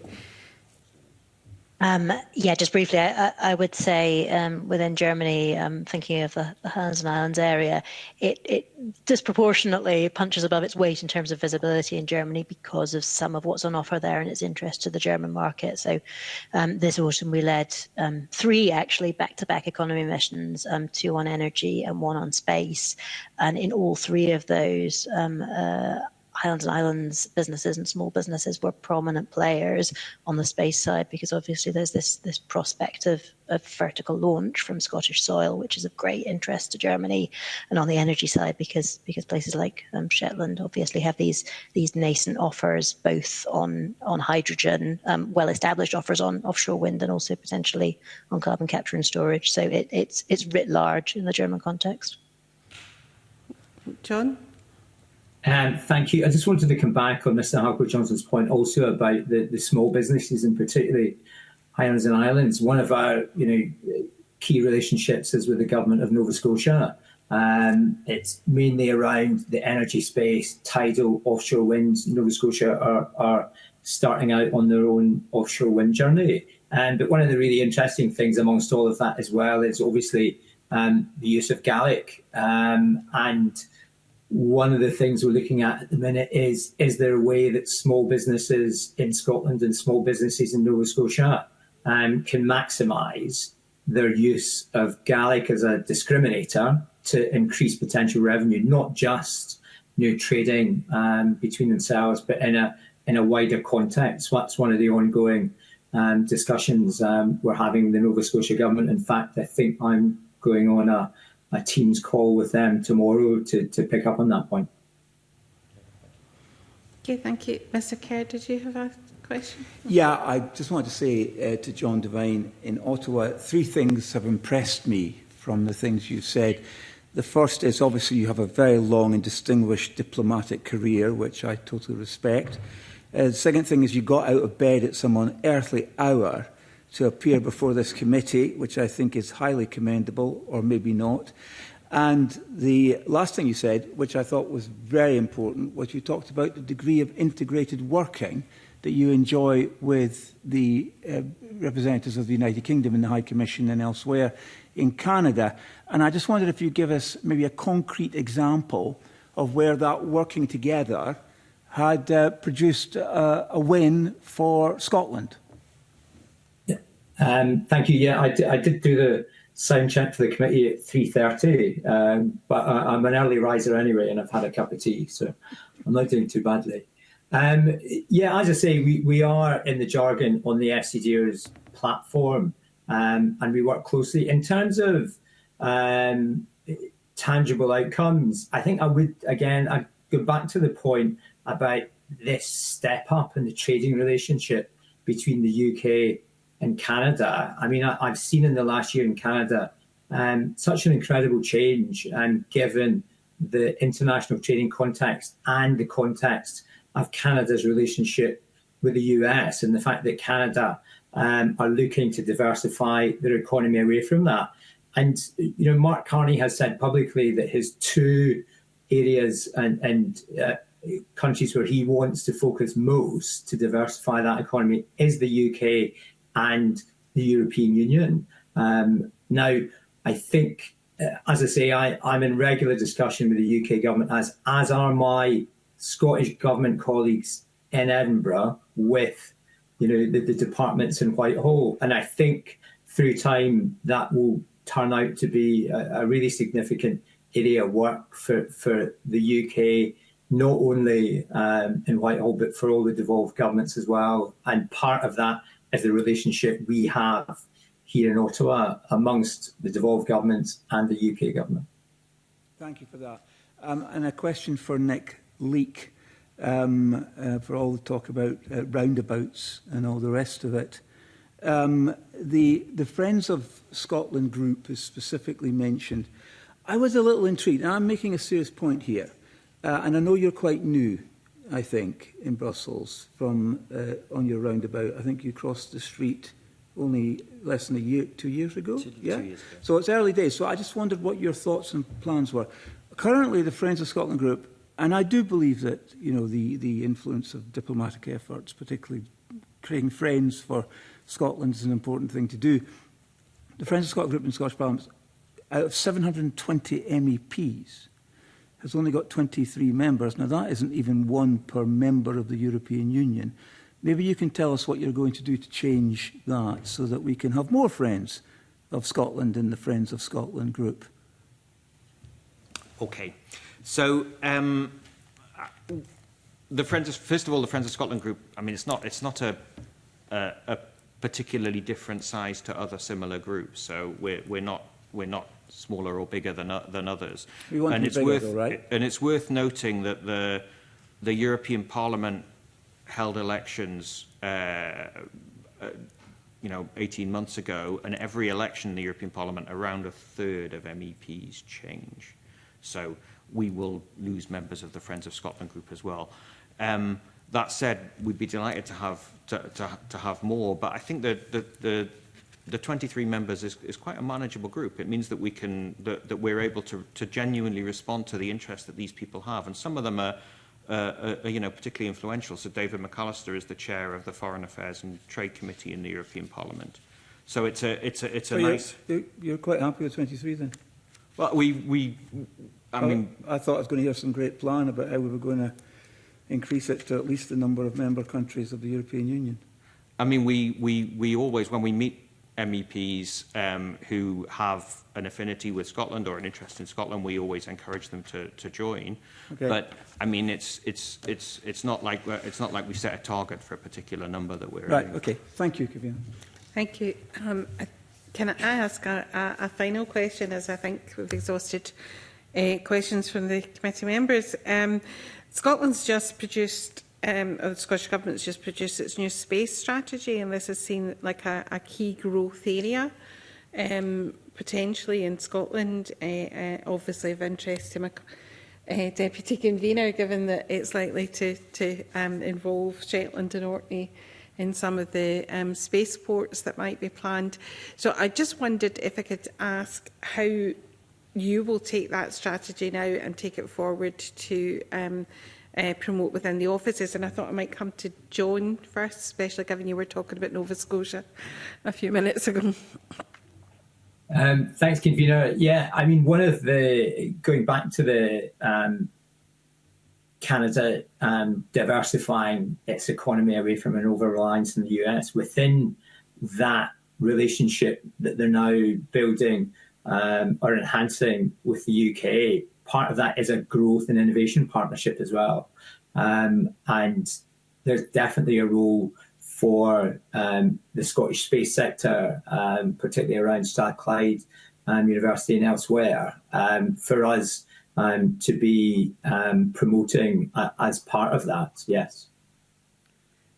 Yeah, just briefly, I would say within Germany, thinking of the Highlands and Islands area, it disproportionately punches above its weight in terms of visibility in Germany because of some of what's on offer there and its interest to the German market. So this autumn we led 3 actually back-to-back economy missions, 2 on energy and 1 on space. And in all 3 of those, Highlands and Islands businesses and small businesses were prominent players on the space side, because obviously there's this prospect of vertical launch from Scottish soil, which is of great interest to Germany, and on the energy side because places like Shetland obviously have these nascent offers both on hydrogen, well-established offers on offshore wind, and also potentially on carbon capture and storage. So it's writ large in the German context. John? Thank you. I just wanted to come back on Mr. Harcourt-Johnson's point also about the small businesses, and particularly Highlands and Islands. One of our key relationships is with the government of Nova Scotia. It's mainly around the energy space, tidal, offshore winds. Nova Scotia are starting out on their own offshore wind journey. But one of the really interesting things amongst all of that as well is obviously the use of Gaelic. And one of the things we're looking at the minute is there a way that small businesses in Scotland and small businesses in Nova Scotia can maximise their use of Gaelic as a discriminator to increase potential revenue, not just trading between themselves, but in a wider context. So that's one of the ongoing discussions we're having with the Nova Scotia government. In fact, I think I'm going on a Teams call with them tomorrow to pick up on that point. Okay, thank you. Mr Kerr, did you have a question? Yeah, I just wanted to say to John Devine in Ottawa, 3 things have impressed me from the things you said. The first is obviously you have a very long and distinguished diplomatic career, which I totally respect. The second thing is you got out of bed at some unearthly hour to appear before this committee, which I think is highly commendable, or maybe not. And the last thing you said, which I thought was very important, was you talked about the degree of integrated working that you enjoy with the representatives of the United Kingdom in the High Commission and elsewhere in Canada. And I just wondered if you'd give us maybe a concrete example of where that working together had produced a win for Scotland. Thank you. Yeah, I did do the sound check for the committee at 3:30, but I'm an early riser anyway, and I've had a cup of tea, so I'm not doing too badly. Yeah, as I say, we are in the jargon on the FCDO's platform, and we work closely. In terms of tangible outcomes, I think I go back to the point about this step up in the trading relationship between the UK and Canada. I mean, I've seen in the last year in Canada such an incredible change, given the international trading context and the context of Canada's relationship with the US, and the fact that Canada are looking to diversify their economy away from that. And Mark Carney has said publicly that his 2 areas and countries where he wants to focus most to diversify that economy is the UK and the European Union. Now, I think, as I say, I'm in regular discussion with the UK government, as are my Scottish government colleagues in Edinburgh, with the departments in Whitehall. And I think through time that will turn out to be a really significant area of work for the UK, not only in Whitehall, but for all the devolved governments as well. And part of that is the relationship we have here in Ottawa amongst the devolved governments and the UK government. Thank you for that. And a question for Nick Leake, for all the talk about roundabouts and all the rest of it. The Friends of Scotland group is specifically mentioned. I was a little intrigued, and I'm making a serious point here, and I know you're quite new, I think, in Brussels from on your roundabout. I think you crossed the street only less than 2 years ago. 2 years ago. So it's early days. So I just wondered what your thoughts and plans were. Currently, the Friends of Scotland group, and I do believe that the influence of diplomatic efforts, particularly creating friends for Scotland, is an important thing to do. The Friends of Scotland group in Scottish Parliament, out of 720 MEPs, has only got 23 members. Now, that isn't even 1 per member of the European Union. Maybe you can tell us what you're going to do to change that so that we can have more Friends of Scotland in the Friends of Scotland group. Okay. So, first of all, the Friends of Scotland group, I mean, it's not a particularly different size to other similar groups. So we're not smaller or bigger than others. We want to be bigger, though, right? And it's worth noting that the European Parliament held elections 18 months ago, and every election in the European Parliament, around a third of MEPs change. So we will lose members of the Friends of Scotland group as well. That said, we'd be delighted to have more, but I think that the 23 members is quite a manageable group. It means that we're able to genuinely respond to the interest that these people have, and some of them are particularly influential. So David McAllister is the chair of the Foreign Affairs and Trade Committee in the European Parliament. So it's a nice. You're quite happy with 23 then? Well, I mean, I thought I was going to hear some great plan about how we were going to increase it to at least the number of member countries of the European Union. I mean, we always, when we meet MEPs who have an affinity with Scotland or an interest in Scotland, we always encourage them to join. Okay. But I mean, it's not like we set a target for a particular number that we're Right. aiming Okay. Thank you, Kavina. Thank you. Can I ask a final question, as I think we've exhausted questions from the committee members? Scotland's just produced, or the Scottish Government's just produced its new space strategy, and this is seen like a key growth area, potentially in Scotland, obviously of interest to my Deputy Convener, given that it's likely to involve Shetland and Orkney in some of the spaceports that might be planned. So I just wondered if I could ask how you will take that strategy now and take it forward to promote within the offices. And I thought I might come to Joan first, especially given you were talking about Nova Scotia a few minutes ago. Thanks, Convener. Yeah, I mean, going back to the Canada diversifying its economy away from an over-reliance on the US, within that relationship that they're now building or enhancing with the UK, part of that is a growth and innovation partnership as well. And there's definitely a role for the Scottish space sector, particularly around Strathclyde University and elsewhere, for us to be promoting as part of that, yes.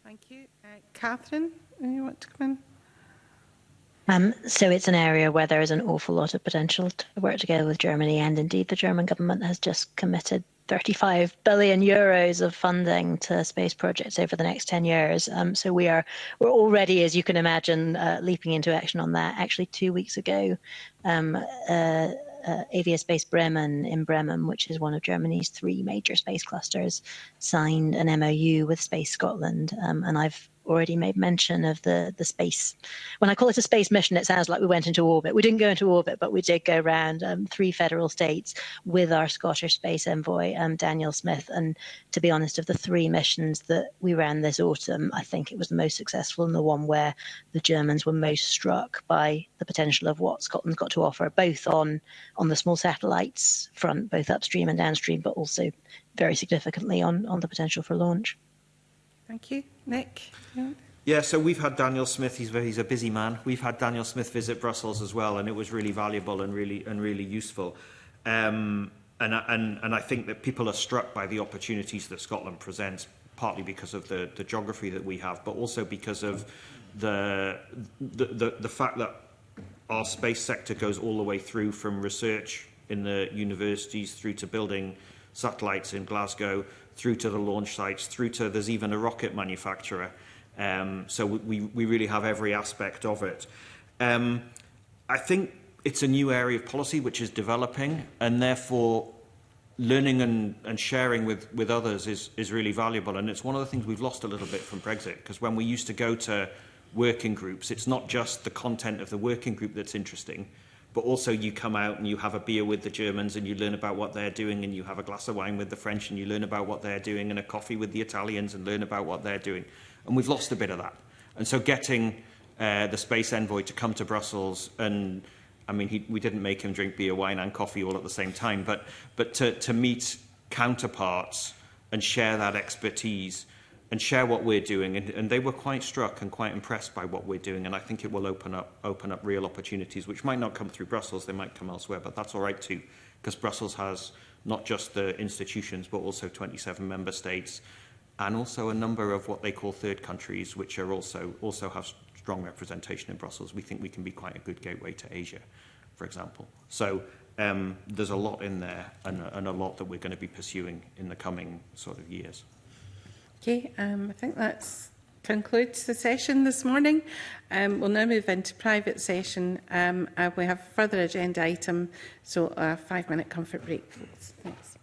Thank you. Catherine, you want to come in? So it's an area where there is an awful lot of potential to work together with Germany, and indeed the German government has just committed 35 billion euros of funding to space projects over the next 10 years. So we're already, as you can imagine, leaping into action on that. Actually, 2 weeks ago, Aviaspace Bremen in Bremen, which is one of Germany's 3 major space clusters, signed an MOU with Space Scotland, and I've already made mention of the space. When I call it a space mission, it sounds like we went into orbit. We didn't go into orbit, but we did go around 3 federal states with our Scottish space envoy, Daniel Smith. And to be honest, of the 3 missions that we ran this autumn, I think it was the most successful and the one where the Germans were most struck by the potential of what Scotland's got to offer, both on the small satellites front, both upstream and downstream, but also very significantly on the potential for launch. Thank you. Nick? Yeah, so we've had Daniel Smith. He's a busy man. We've had Daniel Smith visit Brussels as well, and it was really valuable and really useful. And I think that people are struck by the opportunities that Scotland presents, partly because of the geography that we have, but also because of the fact that our space sector goes all the way through from research in the universities through to building satellites in Glasgow, through to the launch sites, through to there's even a rocket manufacturer. So we really have every aspect of it. I think it's a new area of policy which is developing, and therefore learning and sharing with others is really valuable. And it's one of the things we've lost a little bit from Brexit, because when we used to go to working groups, it's not just the content of the working group that's interesting, but also you come out and you have a beer with the Germans and you learn about what they're doing, and you have a glass of wine with the French and you learn about what they're doing, and a coffee with the Italians and learn about what they're doing. And we've lost a bit of that. And so getting the space envoy to come to Brussels, and I mean, we didn't make him drink beer, wine and coffee all at the same time, but to meet counterparts and share that expertise and share what we're doing. And they were quite struck and quite impressed by what we're doing. And I think it will open up real opportunities, which might not come through Brussels, they might come elsewhere, but that's all right too, because Brussels has not just the institutions, but also 27 member states, and also a number of what they call third countries, which are also have strong representation in Brussels. We think we can be quite a good gateway to Asia, for example. So there's a lot in there, and a lot that we're going to be pursuing in the coming sort of years. Okay, I think that concludes the session this morning. We'll now move into private session. We have a further agenda item, so a 5-minute comfort break, please. Thanks.